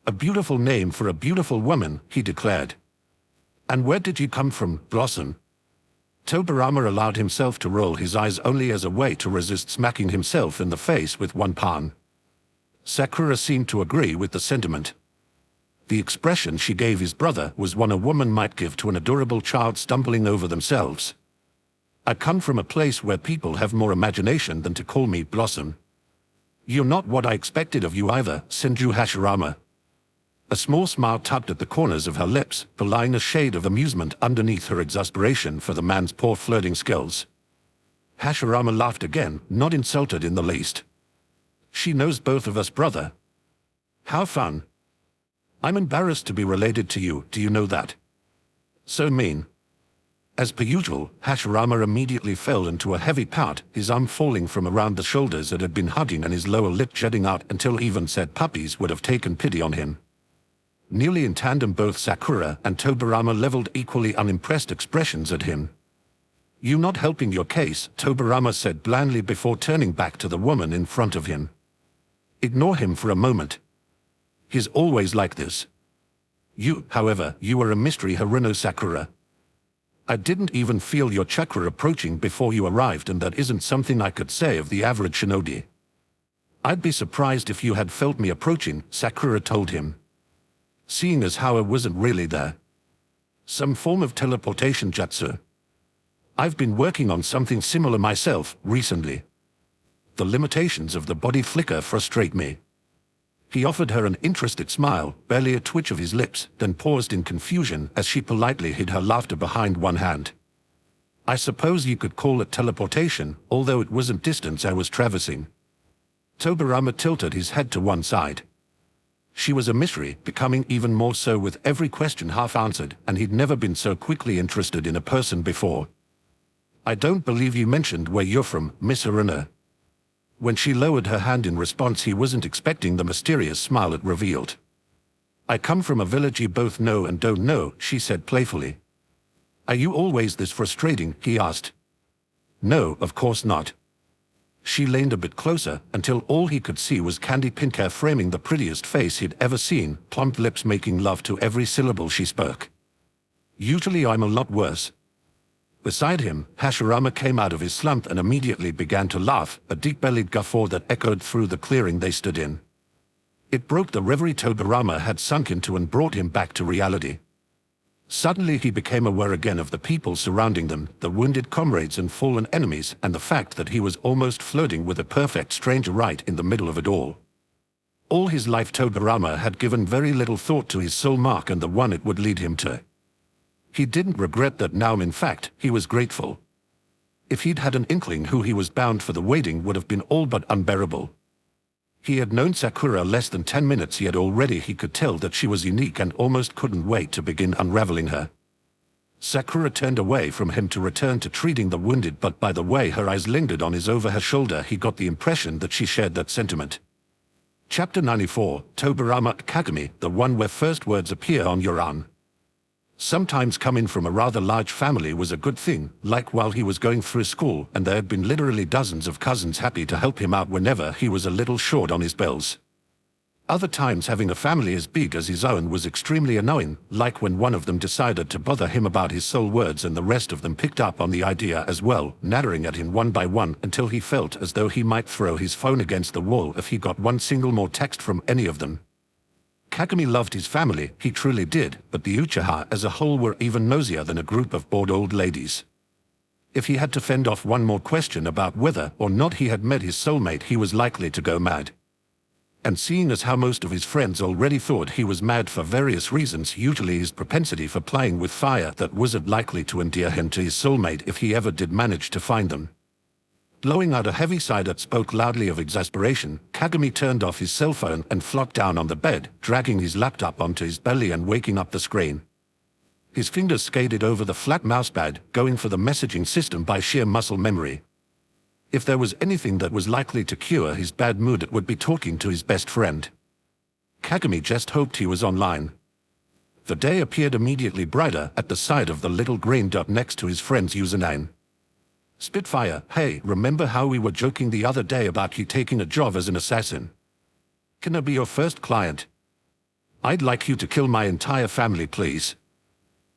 "A beautiful name for a beautiful woman," he declared. "And where did you come from, Blossom?" Tobirama allowed himself to roll his eyes only as a way to resist smacking himself in the face with one palm. Sakura seemed to agree with the sentiment. The expression she gave his brother was one a woman might give to an adorable child stumbling over themselves. "I come from a place where people have more imagination than to call me Blossom." "You're not what I expected of you either, Senju Hashirama." A small smile tugged at the corners of her lips, belying a shade of amusement underneath her exasperation for the man's poor flirting skills. Hashirama laughed again, not insulted in the least. She knows both of us, brother. How fun. I'm embarrassed to be related to you, do you know that? So mean. As per usual, Hashirama immediately fell into a heavy pout, his arm falling from around the shoulders that had been hugging and his lower lip jutting out until even said puppies would have taken pity on him. Nearly in tandem, both Sakura and Tobirama leveled equally unimpressed expressions at him. You not helping your case, Tobirama said blandly before turning back to the woman in front of him. Ignore him for a moment. He's always like this. You, however, you are a mystery, Haruno Sakura. I didn't even feel your chakra approaching before you arrived, and that isn't something I could say of the average shinobi. I'd be surprised if you had felt me approaching, Sakura told him. Seeing as how I wasn't really there. Some form of teleportation jutsu. I've been working on something similar myself, recently. The limitations of the body flicker frustrate me. He offered her an interested smile, barely a twitch of his lips, then paused in confusion as she politely hid her laughter behind one hand. I suppose you could call it teleportation, although it wasn't distance I was traversing. Tobirama tilted his head to one side. She was a mystery, becoming even more so with every question half answered, and he'd never been so quickly interested in a person before. I don't believe you mentioned where you're from, Miss Haruno. When she lowered her hand in response, he wasn't expecting the mysterious smile it revealed. I come from a village you both know and don't know, she said playfully. Are you always this frustrating, he asked. No, of course not. She leaned a bit closer until all he could see was candy pink hair framing the prettiest face he'd ever seen, plump lips making love to every syllable she spoke. Usually I'm a lot worse. Beside him, Hashirama came out of his slump and immediately began to laugh, a deep-bellied guffaw that echoed through the clearing they stood in. It broke the reverie Tobirama had sunk into and brought him back to reality. Suddenly he became aware again of the people surrounding them, the wounded comrades and fallen enemies, and the fact that he was almost flirting with a perfect stranger right in the middle of it all. All his life Tobirama had given very little thought to his soul mark and the one it would lead him to. He didn't regret that now, in fact, he was grateful. If he'd had an inkling who he was bound for, the waiting would have been all but unbearable. He had known Sakura less than 10 minutes, yet already he could tell that she was unique and almost couldn't wait to begin unraveling her. Sakura turned away from him to return to treating the wounded, but by the way her eyes lingered on his over her shoulder, he got the impression that she shared that sentiment. Chapter 94, Tobirama Kagami, the one where first words appear on your an. Sometimes coming from a rather large family was a good thing, like while he was going through school, and there had been literally dozens of cousins happy to help him out whenever he was a little short on his bells. Other times having a family as big as his own was extremely annoying, like when one of them decided to bother him about his soul words and the rest of them picked up on the idea as well, nattering at him one by one until he felt as though he might throw his phone against the wall if he got one single more text from any of them. Kagami loved his family, he truly did, but the Uchiha as a whole were even nosier than a group of bored old ladies. If he had to fend off one more question about whether or not he had met his soulmate, he was likely to go mad. And seeing as how most of his friends already thought he was mad for various reasons, usually his propensity for playing with fire, that wasn't likely to endear him to his soulmate if he ever did manage to find them. Blowing out a heavy sigh that spoke loudly of exasperation, Kagami turned off his cell phone and flopped down on the bed, dragging his laptop onto his belly and waking up the screen. His fingers skated over the flat mousepad, going for the messaging system by sheer muscle memory. If there was anything that was likely to cure his bad mood, it would be talking to his best friend. Kagami just hoped he was online. The day appeared immediately brighter at the sight of the little green dot next to his friend's username. Spitfire, hey, remember how we were joking the other day about you taking a job as an assassin? Can I be your first client? I'd like you to kill my entire family, please.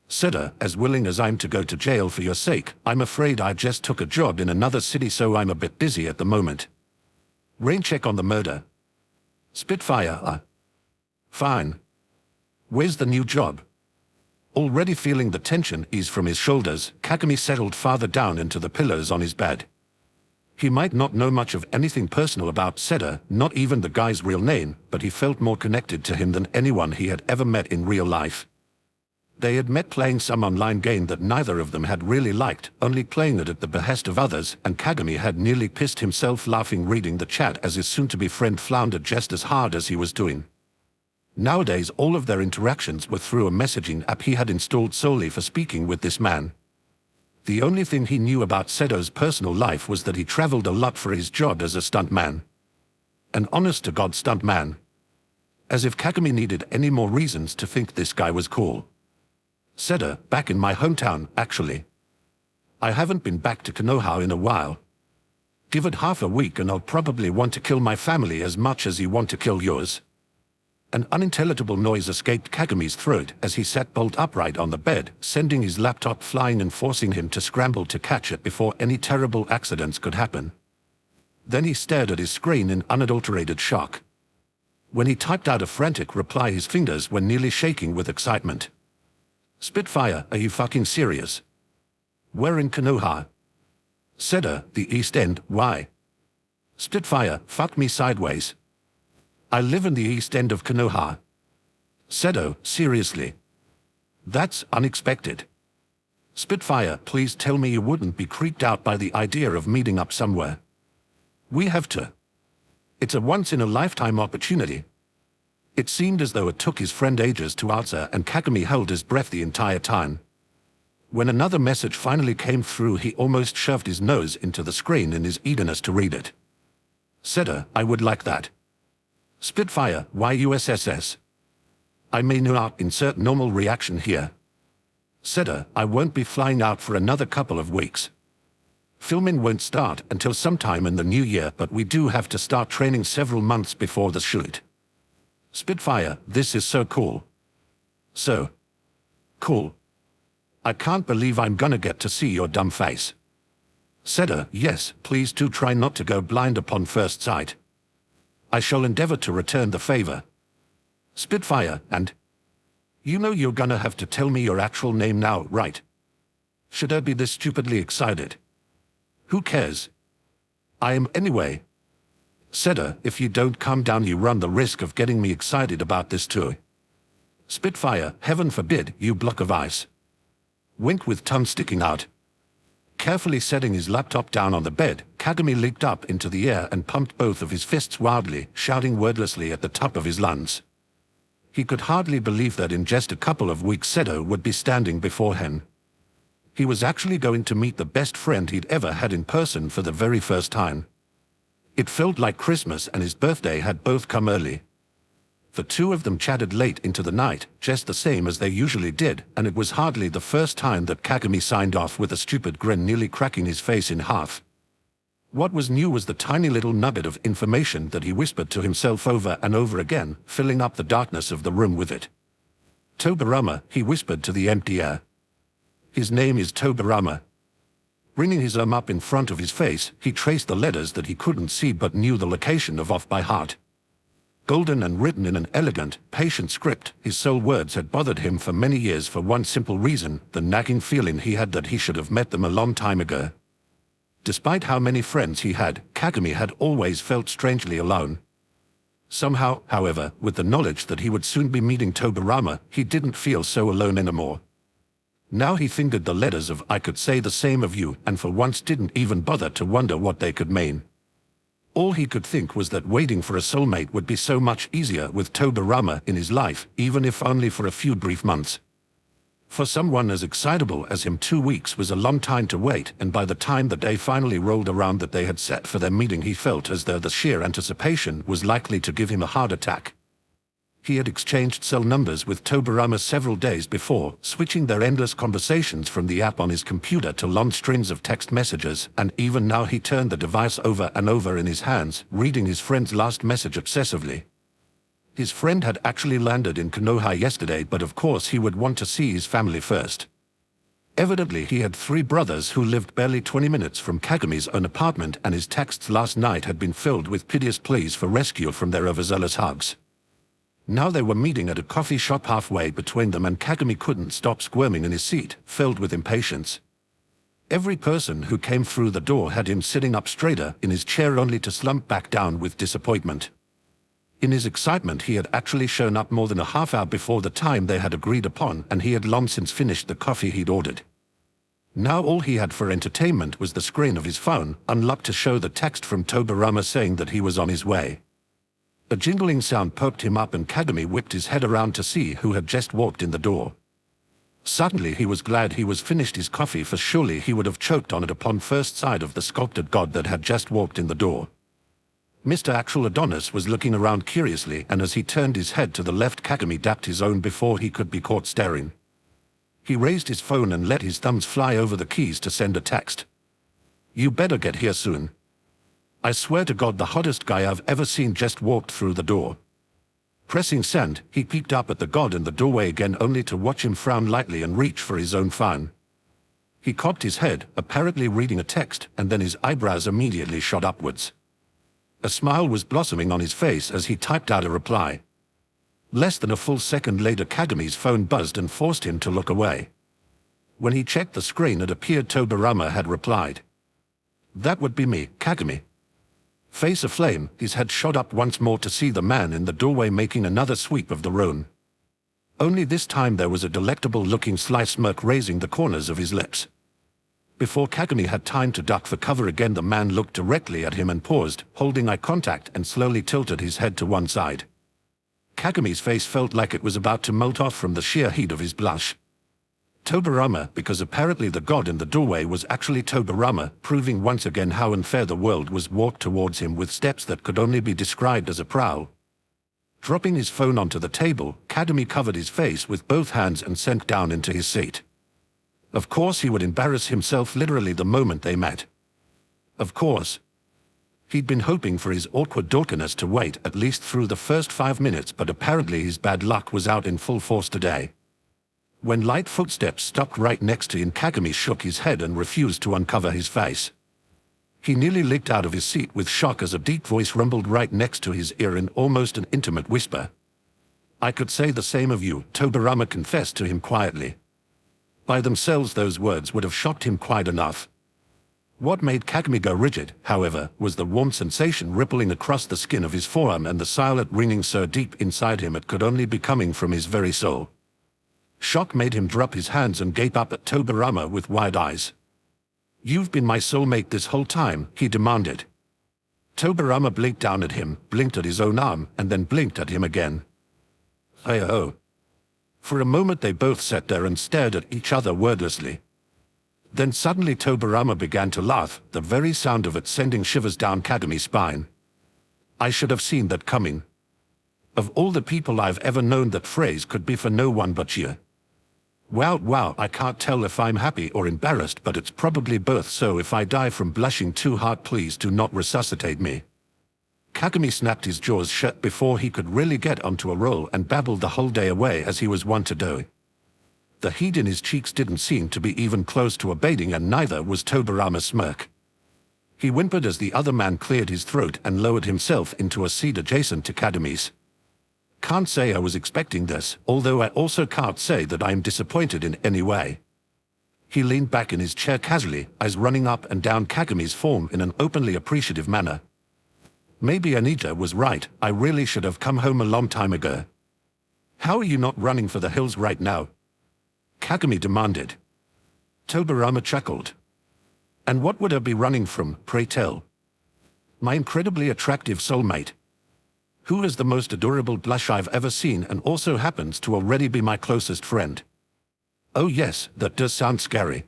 Seda, as willing as I'm to go to jail for your sake, I'm afraid I just took a job in another city, so I'm a bit busy at the moment. Rain check on the murder. Spitfire, fine. Where's the new job? Already feeling the tension ease from his shoulders, Kagami settled farther down into the pillows on his bed. He might not know much of anything personal about Seda, not even the guy's real name, but he felt more connected to him than anyone he had ever met in real life. They had met playing some online game that neither of them had really liked, only playing it at the behest of others, and Kagami had nearly pissed himself laughing reading the chat as his soon-to-be friend floundered just as hard as he was doing. Nowadays all of their interactions were through a messaging app he had installed solely for speaking with this man. The only thing he knew about Seto's personal life was that he traveled a lot for his job as a stuntman. An honest-to-God stuntman. As if Kagami needed any more reasons to think this guy was cool. Seto, back in my hometown, actually. I haven't been back to Konoha in a while. Give it half a week and I'll probably want to kill my family as much as you want to kill yours. An unintelligible noise escaped Kagami's throat as he sat bolt upright on the bed, sending his laptop flying and forcing him to scramble to catch it before any terrible accidents could happen. Then he stared at his screen in unadulterated shock. When he typed out a frantic reply, his fingers were nearly shaking with excitement. Spitfire, are you fucking serious? We're in Konoha. Seto, the East End, why? Spitfire, fuck me sideways. I live in the East End of Konoha. Seto, seriously? That's unexpected. Spitfire, please tell me you wouldn't be creeped out by the idea of meeting up somewhere. We have to. It's a once-in-a-lifetime opportunity. It seemed as though it took his friend ages to answer, and Kagami held his breath the entire time. When another message finally came through, he almost shoved his nose into the screen in his eagerness to read it. Seto, I would like that. Spitfire, why USSS? I may not insert normal reaction here. Seto, I won't be flying out for another couple of weeks. Filming won't start until sometime in the new year, but we do have to start training several months before the shoot. Spitfire, this is so cool. So cool. I can't believe I'm gonna get to see your dumb face. Seto, yes, please do try not to go blind upon first sight. I shall endeavor to return the favor. Spitfire, and you know you're gonna have to tell me your actual name now, right? Should I be this stupidly excited? Who cares? I am anyway. Seto, if you don't calm down you run the risk of getting me excited about this too. Spitfire, heaven forbid, you block of ice. Wink with tongue sticking out. Carefully setting his laptop down on the bed, Kagami leaped up into the air and pumped both of his fists wildly, shouting wordlessly at the top of his lungs. He could hardly believe that in just a couple of weeks Seto would be standing before him. He was actually going to meet the best friend he'd ever had in person for the very first time. It felt like Christmas and his birthday had both come early. The two of them chatted late into the night, just the same as they usually did, and it was hardly the first time that Kagami signed off with a stupid grin nearly cracking his face in half. What was new was the tiny little nugget of information that he whispered to himself over and over again, filling up the darkness of the room with it. Tobirama, he whispered to the empty air. His name is Tobirama. Bringing his arm up in front of his face, he traced the letters that he couldn't see but knew the location of off by heart. Golden and written in an elegant, patient script, his sole words had bothered him for many years for one simple reason, the nagging feeling he had that he should have met them a long time ago. Despite how many friends he had, Kagami had always felt strangely alone. Somehow, however, with the knowledge that he would soon be meeting Tobirama, he didn't feel so alone anymore. Now he fingered the letters of I could say the same of you, and for once didn't even bother to wonder what they could mean. All he could think was that waiting for a soulmate would be so much easier with Tobirama in his life, even if only for a few brief months. For someone as excitable as him, 2 weeks was a long time to wait, and by the time the day finally rolled around that they had set for their meeting, he felt as though the sheer anticipation was likely to give him a heart attack. He had exchanged cell numbers with Tobirama several days before, switching their endless conversations from the app on his computer to long strings of text messages, and even now he turned the device over and over in his hands, reading his friend's last message obsessively. His friend had actually landed in Konoha yesterday, but of course he would want to see his family first. Evidently he had 3 brothers who lived barely 20 minutes from Kagami's own apartment, and his texts last night had been filled with piteous pleas for rescue from their overzealous hugs. Now they were meeting at a coffee shop halfway between them, and Kagami couldn't stop squirming in his seat, filled with impatience. Every person who came through the door had him sitting up straighter in his chair, only to slump back down with disappointment. In his excitement, he had actually shown up more than a half hour before the time they had agreed upon, and he had long since finished the coffee he'd ordered. Now all he had for entertainment was the screen of his phone, unlocked to show the text from Tobirama saying that he was on his way. A jingling sound perked him up and Kagami whipped his head around to see who had just walked in the door. Suddenly he was glad he was finished his coffee, for surely he would have choked on it upon first sight of the sculpted god that had just walked in the door. Mr. Actual Adonis was looking around curiously, and as he turned his head to the left, Kagami dapped his own before he could be caught staring. He raised his phone and let his thumbs fly over the keys to send a text. "You better get here soon. I swear to God, the hottest guy I've ever seen just walked through the door." Pressing send, he peeked up at the god in the doorway again, only to watch him frown lightly and reach for his own phone. He cocked his head, apparently reading a text, and then his eyebrows immediately shot upwards. A smile was blossoming on his face as he typed out a reply. Less than a full second later, Kagami's phone buzzed and forced him to look away. When he checked the screen, it appeared Tobirama had replied. "That would be me, Kagami." Face aflame, his head shot up once more to see the man in the doorway making another sweep of the room. Only this time there was a delectable-looking sly smirk raising the corners of his lips. Before Kagami had time to duck for cover again, the man looked directly at him and paused, holding eye contact, and slowly tilted his head to one side. Kagami's face felt like it was about to melt off from the sheer heat of his blush. Tobirama, because apparently the god in the doorway was actually Tobirama, proving once again how unfair the world was, walked towards him with steps that could only be described as a prowl. Dropping his phone onto the table, Kagami covered his face with both hands and sank down into his seat. Of course he would embarrass himself literally the moment they met. Of course. He'd been hoping for his awkward dorkiness to wait at least through the first 5 minutes, but apparently his bad luck was out in full force today. When light footsteps stopped right next to him, Kagami shook his head and refused to uncover his face. He nearly leaped out of his seat with shock as a deep voice rumbled right next to his ear in almost an intimate whisper. "I could say the same of you," Tobirama confessed to him quietly. By themselves those words would have shocked him quite enough. What made Kagami go rigid, however, was the warm sensation rippling across the skin of his forearm and the silent ringing so deep inside him it could only be coming from his very soul. Shock made him drop his hands and gape up at Tobirama with wide eyes. "You've been my soulmate this whole time," he demanded. Tobirama blinked down at him, blinked at his own arm, and then blinked at him again. "Hey-oh." For a moment they both sat there and stared at each other wordlessly. Then suddenly Tobirama began to laugh, the very sound of it sending shivers down Kagami's spine. "I should have seen that coming. Of all the people I've ever known, that phrase could be for no one but you. Wow, I can't tell if I'm happy or embarrassed, but it's probably both, so if I die from blushing too hard, please do not resuscitate me." Kagami snapped his jaws shut before he could really get onto a roll and babbled the whole day away as he was wont to do. The heat in his cheeks didn't seem to be even close to abating, and neither was Tobirama's smirk. He whimpered as the other man cleared his throat and lowered himself into a seat adjacent to Kagami's. "Can't say I was expecting this, although I also can't say that I'm disappointed in any way." He leaned back in his chair casually, eyes running up and down Kagami's form in an openly appreciative manner. "Maybe Anita was right, I really should have come home a long time ago." "How are you not running for the hills right now?" Kagami demanded. Tobirama chuckled. "And what would I be running from, pray tell?" "My incredibly attractive soulmate, who is the most adorable blush I've ever seen and also happens to already be my closest friend." "Oh yes, that does sound scary."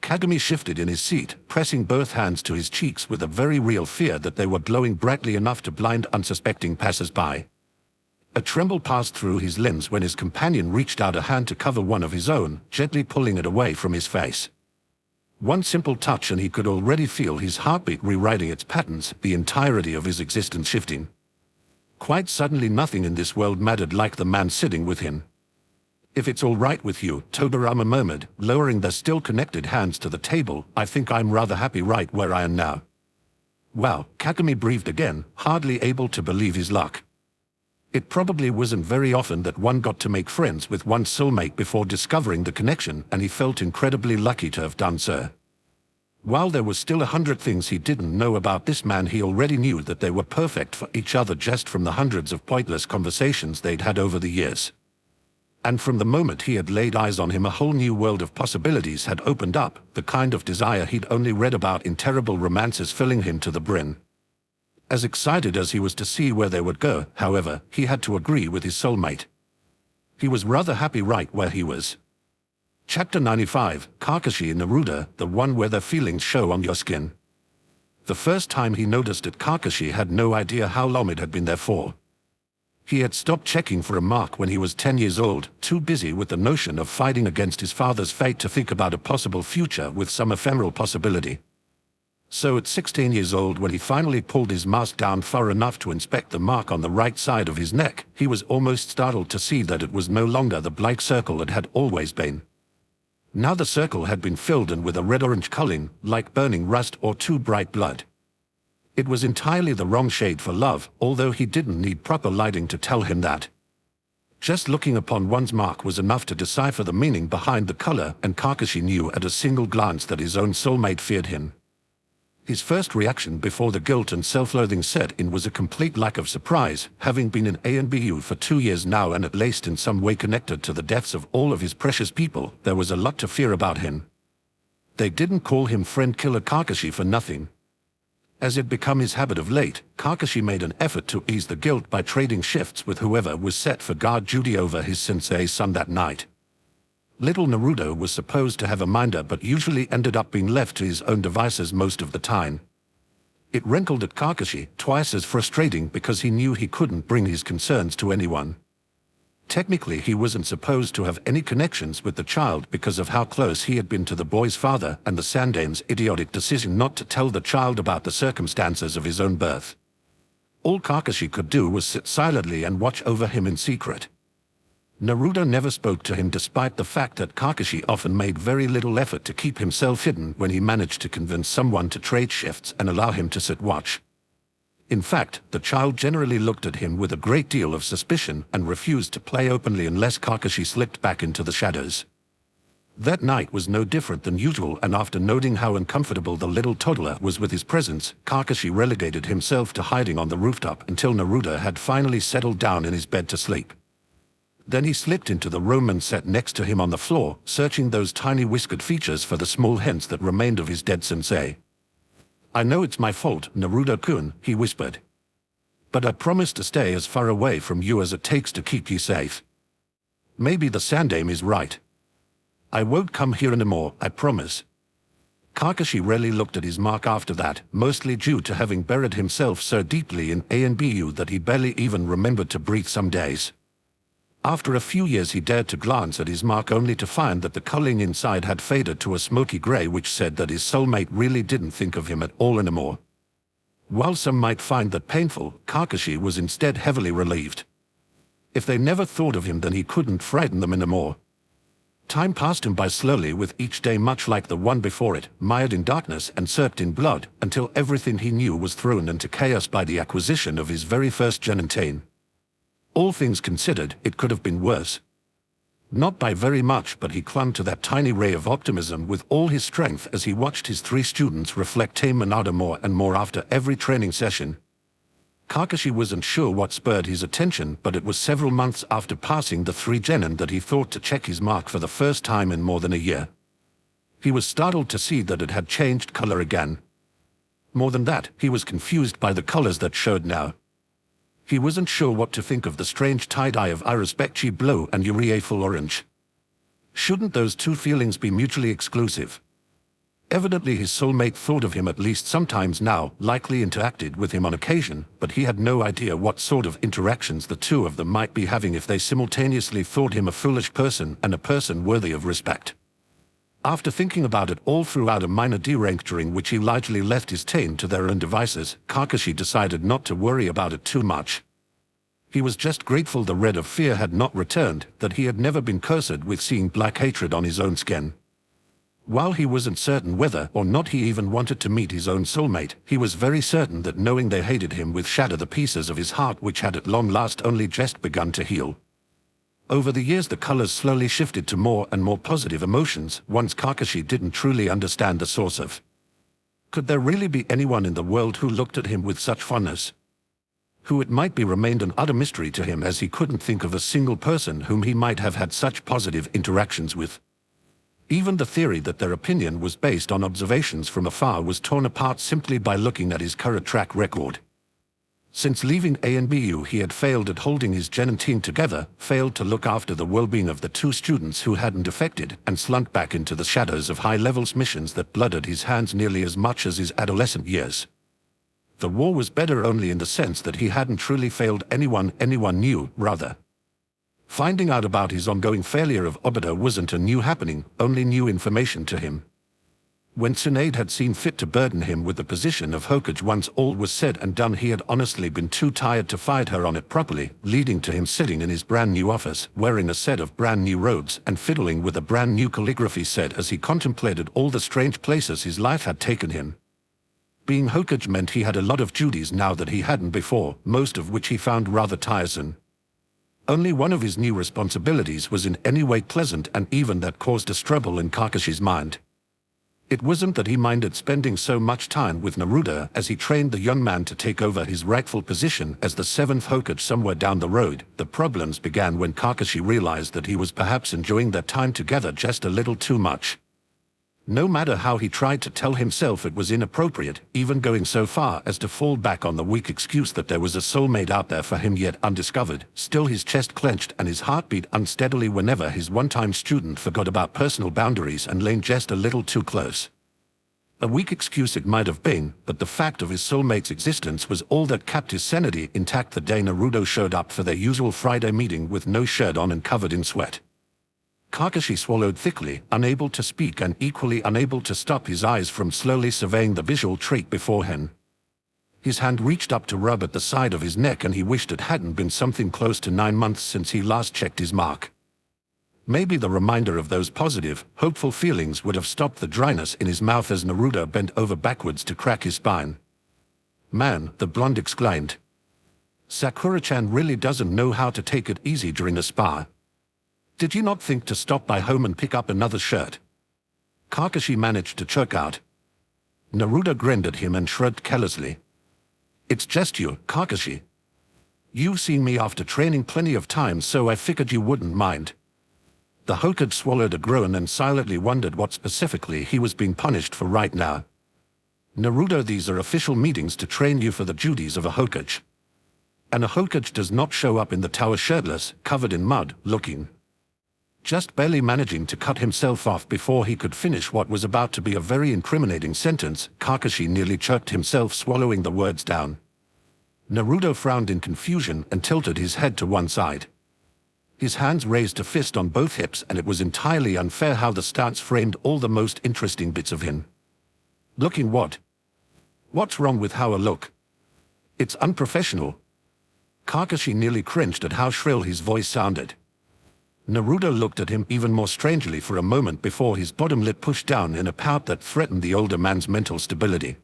Kagami shifted in his seat, pressing both hands to his cheeks with a very real fear that they were glowing brightly enough to blind unsuspecting passers-by. A tremble passed through his limbs when his companion reached out a hand to cover one of his own, gently pulling it away from his face. One simple touch and he could already feel his heartbeat rewriting its patterns, the entirety of his existence shifting. Quite suddenly nothing in this world mattered like the man sitting with him. "If it's all right with you," Tobirama murmured, lowering their still connected hands to the table, "I think I'm rather happy right where I am now." "Wow," Kagami breathed again, hardly able to believe his luck. It probably wasn't very often that one got to make friends with one's soulmate before discovering the connection, and he felt incredibly lucky to have done so. While there was still 100 things he didn't know about this man, he already knew that they were perfect for each other just from the hundreds of pointless conversations they'd had over the years. And from the moment he had laid eyes on him, a whole new world of possibilities had opened up, the kind of desire he'd only read about in terrible romances filling him to the brim. As excited as he was to see where they would go, however, he had to agree with his soulmate. He was rather happy right where he was. Chapter 95, Kakashi in Naruto, the one where the feelings show on your skin. The first time he noticed it, Kakashi had no idea how long it had been there for. He had stopped checking for a mark when he was 10 years old, too busy with the notion of fighting against his father's fate to think about a possible future with some ephemeral possibility. So at 16 years old, when he finally pulled his mask down far enough to inspect the mark on the right side of his neck, he was almost startled to see that it was no longer the black circle it had always been. Now the circle had been filled in with a red-orange coloring, like burning rust or too bright blood. It was entirely the wrong shade for love, although he didn't need proper lighting to tell him that. Just looking upon one's mark was enough to decipher the meaning behind the color, and Kakashi knew at a single glance that his own soulmate feared him. His first reaction before the guilt and self-loathing set in was a complete lack of surprise, having been in ANBU for 2 years now and at least in some way connected to the deaths of all of his precious people. There was a lot to fear about him. They didn't call him friend killer Kakashi for nothing. As it became his habit of late, Kakashi made an effort to ease the guilt by trading shifts with whoever was set for guard duty over his sensei's son that night. Little Naruto was supposed to have a minder but usually ended up being left to his own devices most of the time. It rankled at Kakashi, twice as frustrating because he knew he couldn't bring his concerns to anyone. Technically he wasn't supposed to have any connections with the child because of how close he had been to the boy's father and the Sandame's idiotic decision not to tell the child about the circumstances of his own birth. All Kakashi could do was sit silently and watch over him in secret. Naruto never spoke to him despite the fact that Kakashi often made very little effort to keep himself hidden when he managed to convince someone to trade shifts and allow him to sit watch. In fact, the child generally looked at him with a great deal of suspicion and refused to play openly unless Kakashi slipped back into the shadows. That night was no different than usual, and after noting how uncomfortable the little toddler was with his presence, Kakashi relegated himself to hiding on the rooftop until Naruto had finally settled down in his bed to sleep. Then he slipped into the room and sat next to him on the floor, searching those tiny whiskered features for the small hints that remained of his dead sensei. "I know it's my fault, Naruto-kun," he whispered. "But I promise to stay as far away from you as it takes to keep you safe. Maybe the Sandame is right. I won't come here anymore, I promise." Kakashi rarely looked at his mark after that, mostly due to having buried himself so deeply in ANBU that he barely even remembered to breathe some days. After a few years he dared to glance at his mark only to find that the coloring inside had faded to a smoky gray, which said that his soulmate really didn't think of him at all anymore. While some might find that painful, Kakashi was instead heavily relieved. If they never thought of him, then he couldn't frighten them anymore. Time passed him by slowly, with each day much like the one before it, mired in darkness and soaked in blood, until everything he knew was thrown into chaos by the acquisition of his very first Genentane. All things considered, it could have been worse. Not by very much, but he clung to that tiny ray of optimism with all his strength as he watched his 3 students reflect Tame Minato more and more after every training session. Kakashi wasn't sure what spurred his attention, but it was several months after passing the 3 genin that he thought to check his mark for the first time in more than a year. He was startled to see that it had changed color again. More than that, he was confused by the colors that showed now. He wasn't sure what to think of the strange tie-dye of Irispechi blue and Uriaful orange. Shouldn't those 2 feelings be mutually exclusive? Evidently his soulmate thought of him at least sometimes now, likely interacted with him on occasion, but he had no idea what sort of interactions the 2 of them might be having if they simultaneously thought him a foolish person and a person worthy of respect. After thinking about it all throughout a minor D-rank during which he largely left his team to their own devices, Kakashi decided not to worry about it too much. He was just grateful the red of fear had not returned, that he had never been cursed with seeing black hatred on his own skin. While he wasn't certain whether or not he even wanted to meet his own soulmate, he was very certain that knowing they hated him would shatter the pieces of his heart which had at long last only just begun to heal. Over the years the colors slowly shifted to more and more positive emotions, ones Kakashi didn't truly understand the source of. Could there really be anyone in the world who looked at him with such fondness? Who it might be remained an utter mystery to him, as he couldn't think of a single person whom he might have had such positive interactions with. Even the theory that their opinion was based on observations from afar was torn apart simply by looking at his current track record. Since leaving ANBU, he had failed at holding his Gen and team together, failed to look after the well-being of the two students who hadn't defected, and slunk back into the shadows of high-levels missions that blooded his hands nearly as much as his adolescent years. The war was better only in the sense that he hadn't truly failed anyone knew, rather. Finding out about his ongoing failure of Obito wasn't a new happening, only new information to him. When Tsunade had seen fit to burden him with the position of Hokage once all was said and done, he had honestly been too tired to fight her on it properly, leading to him sitting in his brand new office, wearing a set of brand new robes and fiddling with a brand new calligraphy set as he contemplated all the strange places his life had taken him. Being Hokage meant he had a lot of duties now that he hadn't before, most of which he found rather tiresome. Only one of his new responsibilities was in any way pleasant, and even that caused a trouble in Kakashi's mind. It wasn't that he minded spending so much time with Naruto as he trained the young man to take over his rightful position as the 7th Hokage somewhere down the road. The problems began when Kakashi realized that he was perhaps enjoying their time together just a little too much. No matter how he tried to tell himself it was inappropriate, even going so far as to fall back on the weak excuse that there was a soulmate out there for him yet undiscovered, still his chest clenched and his heart beat unsteadily whenever his one-time student forgot about personal boundaries and leaned just a little too close. A weak excuse it might have been, but the fact of his soulmate's existence was all that kept his sanity intact the day Naruto showed up for their usual Friday meeting with no shirt on and covered in sweat. Kakashi swallowed thickly, unable to speak and equally unable to stop his eyes from slowly surveying the visual trait before him. His hand reached up to rub at the side of his neck, and he wished it hadn't been something close to 9 months since he last checked his mark. Maybe the reminder of those positive, hopeful feelings would have stopped the dryness in his mouth as Naruto bent over backwards to crack his spine. "Man," the blonde exclaimed. "Sakura-chan really doesn't know how to take it easy during a spar. Did you not think to stop by home and pick up another shirt?" Kakashi managed to choke out. Naruto grinned at him and shrugged carelessly. "It's just you, Kakashi. You've seen me after training plenty of times, so I figured you wouldn't mind." The Hokage swallowed a groan and silently wondered what specifically he was being punished for right now. "Naruto, these are official meetings to train you for the duties of a Hokage. And a Hokage does not show up in the tower shirtless, covered in mud, looking." Just barely managing to cut himself off before he could finish what was about to be a very incriminating sentence, Kakashi nearly choked himself, swallowing the words down. Naruto frowned in confusion and tilted his head to one side. His hands raised a fist on both hips, and it was entirely unfair how the stance framed all the most interesting bits of him. "Looking what? What's wrong with how I look? It's unprofessional." Kakashi nearly cringed at how shrill his voice sounded. Naruto looked at him even more strangely for a moment before his bottom lip pushed down in a pout that threatened the older man's mental stability.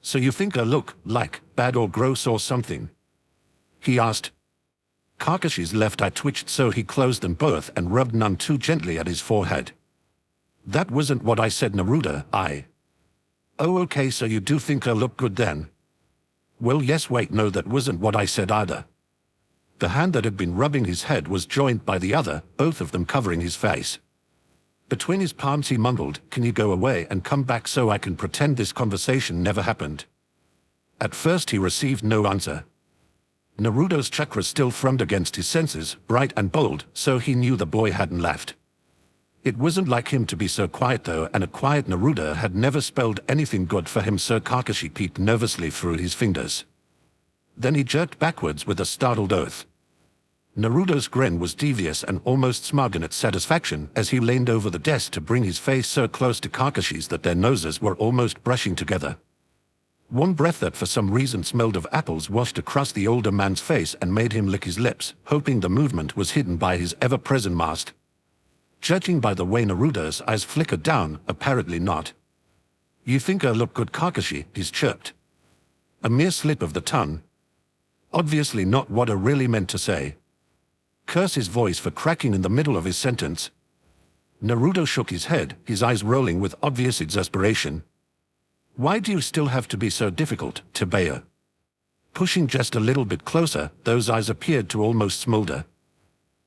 "So you think I look like bad or gross or something?" he asked. Kakashi's left eye twitched, so he closed them both and rubbed none too gently at his forehead. "That wasn't what I said, Naruto. Oh, okay, so you do think I look good then?" "Well, yes, wait, no, that wasn't what I said either." The hand that had been rubbing his head was joined by the other, both of them covering his face. Between his palms he mumbled, "Can you go away and come back so I can pretend this conversation never happened?" At first he received no answer. Naruto's chakra still thrummed against his senses, bright and bold, so he knew the boy hadn't left. It wasn't like him to be so quiet though, and a quiet Naruto had never spelled anything good for him, so Kakashi peeked nervously through his fingers. Then he jerked backwards with a startled oath. Naruto's grin was devious and almost smug in its satisfaction as he leaned over the desk to bring his face so close to Kakashi's that their noses were almost brushing together. One breath that for some reason smelled of apples washed across the older man's face and made him lick his lips, hoping the movement was hidden by his ever-present mask. Judging by the way Naruto's eyes flickered down, apparently not. "You think I look good, Kakashi?" he chirped. A mere slip of the tongue. Obviously not what I really meant to say. Curse his voice for cracking in the middle of his sentence. Naruto shook his head, his eyes rolling with obvious exasperation. Why do you still have to be so difficult, Tebeo? Pushing just a little bit closer, those eyes appeared to almost smolder.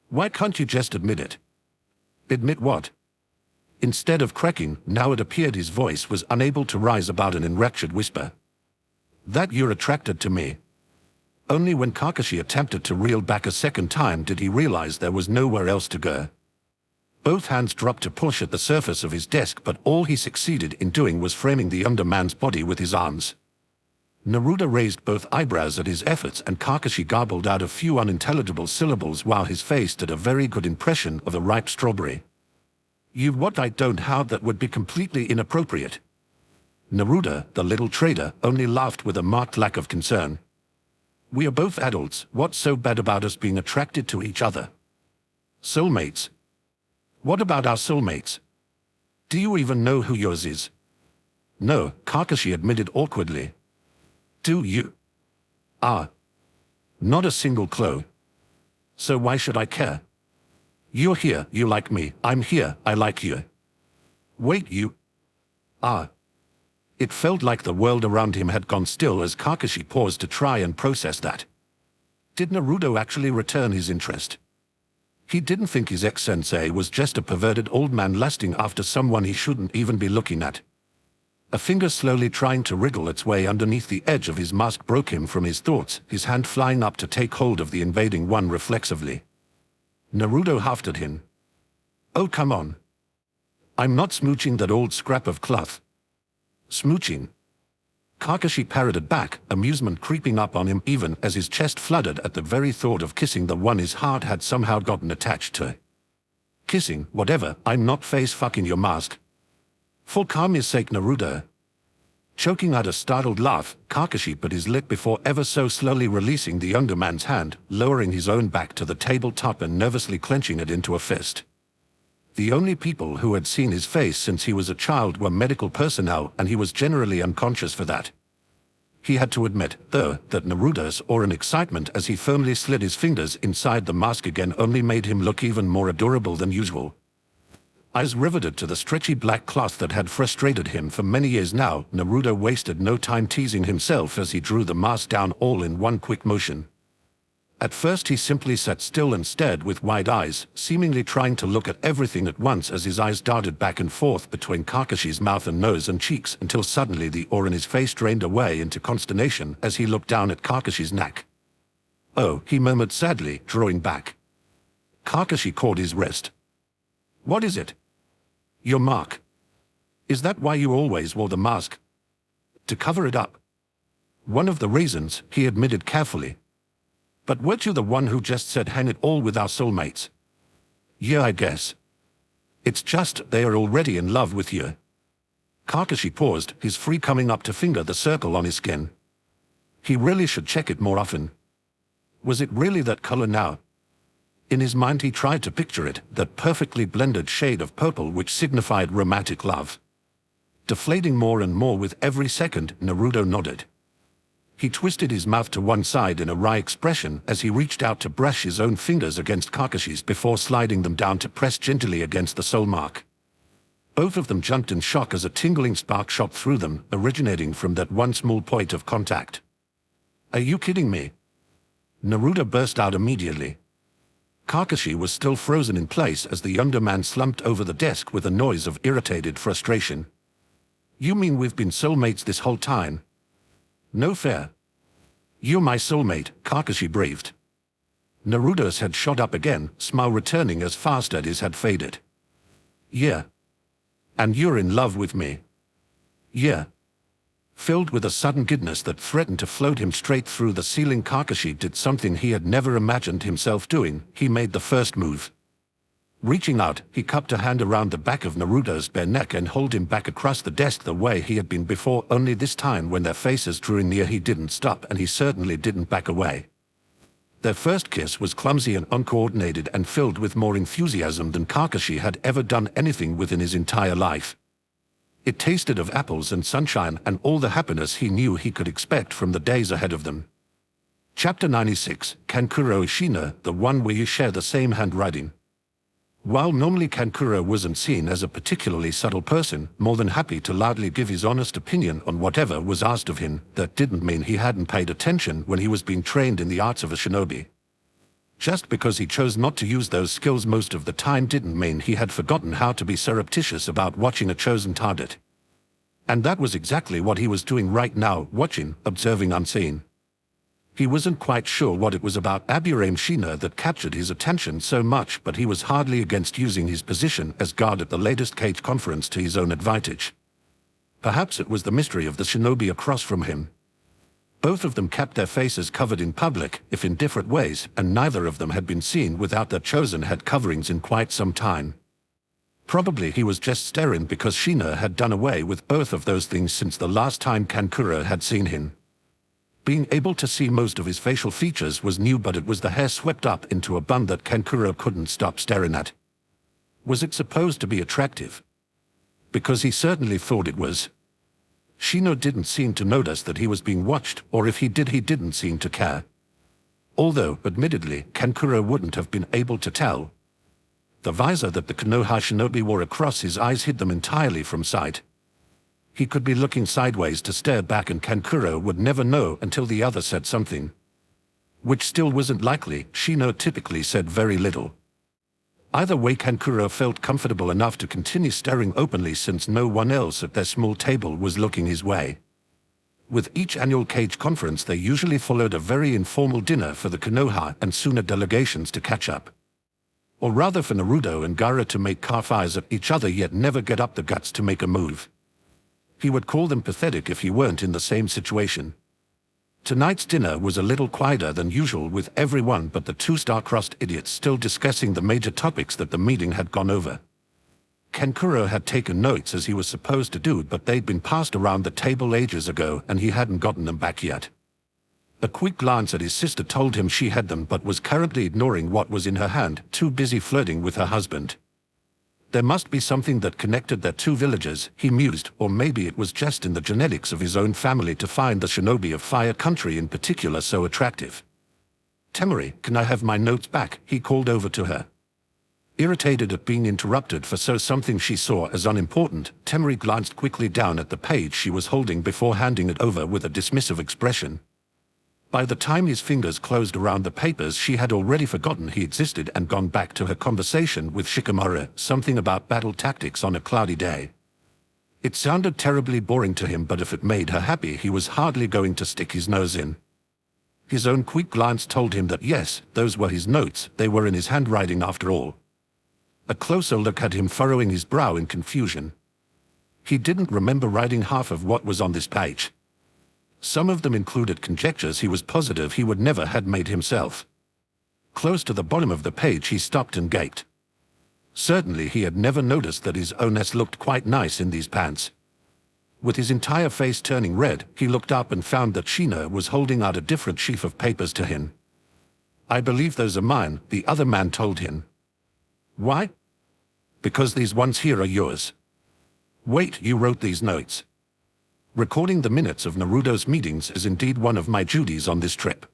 Why can't you just admit it? Admit what? Instead of cracking, now it appeared his voice was unable to rise above an enraptured whisper. That you're attracted to me. Only when Kakashi attempted to reel back a second time did he realize there was nowhere else to go. Both hands dropped to push at the surface of his desk, but all he succeeded in doing was framing the underman's body with his arms. Naruto raised both eyebrows at his efforts, and Kakashi garbled out a few unintelligible syllables while his face did a very good impression of a ripe strawberry. You what I don't how that would be completely inappropriate. Naruto, the little trader, only laughed with a marked lack of concern. We are both adults, what's so bad about us being attracted to each other? Soulmates. What about our soulmates? Do you even know who yours is? No, Kakashi admitted awkwardly. Do you? Not a single clue. So why should I care? You're here, you like me, I'm here, I like you. Wait, you? It felt like the world around him had gone still as Kakashi paused to try and process that. Did Naruto actually return his interest? He didn't think his ex-sensei was just a perverted old man lusting after someone he shouldn't even be looking at. A finger slowly trying to wriggle its way underneath the edge of his mask broke him from his thoughts, his hand flying up to take hold of the invading one reflexively. Naruto huffed at him. Oh, come on. I'm not smooching that old scrap of cloth. Smooching? Kakashi parroted back, amusement creeping up on him even as his chest fluttered at the very thought of kissing the one his heart had somehow gotten attached to. Kissing, whatever, I'm not face-fucking your mask. For karma's sake, Naruto. Choking out a startled laugh, Kakashi bit his lip before ever so slowly releasing the younger man's hand, lowering his own back to the tabletop and nervously clenching it into a fist. The only people who had seen his face since he was a child were medical personnel, and he was generally unconscious for that. He had to admit, though, that Naruto's awe and excitement as he firmly slid his fingers inside the mask again only made him look even more adorable than usual. Eyes riveted to the stretchy black cloth that had frustrated him for many years now, Naruto wasted no time teasing himself as he drew the mask down all in one quick motion. At first he simply sat still and stared with wide eyes, seemingly trying to look at everything at once as his eyes darted back and forth between Kakashi's mouth and nose and cheeks until suddenly the awe in his face drained away into consternation as he looked down at Kakashi's neck. Oh, he murmured sadly, drawing back. Kakashi caught his wrist. What is it? Your mark. Is that why you always wore the mask? To cover it up. One of the reasons, he admitted carefully. But weren't you the one who just said hang it all with our soulmates? Yeah, I guess. It's just they are already in love with you. Kakashi paused, his free coming up to finger the circle on his skin. He really should check it more often. Was it really that color now? In his mind he tried to picture it, that perfectly blended shade of purple which signified romantic love. Deflating more and more with every second, Naruto nodded. He twisted his mouth to one side in a wry expression as he reached out to brush his own fingers against Kakashi's before sliding them down to press gently against the soul mark. Both of them jumped in shock as a tingling spark shot through them, originating from that one small point of contact. Are you kidding me? Naruto burst out immediately. Kakashi was still frozen in place as the younger man slumped over the desk with a noise of irritated frustration. You mean we've been soulmates this whole time? No fair. You're my soulmate, Kakashi breathed. Naruto's head shot up again, smile returning as fast as his had faded. Yeah. And you're in love with me? Yeah. Filled with a sudden giddiness that threatened to float him straight through the ceiling, Kakashi did something he had never imagined himself doing. He made the first move. Reaching out, he cupped a hand around the back of Naruto's bare neck and hauled him back across the desk the way he had been before, only this time when their faces drew in near he didn't stop and he certainly didn't back away. Their first kiss was clumsy and uncoordinated and filled with more enthusiasm than Kakashi had ever done anything with in his entire life. It tasted of apples and sunshine and all the happiness he knew he could expect from the days ahead of them. Chapter 96, Kankuro Ishino, the one where you share the same handwriting. While normally Kankuro wasn't seen as a particularly subtle person, more than happy to loudly give his honest opinion on whatever was asked of him, that didn't mean he hadn't paid attention when he was being trained in the arts of a shinobi. Just because he chose not to use those skills most of the time didn't mean he had forgotten how to be surreptitious about watching a chosen target. And that was exactly what he was doing right now, watching, observing unseen. He wasn't quite sure what it was about Aburame Shina that captured his attention so much, but he was hardly against using his position as guard at the latest cage conference to his own advantage. Perhaps it was the mystery of the shinobi across from him. Both of them kept their faces covered in public, if in different ways, and neither of them had been seen without their chosen head coverings in quite some time. Probably he was just staring because Shina had done away with both of those things since the last time Kankuro had seen him. Being able to see most of his facial features was new, but it was the hair swept up into a bun that Kankuro couldn't stop staring at. Was it supposed to be attractive? Because he certainly thought it was. Shino didn't seem to notice that he was being watched, or if he did, he didn't seem to care. Although, admittedly, Kankuro wouldn't have been able to tell. The visor that the Konoha shinobi wore across his eyes hid them entirely from sight. He could be looking sideways to stare back, and Kankuro would never know until the other said something. Which still wasn't likely. Shino typically said very little. Either way, Kankuro felt comfortable enough to continue staring openly since no one else at their small table was looking his way. With each annual cage conference, they usually followed a very informal dinner for the Konoha and Suna delegations to catch up. Or rather for Naruto and Gaara to make car fires at each other yet never get up the guts to make a move. He would call them pathetic if he weren't in the same situation. Tonight's dinner was a little quieter than usual, with everyone but the two star-crossed idiots still discussing the major topics that the meeting had gone over. Kankuro had taken notes as he was supposed to do, but they'd been passed around the table ages ago and he hadn't gotten them back yet. A quick glance at his sister told him she had them but was currently ignoring what was in her hand, too busy flirting with her husband. There must be something that connected their two villages, he mused, or maybe it was just in the genetics of his own family to find the shinobi of Fire Country in particular so attractive. "Temari, can I have my notes back?" he called over to her. Irritated at being interrupted for something she saw as unimportant, Temari glanced quickly down at the page she was holding before handing it over with a dismissive expression. By the time his fingers closed around the papers, she had already forgotten he existed and gone back to her conversation with Shikamaru, something about battle tactics on a cloudy day. It sounded terribly boring to him, but if it made her happy, he was hardly going to stick his nose in. His own quick glance told him that yes, those were his notes, they were in his handwriting after all. A closer look had him furrowing his brow in confusion. He didn't remember writing half of what was on this page. Some of them included conjectures he was positive he would never had made himself. Close to the bottom of the page he stopped and gaped. Certainly he had never noticed that his own ass looked quite nice in these pants. With his entire face turning red, he looked up and found that Shina was holding out a different sheaf of papers to him. "I believe those are mine," the other man told him. "Why?" "Because these ones here are yours." "Wait, you wrote these notes?" "Recording the minutes of Naruto's meetings is indeed one of my duties on this trip."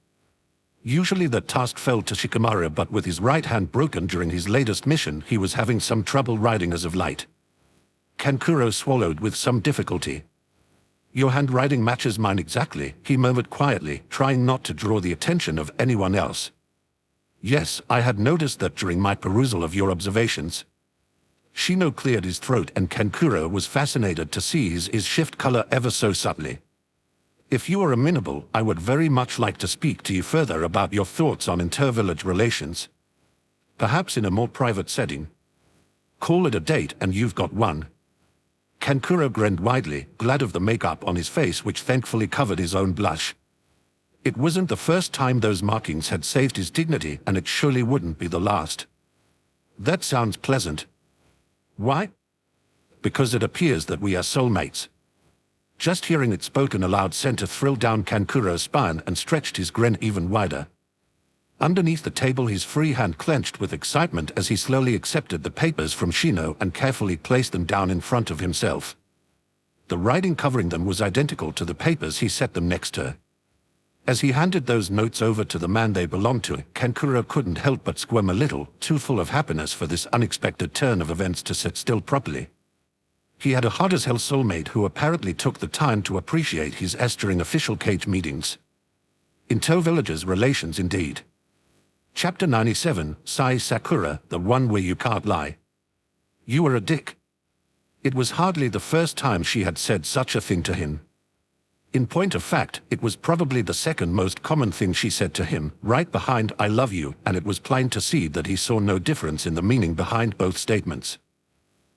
Usually that task fell to Shikamaru, but with his right hand broken during his latest mission, he was having some trouble writing as of late. Kankuro swallowed with some difficulty. "Your handwriting matches mine exactly," he murmured quietly, trying not to draw the attention of anyone else. "Yes, I had noticed that during my perusal of your observations." Shino cleared his throat, and Kankuro was fascinated to see his shift color ever so subtly. "If you are amenable, I would very much like to speak to you further about your thoughts on inter-village relations. Perhaps in a more private setting. Call it a date and you've got one." Kankuro grinned widely, glad of the makeup on his face, which thankfully covered his own blush. It wasn't the first time those markings had saved his dignity, and it surely wouldn't be the last. "That sounds pleasant." "Why?" "Because it appears that we are soulmates." Just hearing it spoken aloud sent a thrill down Kankuro's spine and stretched his grin even wider. Underneath the table, his free hand clenched with excitement as he slowly accepted the papers from Shino and carefully placed them down in front of himself. The writing covering them was identical to the papers he set them next to. As he handed those notes over to the man they belonged to, Kankuro couldn't help but squirm a little, too full of happiness for this unexpected turn of events to sit still properly. He had a hot-as-hell soulmate who apparently took the time to appreciate his during official cage meetings. Into villagers' relations indeed. Chapter 97, Sai Sakura, the one where you can't lie. You were a dick. It was hardly the first time she had said such a thing to him. In point of fact, it was probably the second most common thing she said to him, right behind I love you, and it was plain to see that he saw no difference in the meaning behind both statements.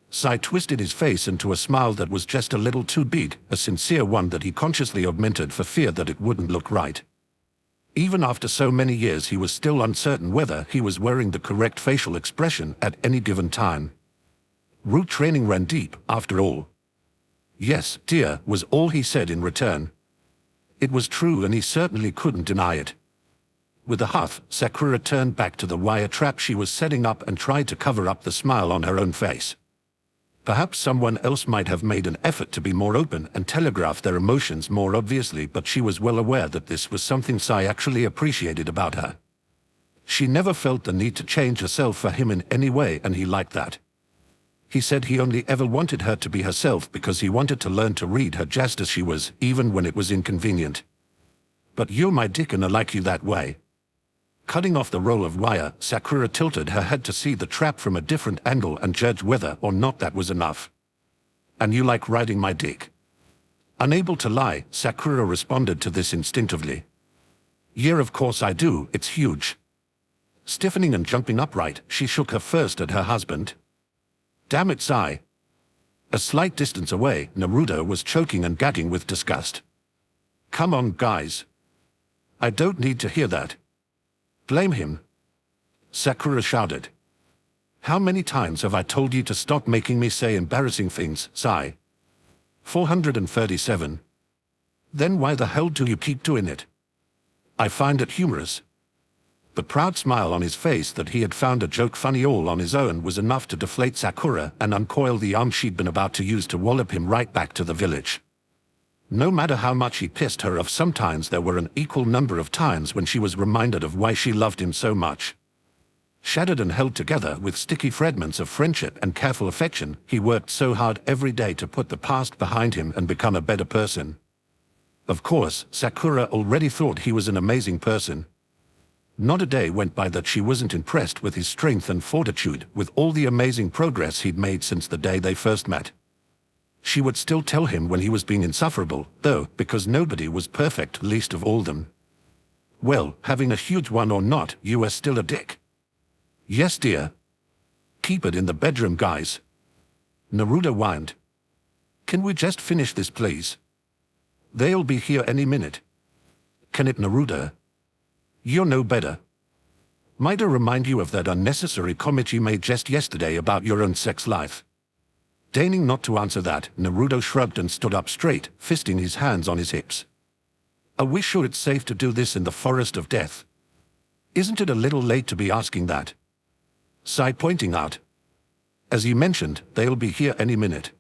Sai twisted his face into a smile that was just a little too big, a sincere one that he consciously augmented for fear that it wouldn't look right. Even after so many years, he was still uncertain whether he was wearing the correct facial expression at any given time. Root training ran deep, after all. Yes, dear, was all he said in return. It was true, and he certainly couldn't deny it. With a huff, Sakura turned back to the wire trap she was setting up and tried to cover up the smile on her own face. Perhaps someone else might have made an effort to be more open and telegraph their emotions more obviously, but she was well aware that this was something Sai actually appreciated about her. She never felt the need to change herself for him in any way, and he liked that. He said he only ever wanted her to be herself because he wanted to learn to read her just as she was, even when it was inconvenient. But you're my dick and I like you that way. Cutting off the roll of wire, Sakura tilted her head to see the trap from a different angle and judge whether or not that was enough. And you like riding my dick? Unable to lie, Sakura responded to this instinctively. Yeah, of course I do, it's huge. Stiffening and jumping upright, she shook her fist at her husband. Damn it, Sai. A slight distance away, Naruto was choking and gagging with disgust. Come on, guys. I don't need to hear that. Blame him. Sakura shouted. How many times have I told you to stop making me say embarrassing things, Sai? 437. Then why the hell do you keep doing it? I find it humorous. The proud smile on his face that he had found a joke funny all on his own was enough to deflate Sakura and uncoil the arm she'd been about to use to wallop him right back to the village. No matter how much he pissed her off, sometimes there were an equal number of times when she was reminded of why she loved him so much. Shattered and held together with sticky fragments of friendship and careful affection, he worked so hard every day to put the past behind him and become a better person. Of course, Sakura already thought he was an amazing person. Not a day went by that she wasn't impressed with his strength and fortitude, with all the amazing progress he'd made since the day they first met. She would still tell him when he was being insufferable, though, because nobody was perfect, least of all them. Well, having a huge one or not, you are still a dick. Yes, dear. Keep it in the bedroom, guys. Naruto whined. Can we just finish this, please? They'll be here any minute. Can it, Naruto? You're no better. Might I remind you of that unnecessary comment you made just yesterday about your own sex life? Deigning not to answer that, Naruto shrugged and stood up straight, fisting his hands on his hips. Are we sure it's safe to do this in the forest of death? Isn't it a little late to be asking that? Sai pointing out. As you mentioned, they'll be here any minute.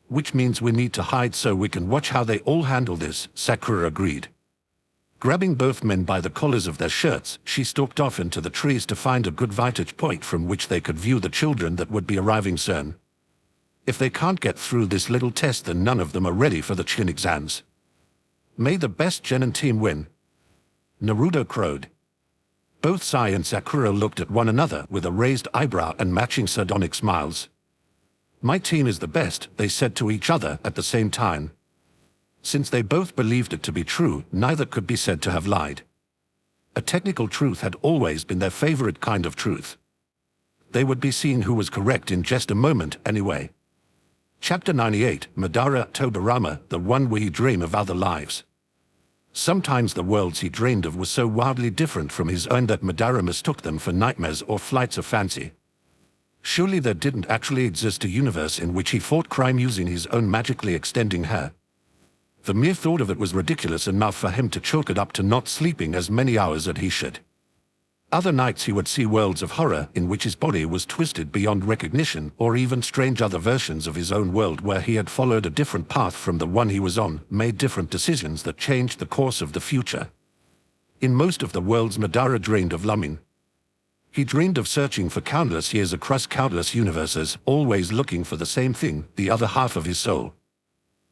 Which means we need to hide so we can watch how they all handle this, Sakura agreed. Grabbing both men by the collars of their shirts, she stalked off into the trees to find a good vantage point from which they could view the children that would be arriving soon. If they can't get through this little test, then none of them are ready for the Chin exams. May the best Genin team win. Naruto crowed. Both Sai and Sakura looked at one another with a raised eyebrow and matching sardonic smiles. My team is the best, they said to each other at the same time. Since they both believed it to be true, neither could be said to have lied. A technical truth had always been their favorite kind of truth. They would be seeing who was correct in just a moment anyway. Chapter 98, Madara Tobirama, the one where he dream of other lives. Sometimes the worlds he dreamed of were so wildly different from his own that Madara mistook them for nightmares or flights of fancy. Surely there didn't actually exist a universe in which he fought crime using his own magically extending hair. The mere thought of it was ridiculous enough for him to chalk it up to not sleeping as many hours as he should. Other nights he would see worlds of horror in which his body was twisted beyond recognition, or even strange other versions of his own world where he had followed a different path from the one he was on, made different decisions that changed the course of the future. In most of the worlds, Madara dreamed of Lumin. He dreamed of searching for countless years across countless universes, always looking for the same thing, the other half of his soul.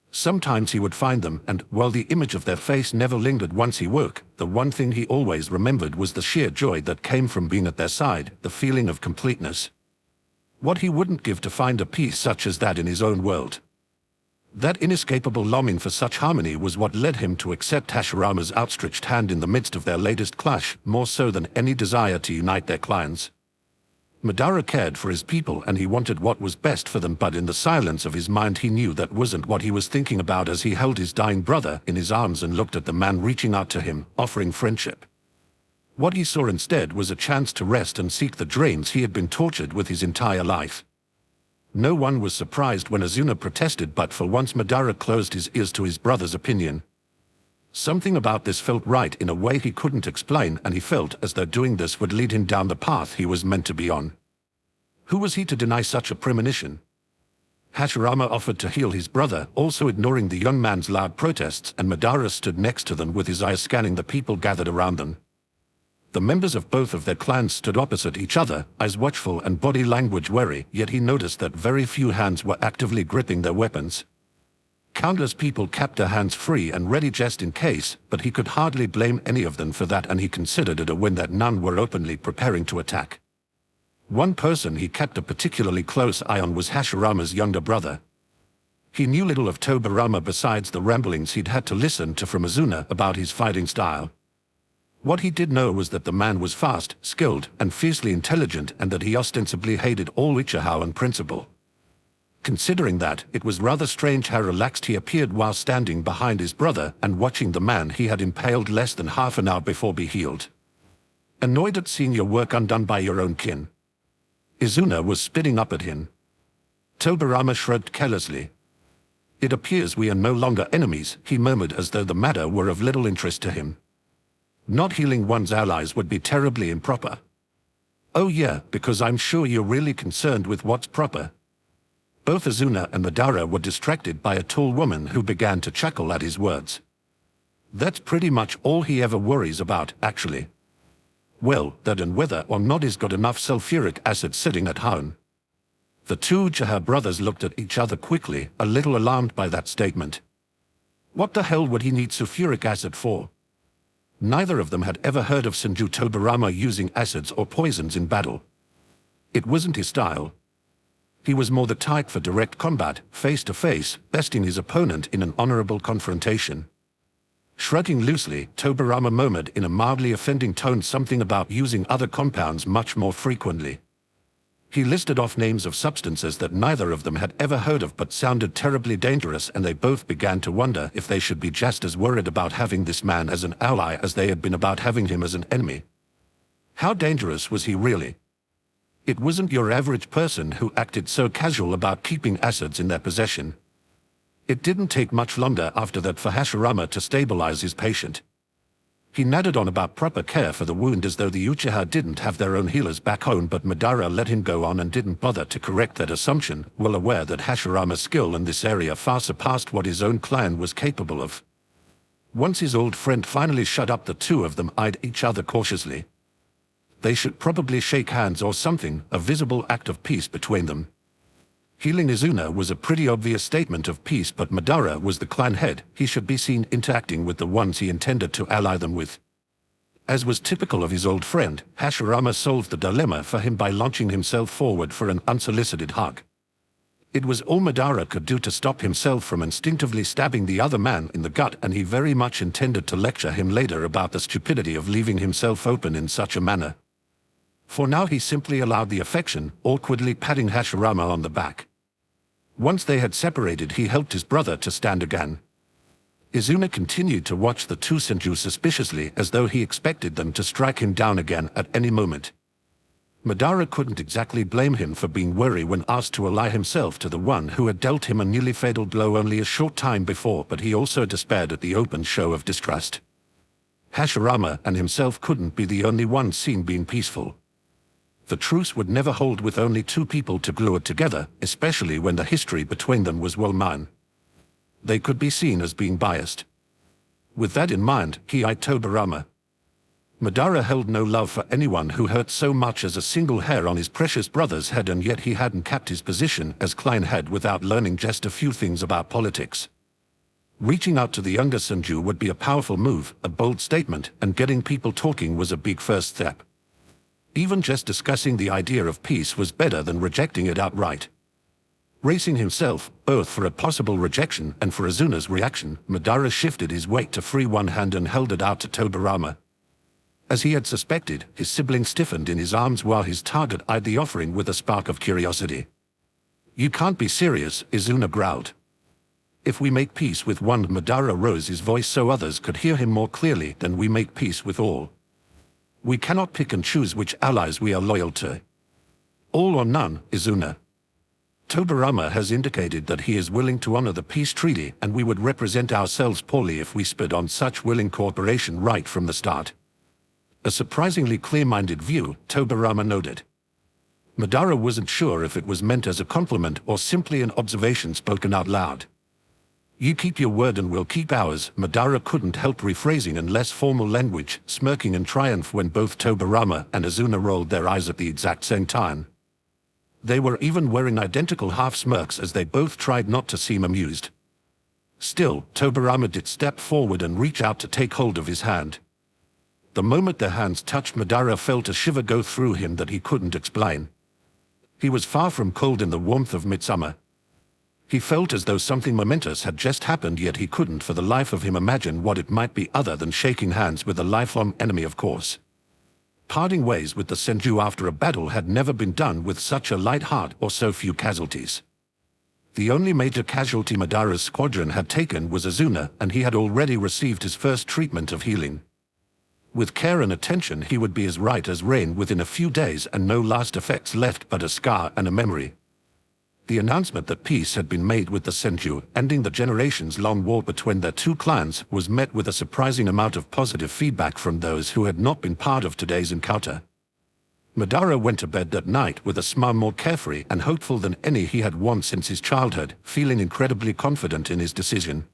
Sometimes he would find them, and while the image of their face never lingered once he woke, the one thing he always remembered was the sheer joy that came from being at their side, the feeling of completeness. What he wouldn't give to find a peace such as that in his own world. That inescapable longing for such harmony was what led him to accept Hashirama's outstretched hand in the midst of their latest clash, more so than any desire to unite their clans. Madara cared for his people and he wanted what was best for them, but in the silence of his mind he knew that wasn't what he was thinking about as he held his dying brother in his arms and looked at the man reaching out to him, offering friendship. What he saw instead was a chance to rest and seek the dreams he had been tortured with his entire life. No one was surprised when Azuna protested, but for once Madara closed his ears to his brother's opinion. Something about this felt right in a way he couldn't explain, and he felt as though doing this would lead him down the path he was meant to be on. Who was he to deny such a premonition? Hashirama offered to heal his brother, also ignoring the young man's loud protests, and Madara stood next to them with his eyes scanning the people gathered around them. The members of both of their clans stood opposite each other, eyes watchful and body language wary, yet he noticed that very few hands were actively gripping their weapons. Countless people kept their hands free and ready just in case, but he could hardly blame any of them for that, and he considered it a win that none were openly preparing to attack. One person he kept a particularly close eye on was Hashirama's younger brother. He knew little of Tobirama besides the ramblings he'd had to listen to from Azuna about his fighting style. What he did know was that the man was fast, skilled, and fiercely intelligent, and that he ostensibly hated all Uchiha on principle. Considering that, it was rather strange how relaxed he appeared while standing behind his brother and watching the man he had impaled less than half an hour before be healed. Annoyed at seeing your work undone by your own kin. Izuna was spitting up at him. Tobirama shrugged carelessly. "It appears we are no longer enemies," he murmured as though the matter were of little interest to him. "Not healing one's allies would be terribly improper." "Oh yeah, because I'm sure you're really concerned with what's proper." Both Azuna and Madara were distracted by a tall woman who began to chuckle at his words. "That's pretty much all he ever worries about, actually." "Well, that and whether or not he's got enough sulfuric acid sitting at home." The two Uchiha brothers looked at each other quickly, a little alarmed by that statement. What the hell would he need sulfuric acid for? Neither of them had ever heard of Senju Tobirama using acids or poisons in battle. It wasn't his style. He was more the type for direct combat, face-to-face, besting his opponent in an honorable confrontation. Shrugging loosely, Tobirama murmured in a mildly offending tone something about using other compounds much more frequently. He listed off names of substances that neither of them had ever heard of but sounded terribly dangerous, and they both began to wonder if they should be just as worried about having this man as an ally as they had been about having him as an enemy. How dangerous was he really? It wasn't your average person who acted so casual about keeping acids in their possession. It didn't take much longer after that for Hashirama to stabilize his patient. He nadded on about proper care for the wound as though the Uchiha didn't have their own healers back home, but Madara let him go on and didn't bother to correct that assumption, well aware that Hashirama's skill in this area far surpassed what his own clan was capable of. Once his old friend finally shut up, the two of them eyed each other cautiously. They should probably shake hands or something, a visible act of peace between them. Healing Izuna was a pretty obvious statement of peace, but Madara was the clan head. He should be seen interacting with the ones he intended to ally them with. As was typical of his old friend, Hashirama solved the dilemma for him by launching himself forward for an unsolicited hug. It was all Madara could do to stop himself from instinctively stabbing the other man in the gut, and he very much intended to lecture him later about the stupidity of leaving himself open in such a manner. For now he simply allowed the affection, awkwardly patting Hashirama on the back. Once they had separated, he helped his brother to stand again. Izuna continued to watch the two Senju suspiciously, as though he expected them to strike him down again at any moment. Madara couldn't exactly blame him for being wary when asked to ally himself to the one who had dealt him a nearly fatal blow only a short time before, but he also despaired at the open show of distrust. Hashirama and himself couldn't be the only ones seen being peaceful. The truce would never hold with only two people to glue it together, especially when the history between them was well known. They could be seen as being biased. With that in mind, he eyed Tobirama. Madara held no love for anyone who hurt so much as a single hair on his precious brother's head, and yet he hadn't kept his position as clan head without learning just a few things about politics. Reaching out to the younger Senju would be a powerful move, a bold statement, and getting people talking was a big first step. Even just discussing the idea of peace was better than rejecting it outright. Bracing himself, both for a possible rejection and for Azuna's reaction, Madara shifted his weight to free one hand and held it out to Tobirama. As he had suspected, his sibling stiffened in his arms while his target eyed the offering with a spark of curiosity. "You can't be serious," Izuna growled. "If we make peace with one," Madara rose his voice so others could hear him more clearly, "then we make peace with all. We cannot pick and choose which allies we are loyal to. All or none, Izuna. Tobirama has indicated that he is willing to honor the peace treaty, and we would represent ourselves poorly if we spit on such willing cooperation right from the start." A surprisingly clear-minded view, Tobirama noted. Madara wasn't sure if it was meant as a compliment or simply an observation spoken out loud. "You keep your word and we'll keep ours," Madara couldn't help rephrasing in less formal language, smirking in triumph when both Tobirama and Izuna rolled their eyes at the exact same time. They were even wearing identical half-smirks as they both tried not to seem amused. Still, Tobirama did step forward and reach out to take hold of his hand. The moment their hands touched, Madara felt a shiver go through him that he couldn't explain. He was far from cold in the warmth of midsummer. He felt as though something momentous had just happened, yet he couldn't for the life of him imagine what it might be other than shaking hands with a lifelong enemy, of course. Parting ways with the Senju after a battle had never been done with such a light heart or so few casualties. The only major casualty Madara's squadron had taken was Izuna, and he had already received his first treatment of healing. With care and attention, he would be as right as rain within a few days, and no last effects left but a scar and a memory. The announcement that peace had been made with the Senju, ending the generations-long war between their two clans, was met with a surprising amount of positive feedback from those who had not been part of today's encounter. Madara went to bed that night with a smile more carefree and hopeful than any he had worn since his childhood, feeling incredibly confident in his decision.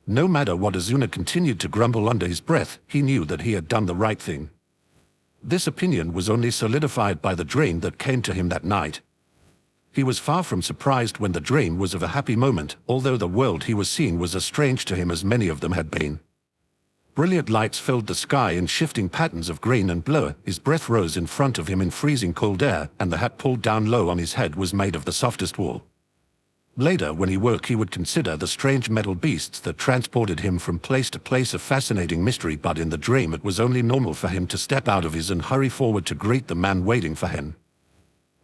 No matter what Izuna continued to grumble under his breath, he knew that he had done the right thing. This opinion was only solidified by the dream that came to him that night. He was far from surprised when the dream was of a happy moment, although the world he was seeing was as strange to him as many of them had been. Brilliant lights filled the sky in shifting patterns of green and blue, his breath rose in front of him in freezing cold air, and the hat pulled down low on his head was made of the softest wool. Later, when he woke, he would consider the strange metal beasts that transported him from place to place a fascinating mystery, but in the dream it was only normal for him to step out of his and hurry forward to greet the man waiting for him.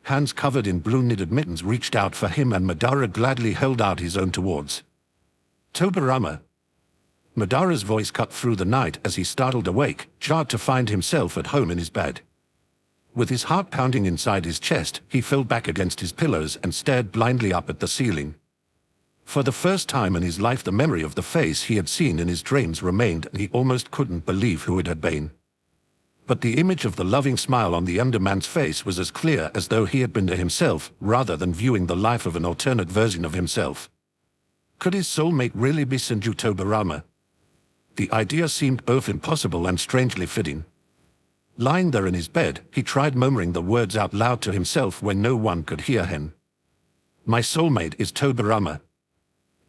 Hands covered in blue knitted mittens reached out for him, and Madara gladly held out his own towards Tobirama. Madara's voice cut through the night as he startled awake, jarred to find himself at home in his bed. With his heart pounding inside his chest, he fell back against his pillows and stared blindly up at the ceiling. For the first time in his life, the memory of the face he had seen in his dreams remained, and he almost couldn't believe who it had been. But the image of the loving smile on the underman's face was as clear as though he had been to himself, rather than viewing the life of an alternate version of himself. Could his soulmate really be Senju Tobirama? The idea seemed both impossible and strangely fitting. Lying there in his bed, he tried murmuring the words out loud to himself when no one could hear him. "My soulmate is Tobirama."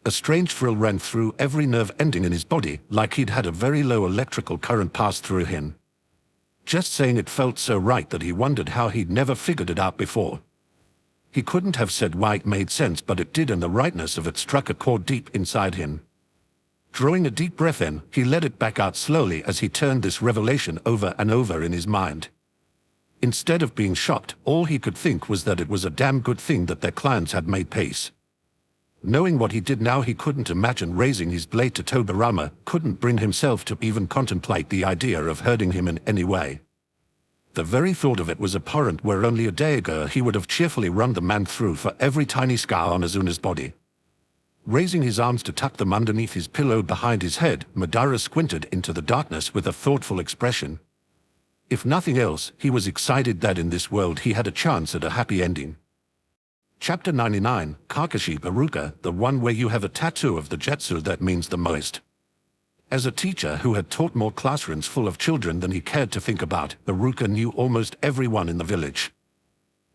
A strange thrill ran through every nerve ending in his body, like he'd had a very low electrical current pass through him. Just saying it felt so right that he wondered how he'd never figured it out before. He couldn't have said why it made sense, but it did, and the rightness of it struck a chord deep inside him. Drawing a deep breath in, he let it back out slowly as he turned this revelation over and over in his mind. Instead of being shocked, all he could think was that it was a damn good thing that their clans had made peace. Knowing what he did now, he couldn't imagine raising his blade to Tobirama, couldn't bring himself to even contemplate the idea of hurting him in any way. The very thought of it was abhorrent, where only a day ago he would have cheerfully run the man through for every tiny scar on Azuna's body. Raising his arms to tuck them underneath his pillow behind his head, Madara squinted into the darkness with a thoughtful expression. If nothing else, he was excited that in this world he had a chance at a happy ending. Chapter 99, Kakashi Baruka, the one where you have a tattoo of the jutsu that means the most. As a teacher who had taught more classrooms full of children than he cared to think about, Iruka knew almost everyone in the village.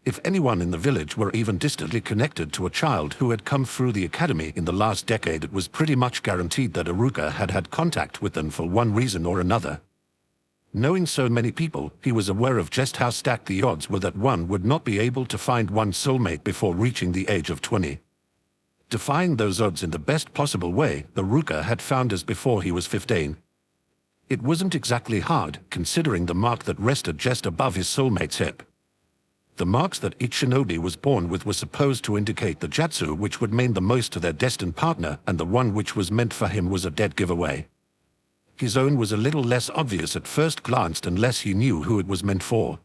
If anyone in the village were even distantly connected to a child who had come through the academy in the last decade, it was pretty much guaranteed that Iruka had had contact with them for one reason or another. Knowing so many people, he was aware of just how stacked the odds were that one would not be able to find one soulmate before reaching the age of 20. Defying those odds in the best possible way, Iruka had found us before he was 15. It wasn't exactly hard, considering the mark that rested just above his soulmate's hip. The marks that each shinobi was born with were supposed to indicate the jutsu which would mean the most to their destined partner, and the one which was meant for him was a dead giveaway. His own was a little less obvious at first glance unless he knew who it was meant for.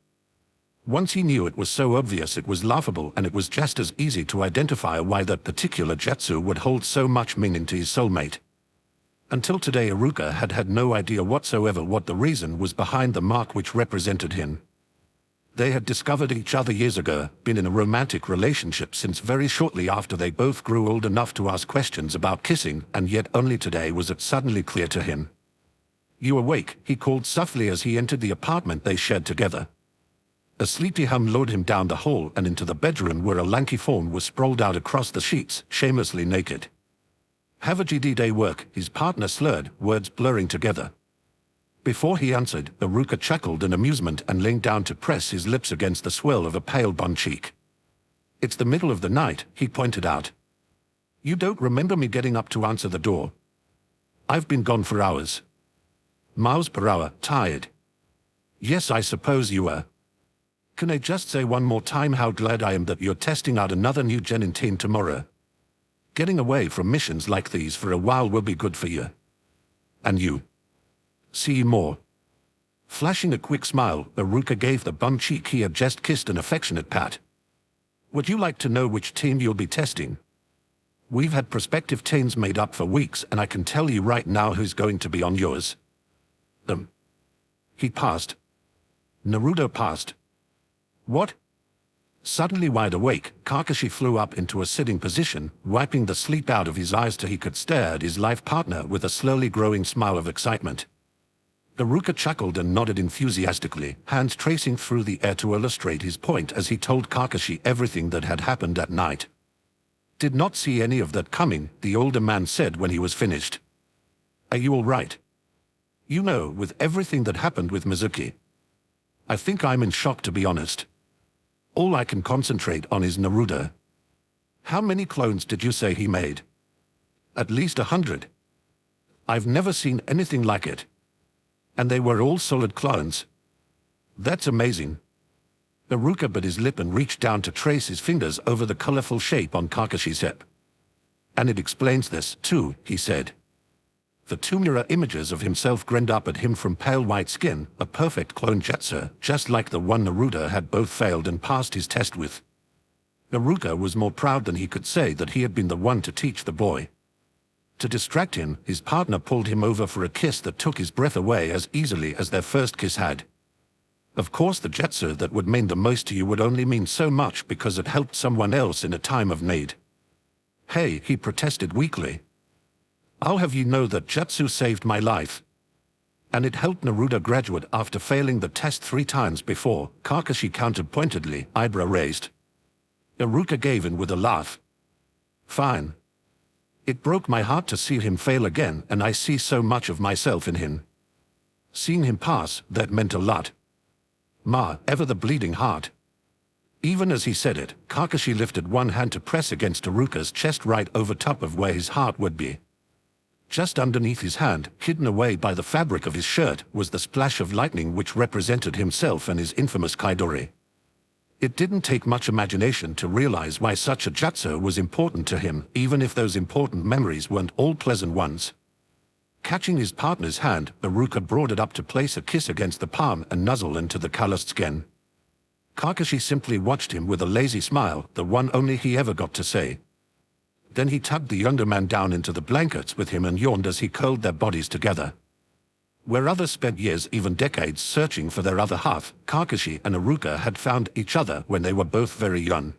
Once he knew, it was so obvious it was laughable, and it was just as easy to identify why that particular jutsu would hold so much meaning to his soulmate. Until today, Iruka had had no idea whatsoever what the reason was behind the mark which represented him. They had discovered each other years ago, been in a romantic relationship since very shortly after they both grew old enough to ask questions about kissing, and yet only today was it suddenly clear to him. "You awake?" he called softly as he entered the apartment they shared together. A sleepy hum lured him down the hall and into the bedroom where a lanky form was sprawled out across the sheets, shamelessly naked. "Have a GD day work," his partner slurred, words blurring together. Before he answered, Iruka chuckled in amusement and leaned down to press his lips against the swell of a pale blonde cheek. "It's the middle of the night," he pointed out. "You don't remember me getting up to answer the door? I've been gone for hours. Miles per hour, tired." "Yes, I suppose you were. Can I just say one more time how glad I am that you're testing out another new Genin team tomorrow? Getting away from missions like these for a while will be good for you. And you. See you more." Flashing a quick smile, Iruka gave the bum cheek he had just kissed an affectionate pat. "Would you like to know which team you'll be testing? We've had prospective teams made up for weeks, and I can tell you right now who's going to be on yours." He passed. Naruto passed. "What?" Suddenly wide awake, Kakashi flew up into a sitting position, wiping the sleep out of his eyes till he could stare at his life partner with a slowly growing smile of excitement. Iruka chuckled and nodded enthusiastically, hands tracing through the air to illustrate his point as he told Kakashi everything that had happened that night. "Did not see any of that coming," the older man said when he was finished. "Are you all right? You know, with everything that happened with Mizuki. I think I'm in shock, to be honest. All I can concentrate on is Naruto. How many clones did you say he made?" "At least 100. I've never seen anything like it. And they were all solid clones. That's amazing." Iruka bit his lip and reached down to trace his fingers over the colorful shape on Kakashi's hip. "And it explains this, too," he said. The two mirror images of himself grinned up at him from pale white skin, a perfect clone jutsu, just like the one Naruto had both failed and passed his test with. Iruka was more proud than he could say that he had been the one to teach the boy. To distract him, his partner pulled him over for a kiss that took his breath away as easily as their first kiss had. Of course, the jutsu that would mean the most to you would only mean so much because it helped someone else in a time of need. "Hey," he protested weakly. "I'll have you know that jutsu saved my life. And it helped Naruto graduate after failing the test 3 times before," Kakashi countered pointedly, eyebrow raised. Iruka gave in with a laugh. "Fine. It broke my heart to see him fail again, and I see so much of myself in him. Seeing him pass, that meant a lot. Ma, ever the bleeding heart." Even as he said it, Kakashi lifted one hand to press against Iruka's chest right over top of where his heart would be. Just underneath his hand, hidden away by the fabric of his shirt, was the splash of lightning which represented himself and his infamous Kaidori. It didn't take much imagination to realize why such a jutsu was important to him, even if those important memories weren't all pleasant ones. Catching his partner's hand, Iruka brought it up to place a kiss against the palm and nuzzle into the calloused skin. Kakashi simply watched him with a lazy smile, the one only he ever got to say. Then he tugged the younger man down into the blankets with him and yawned as he curled their bodies together. Where others spent years, even decades, searching for their other half, Kakashi and Iruka had found each other when they were both very young.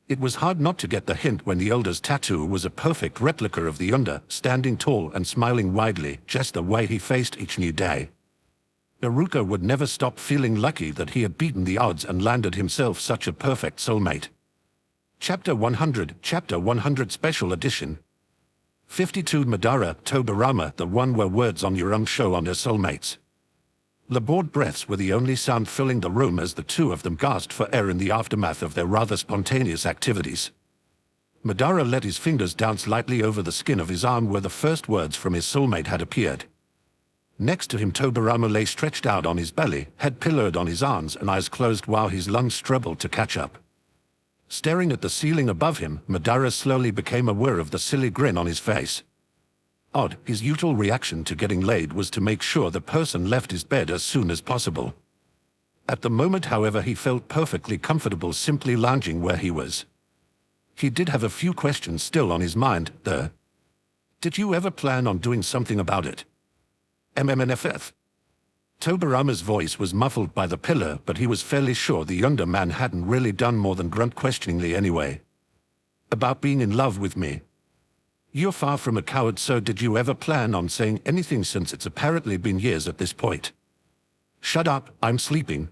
It was hard not to get the hint when the elder's tattoo was a perfect replica of the Yonder, standing tall and smiling widely, just the way he faced each new day. Iruka would never stop feeling lucky that he had beaten the odds and landed himself such a perfect soulmate. Chapter 100 Special Edition 52 Madara, Tobirama, the one where words on your show on their soulmates. Labored breaths were the only sound filling the room as the two of them gasped for air in the aftermath of their rather spontaneous activities. Madara let his fingers dance lightly over the skin of his arm where the first words from his soulmate had appeared. Next to him, Tobirama lay stretched out on his belly, head pillowed on his arms and eyes closed while his lungs struggled to catch up. Staring at the ceiling above him, Madara slowly became aware of the silly grin on his face. Odd, his usual reaction to getting laid was to make sure the person left his bed as soon as possible. At the moment, however, he felt perfectly comfortable simply lounging where he was. He did have a few questions still on his mind, though. Did you ever plan on doing something about it? MMNFF. Tobirama's voice was muffled by the pillar, but he was fairly sure the younger man hadn't really done more than grunt questioningly anyway. About being in love with me. You're far from a coward, so did you ever plan on saying anything since it's apparently been years at this point? Shut up, I'm sleeping.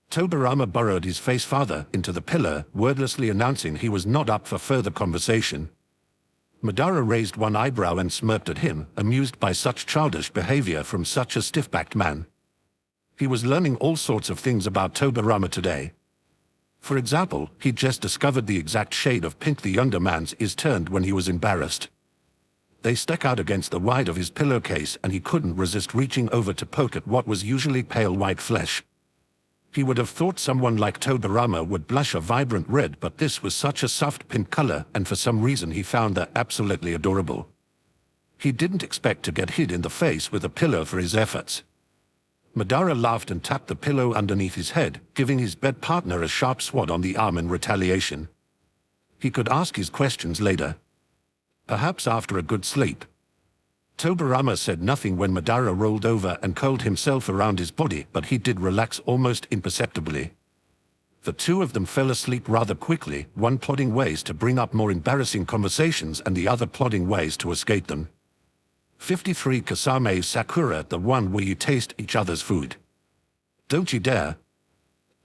Tobirama burrowed his face farther into the pillar, wordlessly announcing he was not up for further conversation. Madara raised one eyebrow and smirked at him, amused by such childish behavior from such a stiff-backed man. He was learning all sorts of things about Tobirama today. For example, he'd just discovered the exact shade of pink the younger man's eyes turned when he was embarrassed. They stuck out against the wide of his pillowcase and he couldn't resist reaching over to poke at what was usually pale white flesh. He would have thought someone like Tobirama would blush a vibrant red, but this was such a soft pink color, and for some reason he found that absolutely adorable. He didn't expect to get hit in the face with a pillow for his efforts. Madara laughed and tapped the pillow underneath his head, giving his bed partner a sharp swat on the arm in retaliation. He could ask his questions later. Perhaps after a good sleep. Tobirama said nothing when Madara rolled over and curled himself around his body, but he did relax almost imperceptibly. The two of them fell asleep rather quickly, one plotting ways to bring up more embarrassing conversations and the other plotting ways to escape them. 53 Kasame Sakura, the one where you taste each other's food. Don't you dare.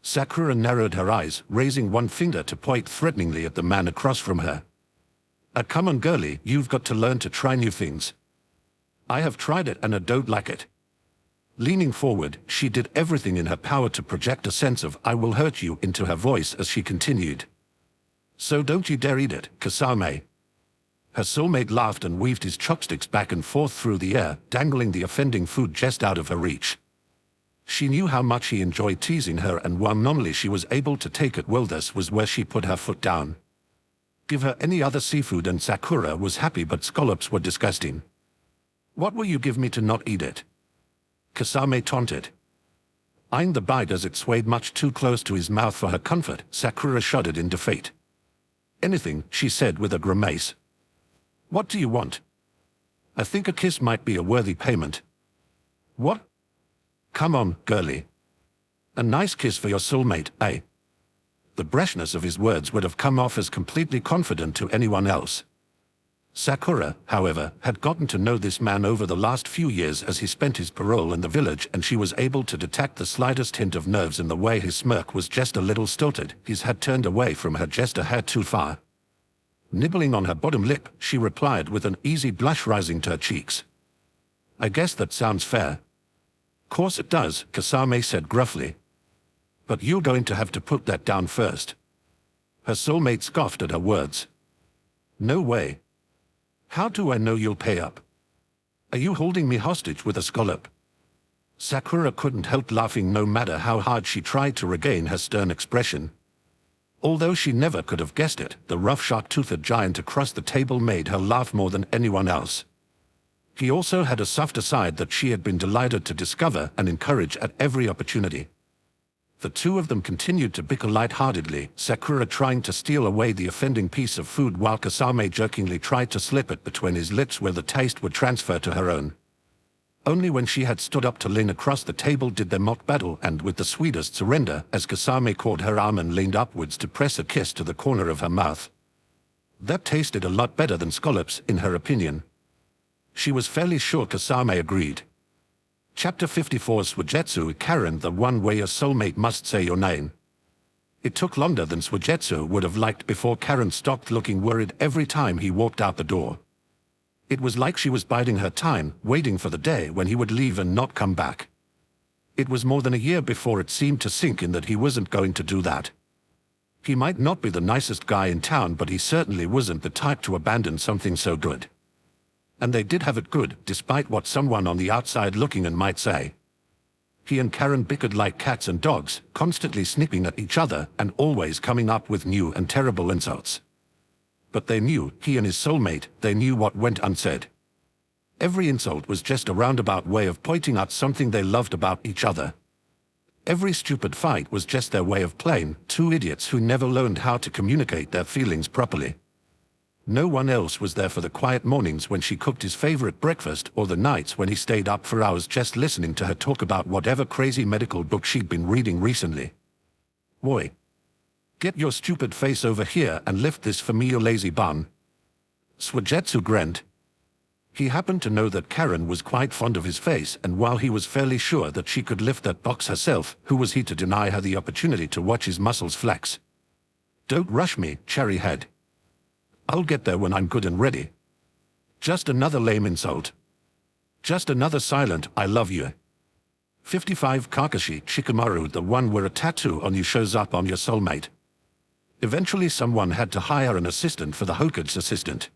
Sakura narrowed her eyes, raising one finger to point threateningly at the man across from her. Come on girlie, you've got to learn to try new things. I have tried it and I don't like it. Leaning forward, she did everything in her power to project a sense of "I will hurt you" into her voice as she continued. So don't you dare eat it, Kasame. Her soulmate laughed and weaved his chopsticks back and forth through the air, dangling the offending food just out of her reach. She knew how much he enjoyed teasing her, and while normally she was able to take it well, this was where she put her foot down. Give her any other seafood and Sakura was happy, but scallops were disgusting. What will you give me to not eat it? Kasame taunted. Eyeing the bite as it swayed much too close to his mouth for her comfort, Sakura shuddered in defeat. Anything, she said with a grimace. What do you want? I think a kiss might be a worthy payment. What? Come on, girlie. A nice kiss for your soulmate, eh? The brashness of his words would have come off as completely confident to anyone else. Sakura, however, had gotten to know this man over the last few years as he spent his parole in the village, and she was able to detect the slightest hint of nerves in the way his smirk was just a little stilted. His head turned away from her just a hair too far. Nibbling on her bottom lip, she replied with an easy blush rising to her cheeks. I guess that sounds fair. Course it does, Kasame said gruffly. But you're going to have to put that down first. Her soulmate scoffed at her words. No way. How do I know you'll pay up? Are you holding me hostage with a scallop? Sakura couldn't help laughing no matter how hard she tried to regain her stern expression. Although she never could have guessed it, the rough sharp-toothed giant across the table made her laugh more than anyone else. He also had a softer side that she had been delighted to discover and encourage at every opportunity. The two of them continued to bicker light-heartedly, Sakura trying to steal away the offending piece of food while Kasame jokingly tried to slip it between his lips where the taste would transfer to her own. Only when she had stood up to lean across the table did they mock battle, and with the sweetest surrender, as Kasame caught her arm and leaned upwards to press a kiss to the corner of her mouth. That tasted a lot better than scallops, in her opinion. She was fairly sure Kasame agreed. Chapter 54 Suigetsu Karen, the one where your soulmate must say your name. It took longer than Suigetsu would have liked before Karen stopped looking worried every time he walked out the door. It was like she was biding her time, waiting for the day when he would leave and not come back. It was more than a year before it seemed to sink in that he wasn't going to do that. He might not be the nicest guy in town, but he certainly wasn't the type to abandon something so good. And they did have it good, despite what someone on the outside looking in might say. He and Karen bickered like cats and dogs, constantly snipping at each other and always coming up with new and terrible insults. But they knew, he and his soulmate, they knew what went unsaid. Every insult was just a roundabout way of pointing out something they loved about each other. Every stupid fight was just their way of playing two idiots who never learned how to communicate their feelings properly. No one else was there for the quiet mornings when she cooked his favorite breakfast, or the nights when he stayed up for hours just listening to her talk about whatever crazy medical book she'd been reading recently. "Boy, get your stupid face over here and lift this for me, you lazy bum." Suigetsu grinned. He happened to know that Karen was quite fond of his face, and while he was fairly sure that she could lift that box herself, who was he to deny her the opportunity to watch his muscles flex? "Don't rush me, cherry head. I'll get there when I'm good and ready." Just another lame insult. Just another silent "I love you." 55 Kakashi Shikamaru, the one where a tattoo on you shows up on your soulmate. Eventually someone had to hire an assistant for the Hokage's assistant.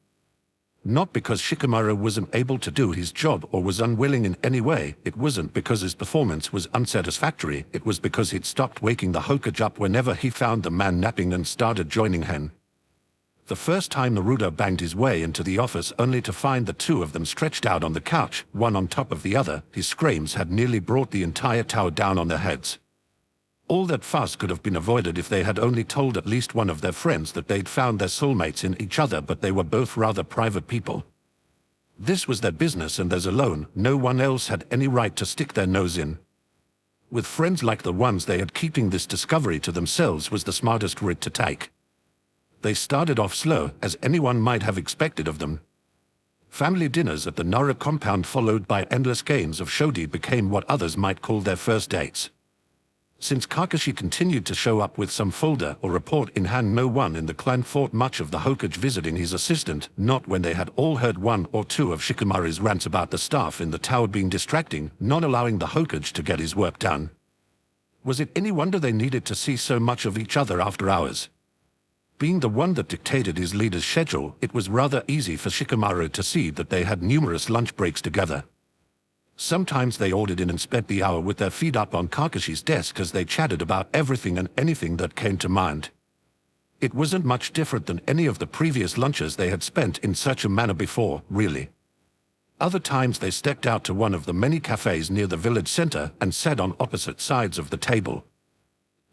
Not because Shikamaru wasn't able to do his job or was unwilling in any way, it wasn't because his performance was unsatisfactory, it was because he'd stopped waking the Hokage up whenever he found the man napping and started joining him. The first time Naruto banged his way into the office only to find the two of them stretched out on the couch, one on top of the other, his screams had nearly brought the entire tower down on their heads. All that fuss could have been avoided if they had only told at least one of their friends that they'd found their soulmates in each other, but they were both rather private people. This was their business and theirs alone, no one else had any right to stick their nose in. With friends like the ones they had, keeping this discovery to themselves was the smartest route to take. They started off slow, as anyone might have expected of them. Family dinners at the Nara compound followed by endless games of shodi became what others might call their first dates. Since Kakashi continued to show up with some folder or report in hand, no one in the clan thought much of the Hokage visiting his assistant, not when they had all heard one or two of Shikamaru's rants about the staff in the tower being distracting, not allowing the Hokage to get his work done. Was it any wonder they needed to see so much of each other after hours? Being the one that dictated his leader's schedule, it was rather easy for Shikamaru to see that they had numerous lunch breaks together. Sometimes they ordered in and spent the hour with their feet up on Kakashi's desk as they chatted about everything and anything that came to mind. It wasn't much different than any of the previous lunches they had spent in such a manner before, really. Other times they stepped out to one of the many cafes near the village center and sat on opposite sides of the table.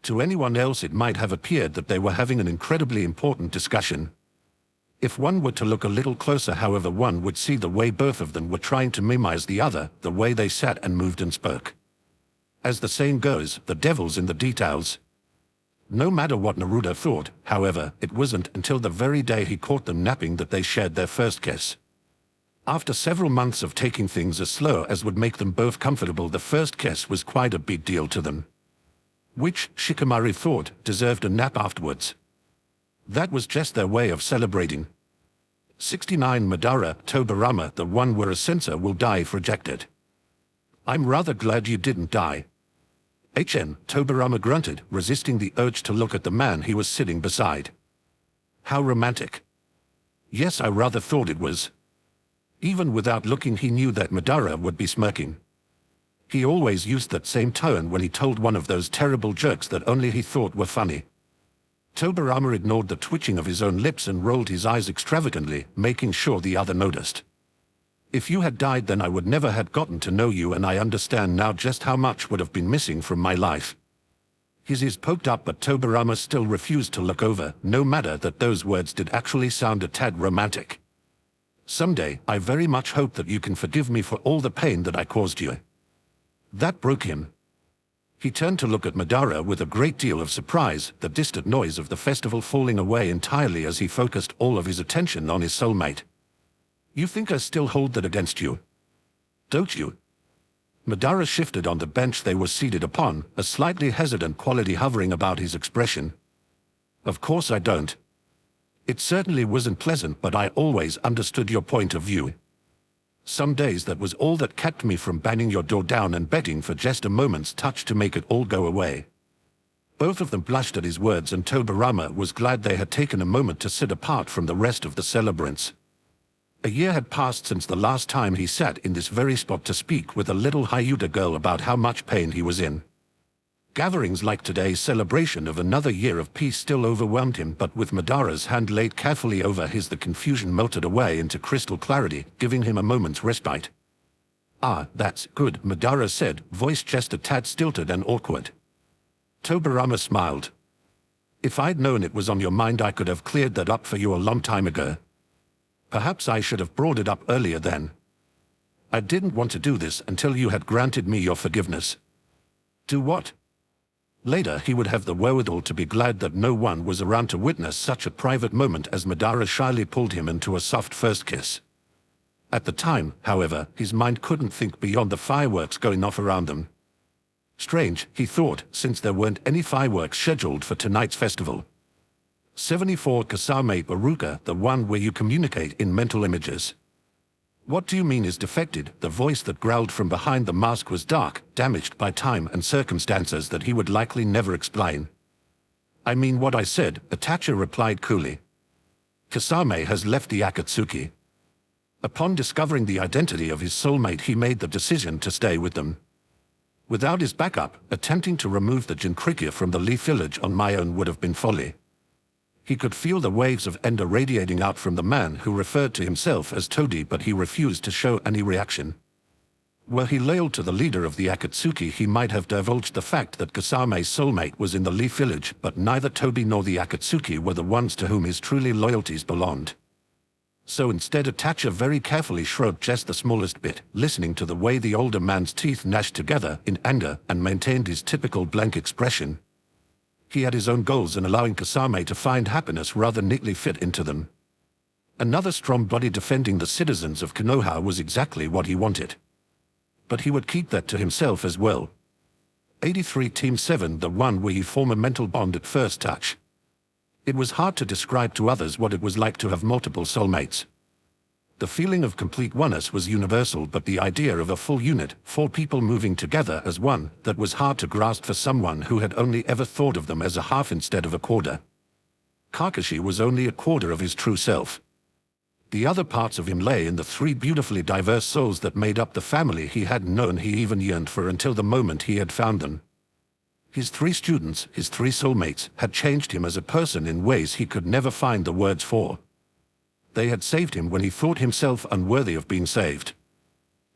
To anyone else it might have appeared that they were having an incredibly important discussion. If one were to look a little closer, however, one would see the way both of them were trying to minimize the other, the way they sat and moved and spoke. As the saying goes, the devil's in the details. No matter what Naruto thought, however, it wasn't until the very day he caught them napping that they shared their first kiss. After several months of taking things as slow as would make them both comfortable, the first kiss was quite a big deal to them. Which, Shikamaru thought, deserved a nap afterwards. That was just their way of celebrating. 69 Madara Tobirama, the one where a censor will die if rejected. "I'm rather glad you didn't die." Tobirama grunted, resisting the urge to look at the man he was sitting beside. How romantic. Yes, I rather thought it was. Even without looking, he knew that Madara would be smirking. He always used that same tone when he told one of those terrible jokes that only he thought were funny. Tobirama ignored the twitching of his own lips and rolled his eyes extravagantly, making sure the other noticed. "If you had died, then I would never have gotten to know you, and I understand now just how much would have been missing from my life." His ears poked up, but Tobirama still refused to look over, no matter that those words did actually sound a tad romantic. Someday, I very much hope that you can forgive me for all the pain that I caused you. That broke him. He turned to look at Madara with a great deal of surprise, the distant noise of the festival falling away entirely as he focused all of his attention on his soulmate. You think I still hold that against you? Don't you? Madara shifted on the bench they were seated upon, a slightly hesitant quality hovering about his expression. Of course I don't. It certainly wasn't pleasant, but I always understood your point of view. Some days that was all that kept me from banging your door down and begging for just a moment's touch to make it all go away. Both of them blushed at his words, and Tobirama was glad they had taken a moment to sit apart from the rest of the celebrants. A year had passed since the last time he sat in this very spot to speak with a little Hyuga girl about how much pain he was in. Gatherings like today's celebration of another year of peace still overwhelmed him, but with Madara's hand laid carefully over his, the confusion melted away into crystal clarity, giving him a moment's respite. Ah, that's good, Madara said, voice just a tad stilted and awkward. Tobirama smiled. If I'd known it was on your mind, I could have cleared that up for you a long time ago. Perhaps I should have brought it up earlier then. I didn't want to do this until you had granted me your forgiveness. Do what? Later he would have the wherewithal to be glad that no one was around to witness such a private moment as Madara shyly pulled him into a soft first kiss. At the time, however, his mind couldn't think beyond the fireworks going off around them. Strange, he thought, since there weren't any fireworks scheduled for tonight's festival. 74 Kasame Baruka, the one where you communicate in mental images. What do you mean is defected? The voice that growled from behind the mask was dark, damaged by time and circumstances that he would likely never explain. I mean what I said, Itachi replied coolly. Kasame has left the Akatsuki. Upon discovering the identity of his soulmate, he made the decision to stay with them. Without his backup, attempting to remove the Jinchuriki from the Leaf Village on my own would have been folly. He could feel the waves of ender radiating out from the man who referred to himself as Todi, but he refused to show any reaction. Were he loyal to the leader of the Akatsuki, he might have divulged the fact that Kasame's soulmate was in the Leaf Village, but neither Todi nor the Akatsuki were the ones to whom his truly loyalties belonged. So instead, Itachi very carefully shrugged just the smallest bit, listening to the way the older man's teeth gnashed together in anger, and maintained his typical blank expression. He had his own goals, and allowing Kasame to find happiness rather neatly fit into them. Another strong body defending the citizens of Konoha was exactly what he wanted. But he would keep that to himself as well. 83 Team 7, the one where you form a mental bond at first touch. It was hard to describe to others what it was like to have multiple soulmates. The feeling of complete oneness was universal, but the idea of a full unit, 4 people moving together as one, that was hard to grasp for someone who had only ever thought of them as a half instead of a quarter. Kakashi was only a quarter of his true self. The other parts of him lay in the 3 beautifully diverse souls that made up the family he hadn't known he even yearned for until the moment he had found them. His 3 students, his 3 soulmates, had changed him as a person in ways he could never find the words for. They had saved him when he thought himself unworthy of being saved.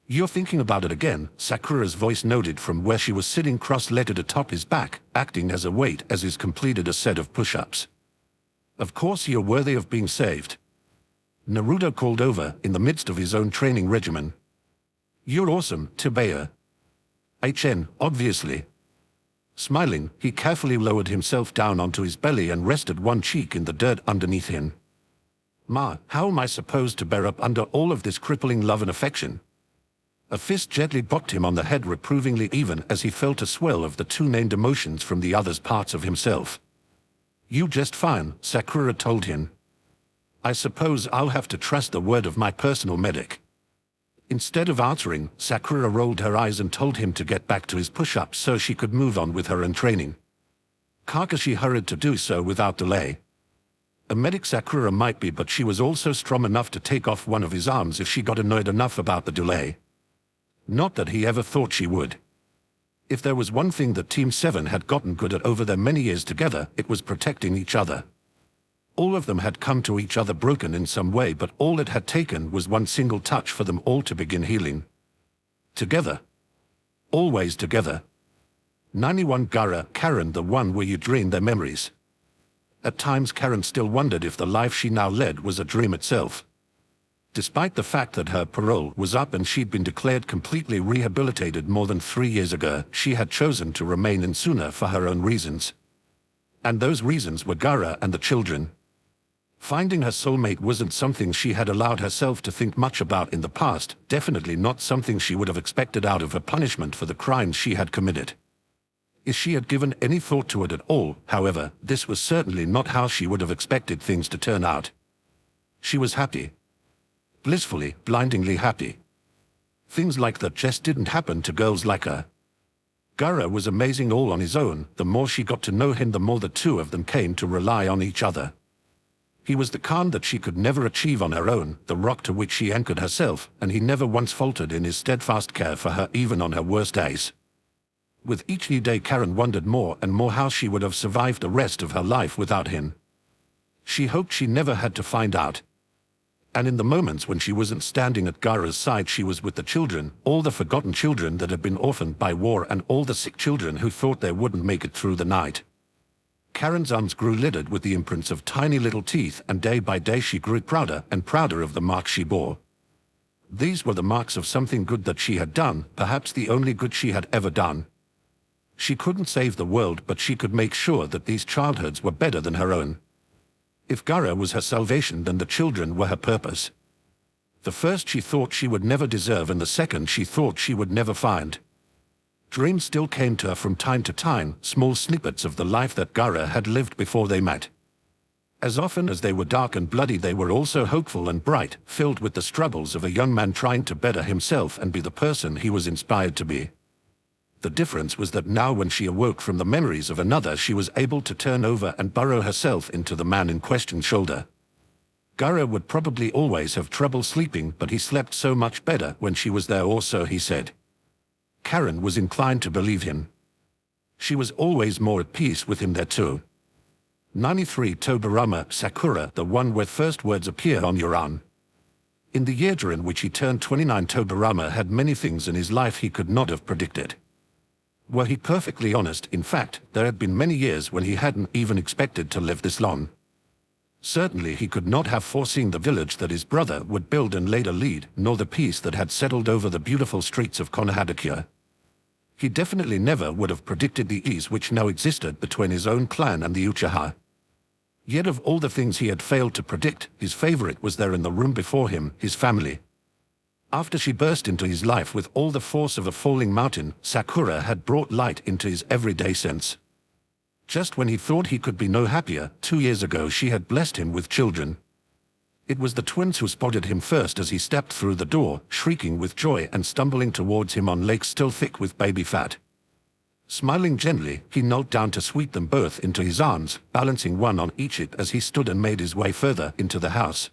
You're thinking about it again, Sakura's voice noted from where she was sitting cross-legged atop his back, acting as a weight as he completed a set of push-ups. Of course you're worthy of being saved. Naruto called over, in the midst of his own training regimen. You're awesome, Tobea. Obviously. Smiling, he carefully lowered himself down onto his belly and rested one cheek in the dirt underneath him. Ma, how am I supposed to bear up under all of this crippling love and affection? A fist gently bopped him on the head reprovingly, even as he felt a swell of the 2 named emotions from the other's parts of himself. You just fine, Sakura told him. I suppose I'll have to trust the word of my personal medic. Instead of answering, Sakura rolled her eyes and told him to get back to his push-ups so she could move on with her own training. Kakashi hurried to do so without delay. A medic Sakura might be, but she was also strong enough to take off one of his arms if she got annoyed enough about the delay. Not that he ever thought she would. If there was one thing that Team 7 had gotten good at over their many years together, it was protecting each other. All of them had come to each other broken in some way, but all it had taken was one single touch for them all to begin healing. Together. Always together. 91 Gara, Karen, the one where you drain their memories. At times Karen still wondered if the life she now led was a dream itself. Despite the fact that her parole was up and she'd been declared completely rehabilitated more than 3 years ago, she had chosen to remain in Suna for her own reasons. And those reasons were Gara and the children. Finding her soulmate wasn't something she had allowed herself to think much about in the past, definitely not something she would have expected out of her punishment for the crimes she had committed. If she had given any thought to it at all, however, this was certainly not how she would have expected things to turn out. She was happy. Blissfully, blindingly happy. Things like that just didn't happen to girls like her. Gara was amazing all on his own. The more she got to know him, the more the two of them came to rely on each other. He was the calm that she could never achieve on her own, the rock to which she anchored herself, and he never once faltered in his steadfast care for her even on her worst days. With each new day, Karen wondered more and more how she would have survived the rest of her life without him. She hoped she never had to find out. And in the moments when she wasn't standing at Gara's side, she was with the children, all the forgotten children that had been orphaned by war and all the sick children who thought they wouldn't make it through the night. Karen's arms grew littered with the imprints of tiny little teeth, and day by day she grew prouder and prouder of the marks she bore. These were the marks of something good that she had done, perhaps the only good she had ever done. She couldn't save the world, but she could make sure that these childhoods were better than her own. If Gara was her salvation, then the children were her purpose. The first she thought she would never deserve, and the second she thought she would never find. Dreams still came to her from time to time, small snippets of the life that Gara had lived before they met. As often as they were dark and bloody, they were also hopeful and bright, filled with the struggles of a young man trying to better himself and be the person he was inspired to be. The difference was that now, when she awoke from the memories of another, she was able to turn over and burrow herself into the man in question's shoulder. Gara would probably always have trouble sleeping, but he slept so much better when she was there, or so he said. Karen was inclined to believe him. She was always more at peace with him there too. 93 Tobarama Sakura, the one where first words appear on your arm. In the year during which he turned 29, Tobarama had many things in his life he could not have predicted. Were he perfectly honest, in fact, there had been many years when he hadn't even expected to live this long. Certainly he could not have foreseen the village that his brother would build and later lead, nor the peace that had settled over the beautiful streets of Konohadakure. He definitely never would have predicted the ease which now existed between his own clan and the Uchiha. Yet of all the things he had failed to predict, his favorite was there in the room before him, his family. After she burst into his life with all the force of a falling mountain, Sakura had brought light into his everyday sense. Just when he thought he could be no happier, 2 years ago she had blessed him with children. It was the twins who spotted him first as he stepped through the door, shrieking with joy and stumbling towards him on legs still thick with baby fat. Smiling gently, he knelt down to sweep them both into his arms, balancing one on each hip as he stood and made his way further into the house.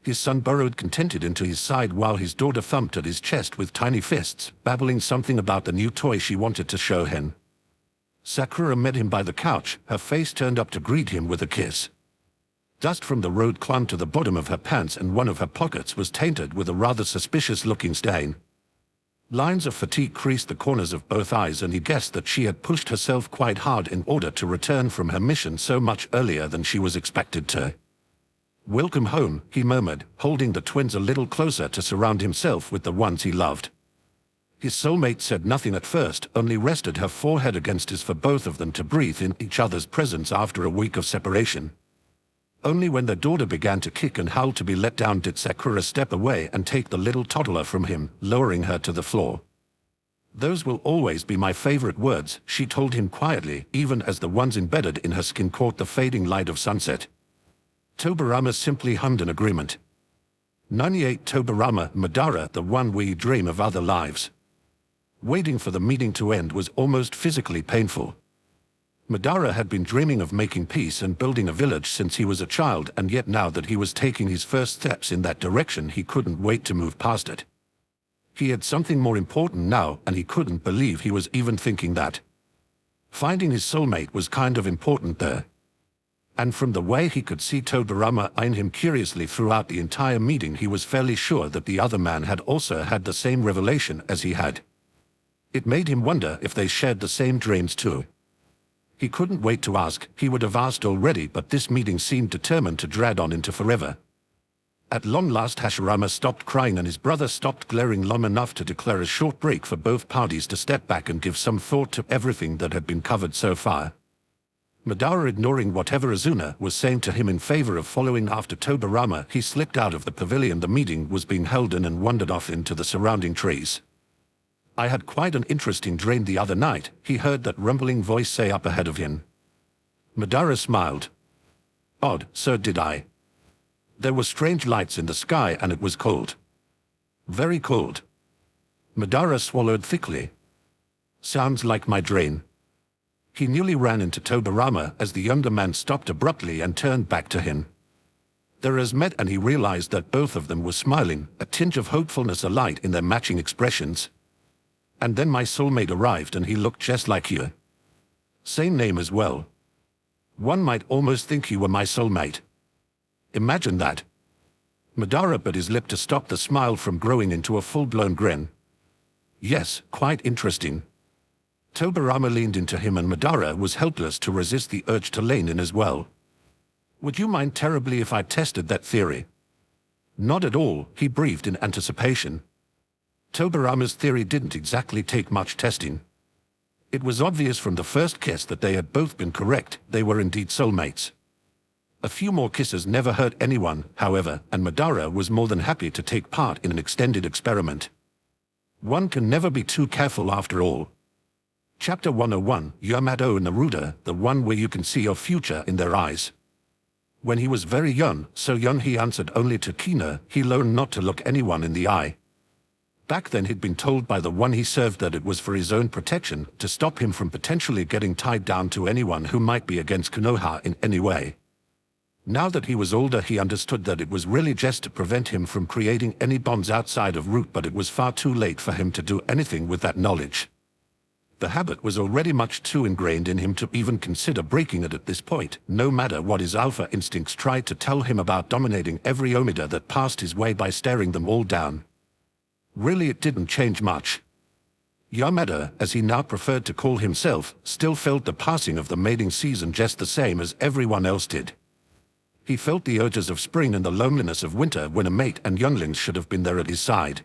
His son burrowed contented into his side while his daughter thumped at his chest with tiny fists, babbling something about the new toy she wanted to show him. Sakura met him by the couch, her face turned up to greet him with a kiss. Dust from the road clung to the bottom of her pants, and one of her pockets was tainted with a rather suspicious-looking stain. Lines of fatigue creased the corners of both eyes, and he guessed that she had pushed herself quite hard in order to return from her mission so much earlier than she was expected to. "Welcome home," he murmured, holding the twins a little closer to surround himself with the ones he loved. His soulmate said nothing at first, only rested her forehead against his for both of them to breathe in each other's presence after a week of separation. Only when their daughter began to kick and howl to be let down did Sakura step away and take the little toddler from him, lowering her to the floor. "Those will always be my favorite words," she told him quietly, even as the ones embedded in her skin caught the fading light of sunset. Tobarama simply hummed in agreement. 98 Tobarama Madara, the one where you dream of other lives. Waiting for the meeting to end was almost physically painful. Madara had been dreaming of making peace and building a village since he was a child, and yet now that he was taking his first steps in that direction, he couldn't wait to move past it. He had something more important now, and he couldn't believe he was even thinking that. Finding his soulmate was kind of important there. And from the way he could see Tobarama eyeing him curiously throughout the entire meeting, he was fairly sure that the other man had also had the same revelation as he had. It made him wonder if they shared the same dreams too. He couldn't wait to ask. He would have asked already, but this meeting seemed determined to drag on into forever. At long last Hashirama stopped crying and his brother stopped glaring long enough to declare a short break for both parties to step back and give some thought to everything that had been covered so far. Madara, ignoring whatever Azuna was saying to him in favor of following after Tobirama, he slipped out of the pavilion the meeting was being held in and wandered off into the surrounding trees. I had quite an interesting dream the other night, he heard that rumbling voice say up ahead of him. Madara smiled. Odd, so did I. There were strange lights in the sky and it was cold. Very cold. Madara swallowed thickly. Sounds like my dream. He nearly ran into Tobirama as the younger man stopped abruptly and turned back to him. Their eyes met and he realized that both of them were smiling, a tinge of hopefulness alight in their matching expressions. And then my soulmate arrived and he looked just like you. Same name as well. One might almost think you were my soulmate. Imagine that. Madara bit his lip to stop the smile from growing into a full-blown grin. Yes, quite interesting. Tobirama leaned into him and Madara was helpless to resist the urge to lean in as well. Would you mind terribly if I tested that theory? Not at all, he breathed in anticipation. Tobirama's theory didn't exactly take much testing. It was obvious from the first kiss that they had both been correct, they were indeed soulmates. A few more kisses never hurt anyone, however, and Madara was more than happy to take part in an extended experiment. One can never be too careful after all. Chapter 101, Yamato and Naruto, the one where you can see your future in their eyes. When he was very young, so young he answered only to Kina, he learned not to look anyone in the eye. Back then he'd been told by the one he served that it was for his own protection, to stop him from potentially getting tied down to anyone who might be against Konoha in any way. Now that he was older he understood that it was really just to prevent him from creating any bonds outside of Root, but it was far too late for him to do anything with that knowledge. The habit was already much too ingrained in him to even consider breaking it at this point, no matter what his alpha instincts tried to tell him about dominating every Omega that passed his way by staring them all down. Really, it didn't change much. Yamada, as he now preferred to call himself, still felt the passing of the mating season just the same as everyone else did. He felt the urges of spring and the loneliness of winter when a mate and younglings should have been there at his side.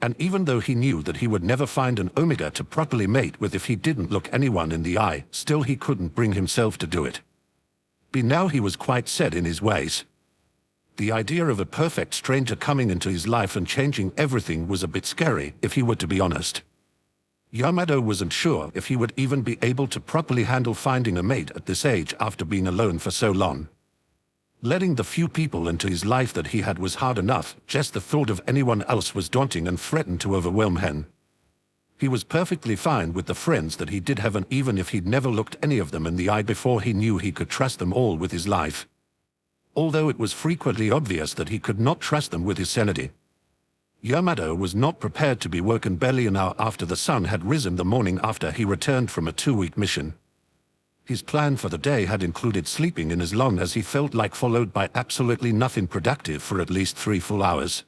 And even though he knew that he would never find an Omega to properly mate with if he didn't look anyone in the eye, still he couldn't bring himself to do it. By now he was quite set in his ways. The idea of a perfect stranger coming into his life and changing everything was a bit scary, if he were to be honest. Yamato wasn't sure if he would even be able to properly handle finding a mate at this age after being alone for so long. Letting the few people into his life that he had was hard enough, just the thought of anyone else was daunting and threatened to overwhelm him. He was perfectly fine with the friends that he did have, and even if he'd never looked any of them in the eye before, he knew he could trust them all with his life. Although it was frequently obvious that he could not trust them with his sanity. Yamato was not prepared to be woken barely an hour after the sun had risen the morning after he returned from a 2-week mission. His plan for the day had included sleeping in as long as he felt like, followed by absolutely nothing productive for at least 3 full hours.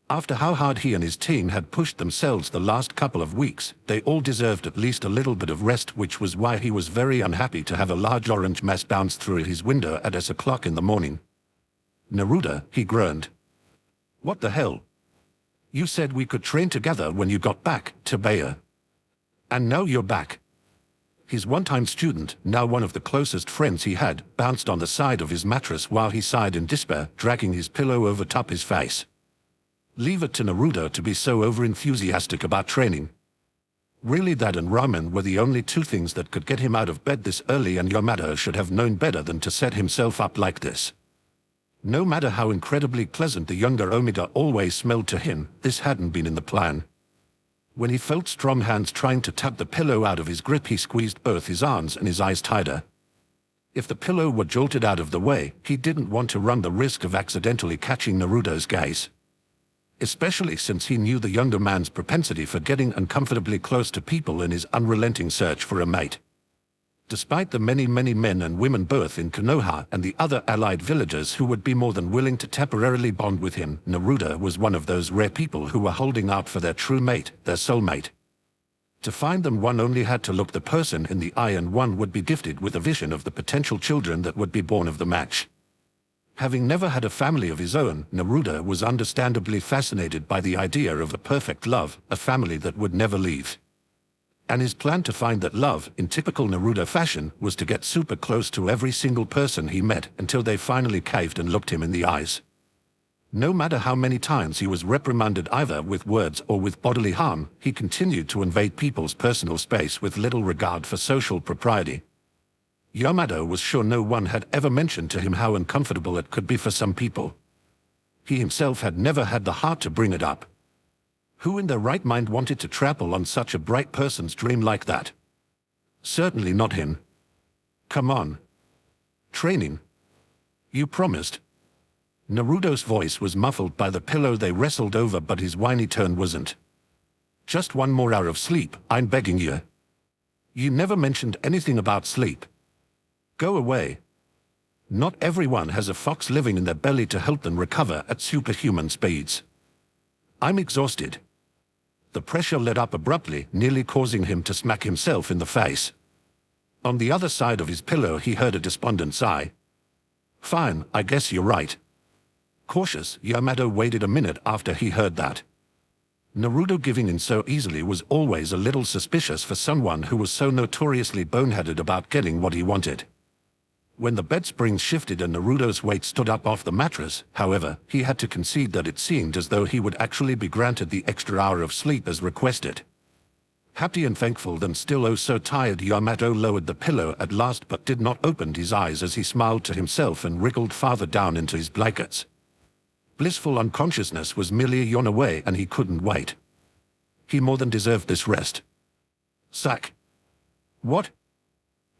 After how hard he and his team had pushed themselves the last couple of weeks, they all deserved at least a little bit of rest, which was why he was very unhappy to have a large orange mass bounce through his window at 8 o'clock in the morning. Naruto, he groaned. What the hell? You said we could train together when you got back, Tabea. And now you're back. His one-time student, now one of the closest friends he had, bounced on the side of his mattress while he sighed in despair, dragging his pillow over top his face. Leave it to Naruto to be so over-enthusiastic about training. Really, that and ramen were the only 2 things that could get him out of bed this early, and Yamato should have known better than to set himself up like this. No matter how incredibly pleasant the younger Omega always smelled to him, this hadn't been in the plan. When he felt strong hands trying to tug the pillow out of his grip, he squeezed both his arms and his eyes tighter. If the pillow were jolted out of the way, he didn't want to run the risk of accidentally catching Naruto's gaze. Especially since he knew the younger man's propensity for getting uncomfortably close to people in his unrelenting search for a mate. Despite the many men and women both in Konoha and the other allied villages who would be more than willing to temporarily bond with him, Naruto was one of those rare people who were holding out for their true mate, their soulmate. To find them, one only had to look the person in the eye, and one would be gifted with a vision of the potential children that would be born of the match. Having never had a family of his own, Naruto was understandably fascinated by the idea of a perfect love, a family that would never leave. And his plan to find that love, in typical Naruto fashion, was to get super close to every single person he met until they finally caved and looked him in the eyes. No matter how many times he was reprimanded either with words or with bodily harm, he continued to invade people's personal space with little regard for social propriety. Yamato was sure no one had ever mentioned to him how uncomfortable it could be for some people. He himself had never had the heart to bring it up. Who in their right mind wanted to trample on such a bright person's dream like that? Certainly not him. Come on. Training. You promised. Naruto's voice was muffled by the pillow they wrestled over, but his whiny tone wasn't. Just one more hour of sleep, I'm begging you. You never mentioned anything about sleep. Go away. Not everyone has a fox living in their belly to help them recover at superhuman speeds. I'm exhausted. The pressure let up abruptly, nearly causing him to smack himself in the face. On the other side of his pillow he heard a despondent sigh. Fine, I guess you're right. Cautious, Yamato waited a minute after he heard that. Naruto giving in so easily was always a little suspicious for someone who was so notoriously boneheaded about getting what he wanted. When the bed springs shifted and Naruto's weight stood up off the mattress, however, he had to concede that it seemed as though he would actually be granted the extra hour of sleep as requested. Happy and thankful then still oh so tired, Yamato lowered the pillow at last but did not open his eyes as he smiled to himself and wriggled farther down into his blankets. Blissful unconsciousness was merely a yawn away and he couldn't wait. He more than deserved this rest. Sack. What?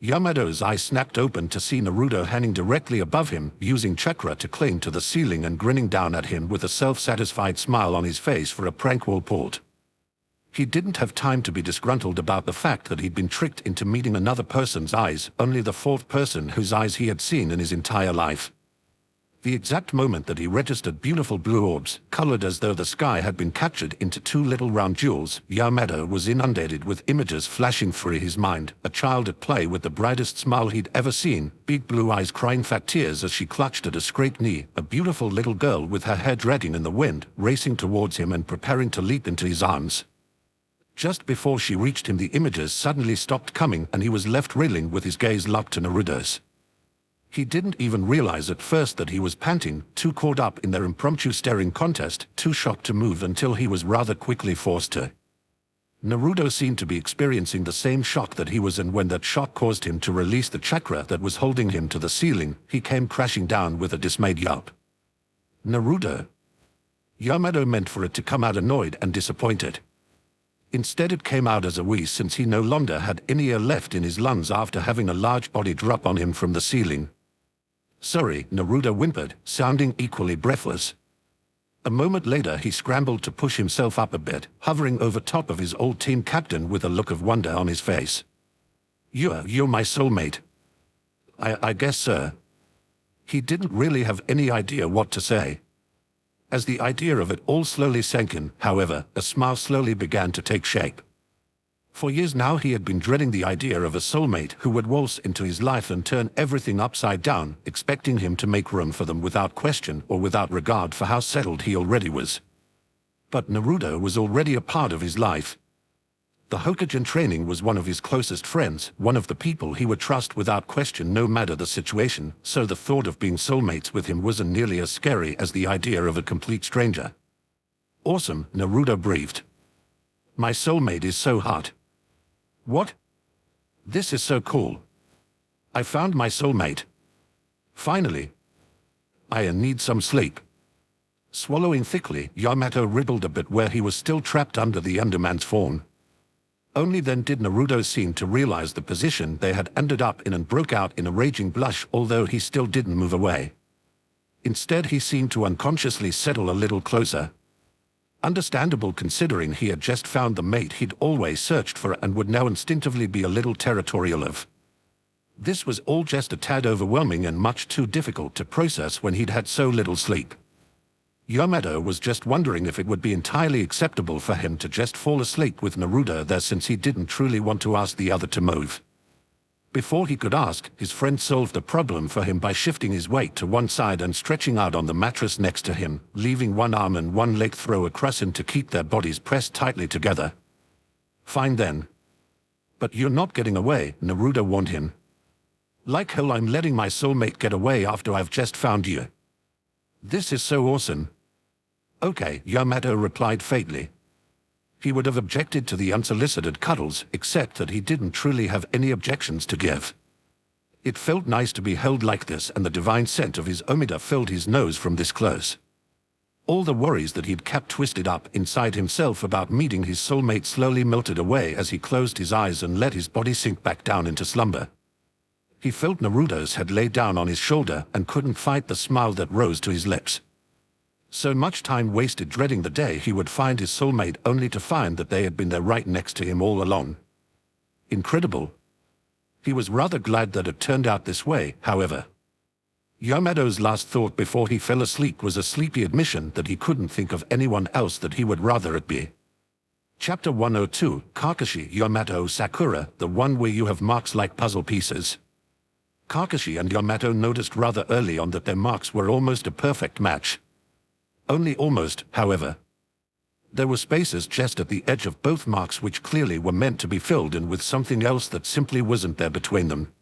Yamato's eyes snapped open to see Naruto hanging directly above him, using chakra to cling to the ceiling and grinning down at him with a self-satisfied smile on his face for a prank war port. He didn't have time to be disgruntled about the fact that he'd been tricked into meeting another person's eyes, only the fourth person whose eyes he had seen in his entire life. The exact moment that he registered beautiful blue orbs, colored as though the sky had been captured into two little round jewels, Yamato was inundated with images flashing through his mind, a child at play with the brightest smile he'd ever seen, big blue eyes crying fat tears as she clutched at a scraped knee, a beautiful little girl with her hair dragging in the wind, racing towards him and preparing to leap into his arms. Just before she reached him, the images suddenly stopped coming and he was left reeling with his gaze locked to Naruto's. He didn't even realize at first that he was panting, too caught up in their impromptu staring contest, too shocked to move until he was rather quickly forced to. Naruto seemed to be experiencing the same shock that he was in when that shock caused him to release the chakra that was holding him to the ceiling. He came crashing down with a dismayed yelp. Naruto. Yamato meant for it to come out annoyed and disappointed. Instead it came out as a wheeze since he no longer had any air left in his lungs after having a large body drop on him from the ceiling. Sorry, Naruto whimpered, sounding equally breathless. A moment later he scrambled to push himself up a bit, hovering over top of his old team captain with a look of wonder on his face. You're my soulmate. I guess, sir. He didn't really have any idea what to say. As the idea of it all slowly sank in, however, a smile slowly began to take shape. For years now he had been dreading the idea of a soulmate who would waltz into his life and turn everything upside down, expecting him to make room for them without question or without regard for how settled he already was. But Naruto was already a part of his life. The Hokage training was one of his closest friends, one of the people he would trust without question no matter the situation, so the thought of being soulmates with him wasn't nearly as scary as the idea of a complete stranger. Awesome, Naruto breathed. My soulmate is so hot. What? This is so cool. I found my soulmate. Finally. I need some sleep. Swallowing thickly, Yamato wriggled a bit where he was still trapped under the Underman's form. Only then did Naruto seem to realize the position they had ended up in and broke out in a raging blush, although he still didn't move away. Instead he seemed to unconsciously settle a little closer. Understandable considering he had just found the mate he'd always searched for and would now instinctively be a little territorial of. This was all just a tad overwhelming and much too difficult to process when he'd had so little sleep. Yamato was just wondering if it would be entirely acceptable for him to just fall asleep with Naruto there since he didn't truly want to ask the other to move. Before he could ask, his friend solved the problem for him by shifting his weight to one side and stretching out on the mattress next to him, leaving one arm and one leg throw across him to keep their bodies pressed tightly together. Fine then. But you're not getting away, Naruto warned him. Like hell I'm letting my soulmate get away after I've just found you. This is so awesome. Okay, Yamato replied faintly. He would have objected to the unsolicited cuddles, except that he didn't truly have any objections to give. It felt nice to be held like this, and the divine scent of his omida filled his nose from this close. All the worries that he'd kept twisted up inside himself about meeting his soulmate slowly melted away as he closed his eyes and let his body sink back down into slumber. He felt Naruto's head lay down on his shoulder and couldn't fight the smile that rose to his lips. So much time wasted dreading the day he would find his soulmate, only to find that they had been there right next to him all along. Incredible. He was rather glad that it turned out this way, however. Yamato's last thought before he fell asleep was a sleepy admission that he couldn't think of anyone else that he would rather it be. Chapter 102, Kakashi, Yamato, Sakura, the one where you have marks like puzzle pieces. Kakashi and Yamato noticed rather early on that their marks were almost a perfect match. Only almost, however. There were spaces just at the edge of both marks which clearly were meant to be filled in with something else that simply wasn't there between them.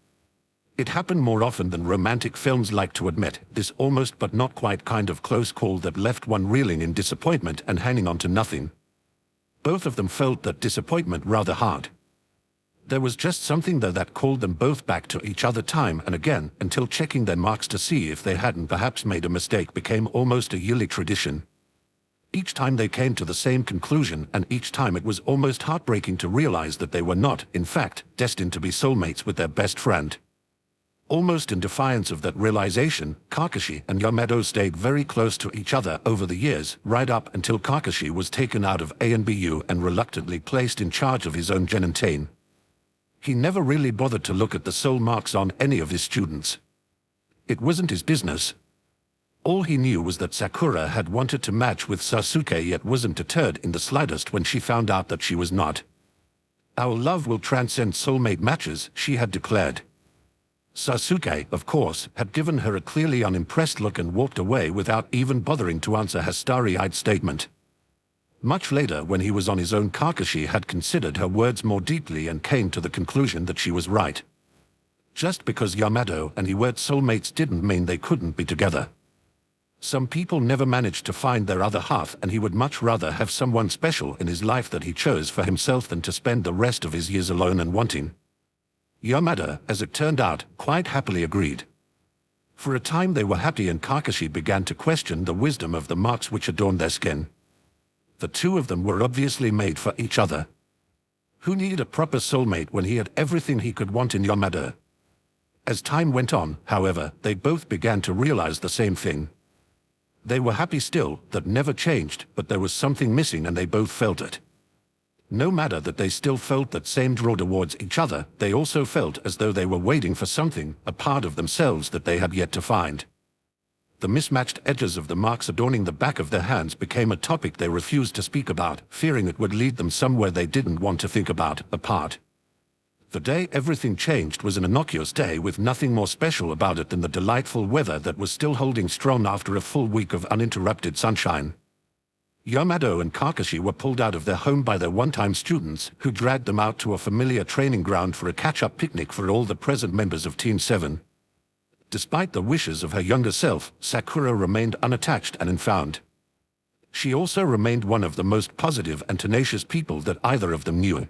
It happened more often than romantic films like to admit, this almost but not quite kind of close call that left one reeling in disappointment and hanging on to nothing. Both of them felt that disappointment rather hard. There was just something there that called them both back to each other time and again, until checking their marks to see if they hadn't perhaps made a mistake became almost a yearly tradition. Each time they came to the same conclusion, and each time it was almost heartbreaking to realize that they were not, in fact, destined to be soulmates with their best friend. Almost in defiance of that realization, Kakashi and Yamato stayed very close to each other over the years, right up until Kakashi was taken out of ANBU and reluctantly placed in charge of his own Genintain. He never really bothered to look at the soul marks on any of his students. It wasn't his business. All he knew was that Sakura had wanted to match with Sasuke, yet wasn't deterred in the slightest when she found out that she was not. Our love will transcend soulmate matches, she had declared. Sasuke, of course, had given her a clearly unimpressed look and walked away without even bothering to answer her starry-eyed statement. Much later, when he was on his own, Kakashi had considered her words more deeply and came to the conclusion that she was right. Just because Yamato and he were soulmates didn't mean they couldn't be together. Some people never managed to find their other half, and he would much rather have someone special in his life that he chose for himself than to spend the rest of his years alone and wanting. Yamato, as it turned out, quite happily agreed. For a time they were happy, and Kakashi began to question the wisdom of the marks which adorned their skin. The two of them were obviously made for each other. Who needed a proper soulmate when he had everything he could want in Yamato? As time went on, however, they both began to realize the same thing. They were happy still, that never changed, but there was something missing and they both felt it. No matter that they still felt that same draw towards each other, they also felt as though they were waiting for something, a part of themselves that they had yet to find. The mismatched edges of the marks adorning the back of their hands became a topic they refused to speak about, fearing it would lead them somewhere they didn't want to think about, apart. The day everything changed was an innocuous day with nothing more special about it than the delightful weather that was still holding strong after a full week of uninterrupted sunshine. Yamato and Kakashi were pulled out of their home by their one-time students, who dragged them out to a familiar training ground for a catch-up picnic for all the present members of Team 7. Despite the wishes of her younger self, Sakura remained unattached and unfound. She also remained one of the most positive and tenacious people that either of them knew.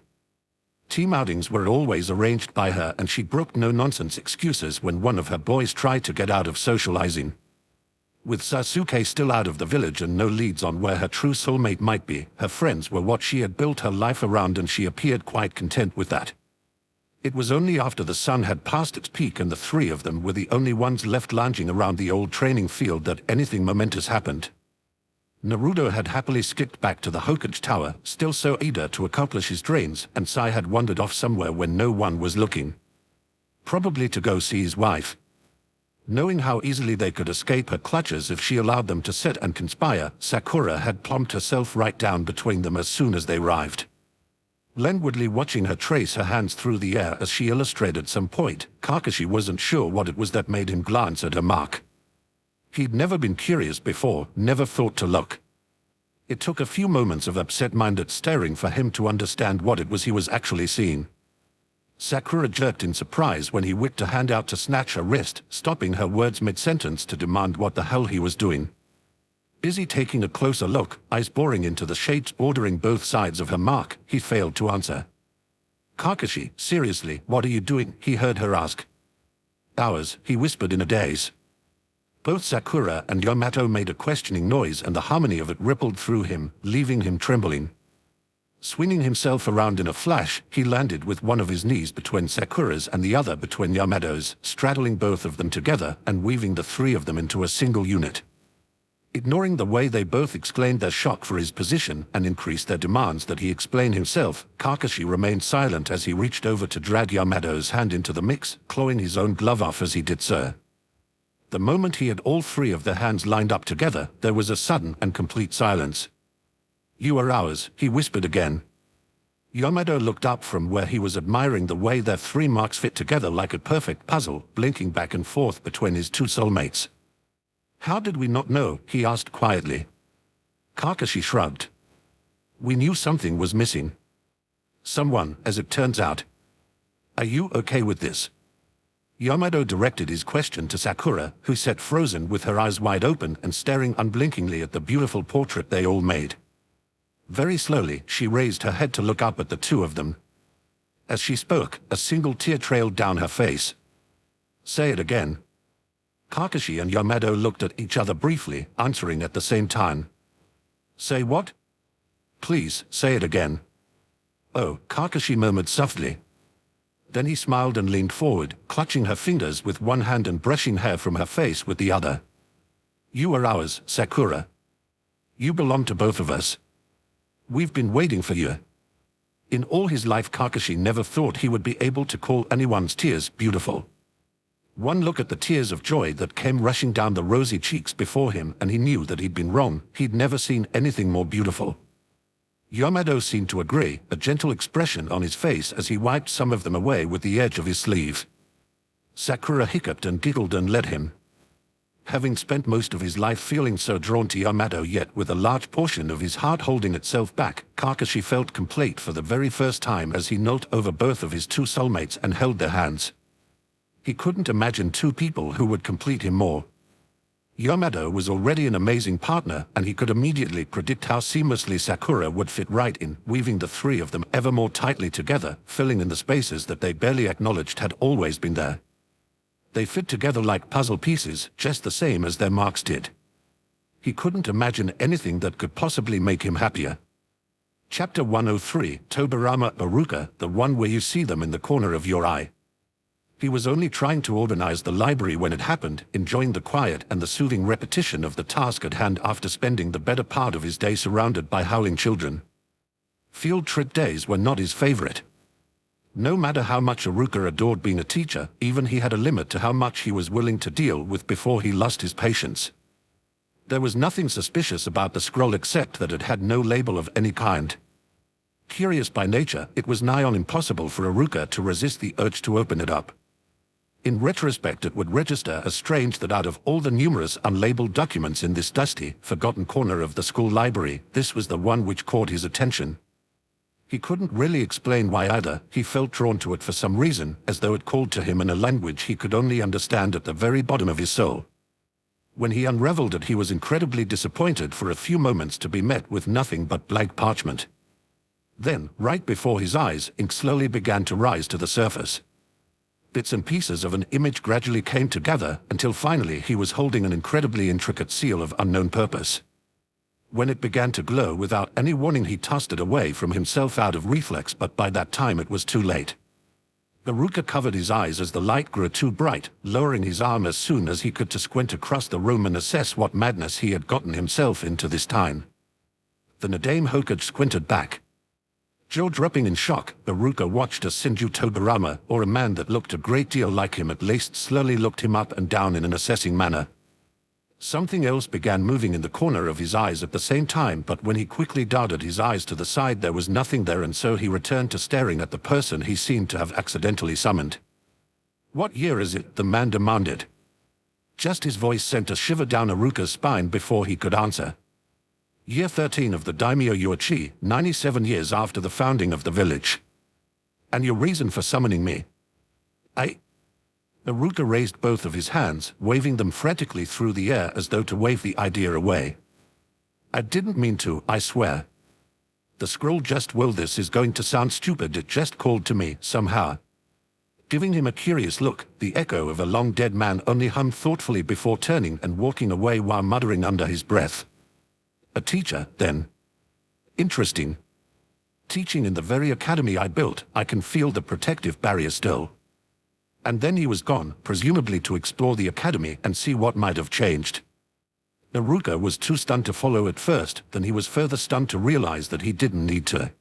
Team outings were always arranged by her, and she brooked no-nonsense excuses when one of her boys tried to get out of socializing. With Sasuke still out of the village and no leads on where her true soulmate might be, her friends were what she had built her life around, and she appeared quite content with that. It was only after the sun had passed its peak and the three of them were the only ones left lounging around the old training field that anything momentous happened. Naruto had happily skipped back to the Hokage Tower, still so eager to accomplish his dreams, and Sai had wandered off somewhere when no one was looking. Probably to go see his wife. Knowing how easily they could escape her clutches if she allowed them to sit and conspire, Sakura had plumped herself right down between them as soon as they arrived. Languidly watching her trace her hands through the air as she illustrated some point, Kakashi wasn't sure what it was that made him glance at her mark. He'd never been curious before, never thought to look. It took a few moments of upset-minded staring for him to understand what it was he was actually seeing. Sakura jerked in surprise when he whipped a hand out to snatch her wrist, stopping her words mid-sentence to demand what the hell he was doing. Busy taking a closer look, eyes boring into the shades bordering both sides of her mark, he failed to answer. "Kakashi, seriously, what are you doing?" he heard her ask. "Hours," he whispered in a daze. Both Sakura and Yamato made a questioning noise, and the harmony of it rippled through him, leaving him trembling. Swinging himself around in a flash, he landed with one of his knees between Sakura's and the other between Yamato's, straddling both of them together and weaving the three of them into a single unit. Ignoring the way they both exclaimed their shock for his position and increased their demands that he explain himself, Kakashi remained silent as he reached over to drag Yamato's hand into the mix, clawing his own glove off as he did so. The moment he had all three of their hands lined up together, there was a sudden and complete silence. "You are ours," he whispered again. Yamato looked up from where he was admiring the way their three marks fit together like a perfect puzzle, blinking back and forth between his two soulmates. "How did we not know?" he asked quietly. Kakashi shrugged. "We knew something was missing. Someone, as it turns out. Are you okay with this?" Yamato directed his question to Sakura, who sat frozen with her eyes wide open and staring unblinkingly at the beautiful portrait they all made. Very slowly, she raised her head to look up at the two of them. As she spoke, a single tear trailed down her face. "Say it again." Kakashi and Yamato looked at each other briefly, answering at the same time. "Say what?" "Please, say it again." "Oh," Kakashi murmured softly. Then he smiled and leaned forward, clutching her fingers with one hand and brushing hair from her face with the other. "You are ours, Sakura. You belong to both of us. We've been waiting for you." In all his life, Kakashi never thought he would be able to call anyone's tears beautiful. One look at the tears of joy that came rushing down the rosy cheeks before him, and he knew that he'd been wrong. He'd never seen anything more beautiful. Yamato seemed to agree, a gentle expression on his face as he wiped some of them away with the edge of his sleeve. Sakura hiccuped and giggled and led him. Having spent most of his life feeling so drawn to Yamato, yet with a large portion of his heart holding itself back, Kakashi felt complete for the very first time as he knelt over both of his two soulmates and held their hands. He couldn't imagine two people who would complete him more. Yamato was already an amazing partner, and he could immediately predict how seamlessly Sakura would fit right in, weaving the three of them ever more tightly together, filling in the spaces that they barely acknowledged had always been there. They fit together like puzzle pieces, just the same as their marks did. He couldn't imagine anything that could possibly make him happier. Chapter 103, Tobirama Iruka, the one where you see them in the corner of your eye. He was only trying to organize the library when it happened, enjoying the quiet and the soothing repetition of the task at hand after spending the better part of his day surrounded by howling children. Field trip days were not his favorite. No matter how much Iruka adored being a teacher, even he had a limit to how much he was willing to deal with before he lost his patience. There was nothing suspicious about the scroll except that it had no label of any kind. Curious by nature, it was nigh on impossible for Iruka to resist the urge to open it up. In retrospect, it would register as strange that out of all the numerous unlabeled documents in this dusty, forgotten corner of the school library, this was the one which caught his attention. He couldn't really explain why either. He felt drawn to it for some reason, as though it called to him in a language he could only understand at the very bottom of his soul. When he unraveled it, he was incredibly disappointed for a few moments to be met with nothing but blank parchment. Then, right before his eyes, ink slowly began to rise to the surface. Bits and pieces of an image gradually came together until finally he was holding an incredibly intricate seal of unknown purpose. When it began to glow without any warning, he tossed it away from himself out of reflex, but by that time it was too late. Iruka covered his eyes as the light grew too bright, lowering his arm as soon as he could to squint across the room and assess what madness he had gotten himself into this time. The Nadame Hokage squinted back. Jaw dropping in shock, Iruka watched as Senju Tobirama, or a man that looked a great deal like him at least, slowly looked him up and down in an assessing manner. Something else began moving in the corner of his eyes at the same time, but when he quickly darted his eyes to the side, there was nothing there, and so he returned to staring at the person he seemed to have accidentally summoned. "What year is it?" the man demanded. Just his voice sent a shiver down Aruka's spine before he could answer. "Year 13 of the Daimyo Yuichi, 97 years after the founding of the village." "And your reason for summoning me?" Aruka raised both of his hands, waving them frantically through the air as though to wave the idea away. "I didn't mean to, I swear. The scroll just will. This is going to sound stupid. It just called to me, somehow." Giving him a curious look, the echo of a long-dead man only hummed thoughtfully before turning and walking away while muttering under his breath. "A teacher, then? Interesting. Teaching in the very academy I built. I can feel the protective barrier still." And then he was gone, presumably to explore the academy and see what might have changed. Aruka was too stunned to follow at first, then he was further stunned to realize that he didn't need to.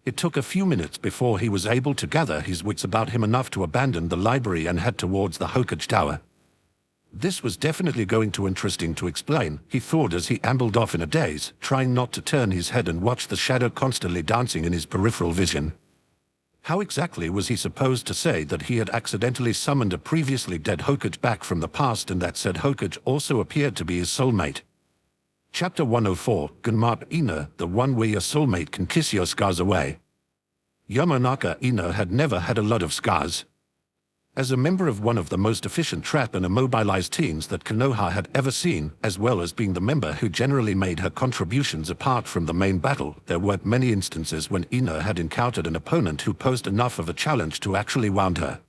It took a few minutes before he was able to gather his wits about him enough to abandon the library and head towards the Hokage Tower. This was definitely going to interesting to explain, he thought as he ambled off in a daze, trying not to turn his head and watch the shadow constantly dancing in his peripheral vision. How exactly was he supposed to say that he had accidentally summoned a previously dead Hokage back from the past and that said Hokage also appeared to be his soulmate? Chapter 104, Gunma Ino, the one where your soulmate can kiss your scars away. Yamanaka Ino had never had a lot of scars. As a member of one of the most efficient trap and immobilized teams that Konoha had ever seen, as well as being the member who generally made her contributions apart from the main battle, there weren't many instances when Ino had encountered an opponent who posed enough of a challenge to actually wound her.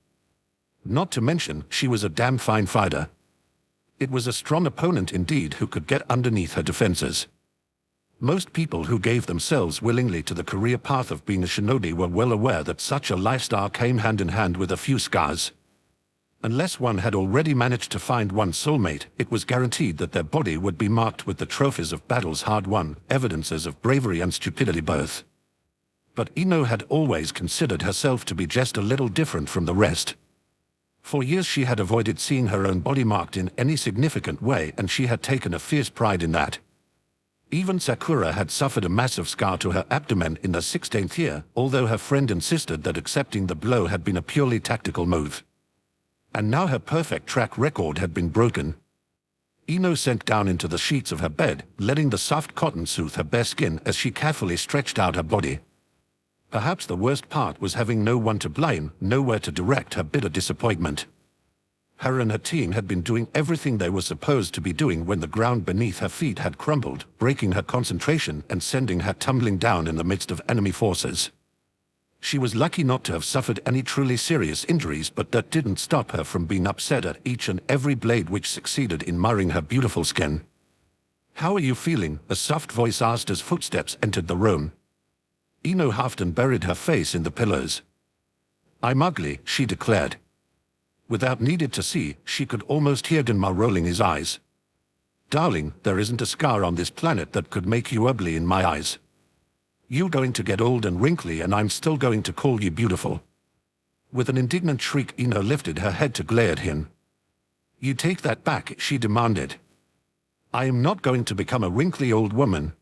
Not to mention, she was a damn fine fighter. It was a strong opponent indeed who could get underneath her defenses. Most people who gave themselves willingly to the career path of being a shinobi were well aware that such a lifestyle came hand in hand with a few scars. Unless one had already managed to find one's soulmate, it was guaranteed that their body would be marked with the trophies of battles hard won, evidences of bravery and stupidity both. But Ino had always considered herself to be just a little different from the rest. For years she had avoided seeing her own body marked in any significant way, and she had taken a fierce pride in that. Even Sakura had suffered a massive scar to her abdomen in her 16th year, although her friend insisted that accepting the blow had been a purely tactical move. And now her perfect track record had been broken. Ino sank down into the sheets of her bed, letting the soft cotton soothe her bare skin as she carefully stretched out her body. Perhaps the worst part was having no one to blame, nowhere to direct her bitter disappointment. Her and her team had been doing everything they were supposed to be doing when the ground beneath her feet had crumbled, breaking her concentration and sending her tumbling down in the midst of enemy forces. She was lucky not to have suffered any truly serious injuries, but that didn't stop her from being upset at each and every blade which succeeded in marring her beautiful skin. "How are you feeling?" a soft voice asked as footsteps entered the room. Ino huffed and buried her face in the pillows. "I'm ugly," she declared. Without needed to see, she could almost hear Gunma rolling his eyes. "Darling, there isn't a scar on this planet that could make you ugly in my eyes. You're going to get old and wrinkly and I'm still going to call you beautiful." With an indignant shriek, Ino lifted her head to glare at him. "You take that back," she demanded. "I am not going to become a wrinkly old woman."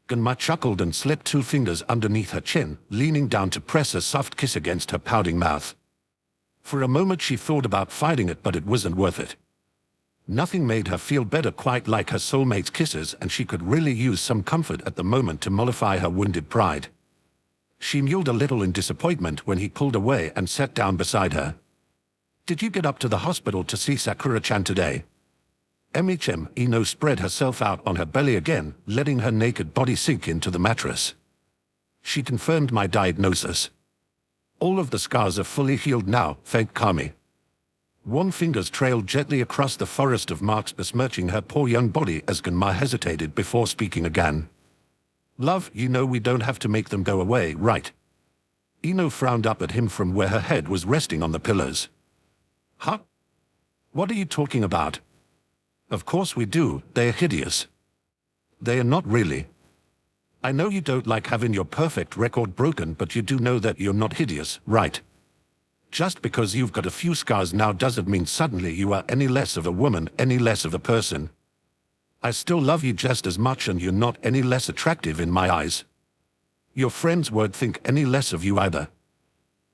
Gunma chuckled and slipped 2 fingers underneath her chin, leaning down to press a soft kiss against her pouting mouth. For a moment she thought about fighting it, but it wasn't worth it. Nothing made her feel better quite like her soulmate's kisses, and she could really use some comfort at the moment to mollify her wounded pride. She mewed a little in disappointment when he pulled away and sat down beside her. "Did you get up to the hospital to see Sakura-chan today?" Ino spread herself out on her belly again, letting her naked body sink into the mattress. "She confirmed my diagnosis. All of the scars are fully healed now, thank Kami." One fingers trailed gently across the forest of marks besmirching her poor young body as Gunma hesitated before speaking again. "Love, you know we don't have to make them go away, right?" Ino frowned up at him from where her head was resting on the pillows. "Huh? What are you talking about?" "Of course we do, they're hideous." "They are not really. I know you don't like having your perfect record broken, but you do know that you're not hideous, right?" Just because you've got a few scars now doesn't mean suddenly you are any less of a woman, any less of a person. I still love you just as much and you're not any less attractive in my eyes. Your friends won't think any less of you either.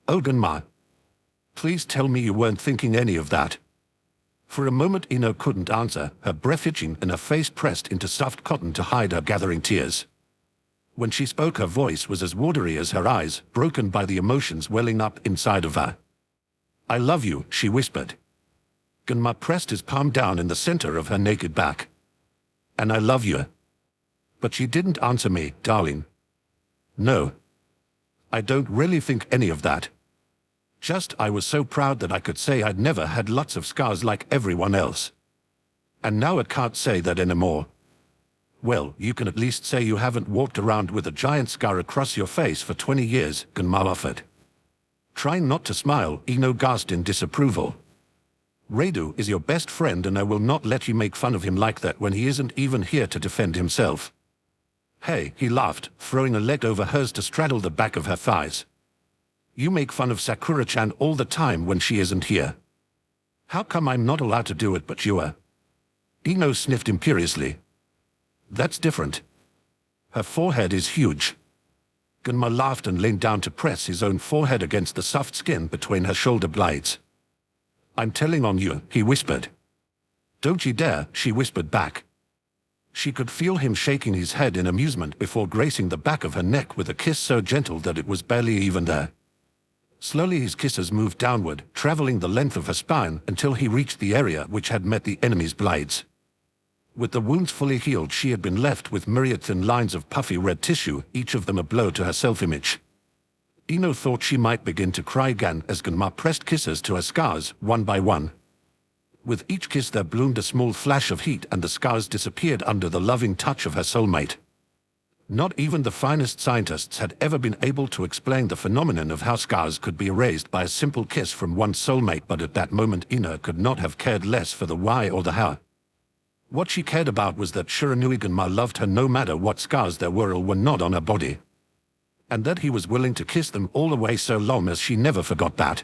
Oh Gunma. Please tell me you weren't thinking any of that. For a moment Ino couldn't answer, her breath itching and her face pressed into soft cotton to hide her gathering tears. When she spoke her voice was as watery as her eyes, broken by the emotions welling up inside of her. I love you, she whispered. Gunma pressed his palm down in the center of her naked back. And I love you. But she didn't answer me, darling. No. I don't really think any of that. Just I was so proud that I could say I'd never had lots of scars like everyone else. And now I can't say that anymore. Well, you can at least say you haven't walked around with a giant scar across your face for 20 years, Gunma offered. Trying not to smile, Ino gasped in disapproval. Radu is your best friend and I will not let you make fun of him like that when he isn't even here to defend himself. Hey, he laughed, throwing a leg over hers to straddle the back of her thighs. You make fun of Sakura-chan all the time when she isn't here. How come I'm not allowed to do it but you are? Ino sniffed imperiously. That's different. Her forehead is huge. Gunma laughed and leaned down to press his own forehead against the soft skin between her shoulder blades. I'm telling on you, he whispered. Don't you dare, she whispered back. She could feel him shaking his head in amusement before gracing the back of her neck with a kiss so gentle that it was barely even there. Slowly his kisses moved downward, traveling the length of her spine until he reached the area which had met the enemy's blades. With the wounds fully healed, she had been left with myriad thin lines of puffy red tissue, each of them a blow to her self-image. Ino thought she might begin to cry again as Gunma pressed kisses to her scars, one by one. With each kiss there bloomed a small flash of heat and the scars disappeared under the loving touch of her soulmate. Not even the finest scientists had ever been able to explain the phenomenon of how scars could be erased by a simple kiss from one's soulmate, but at that moment Ino could not have cared less for the why or the how. What she cared about was that Shiranui Gunma loved her no matter what scars there were or were not on her body. And that he was willing to kiss them all away so long as she never forgot that.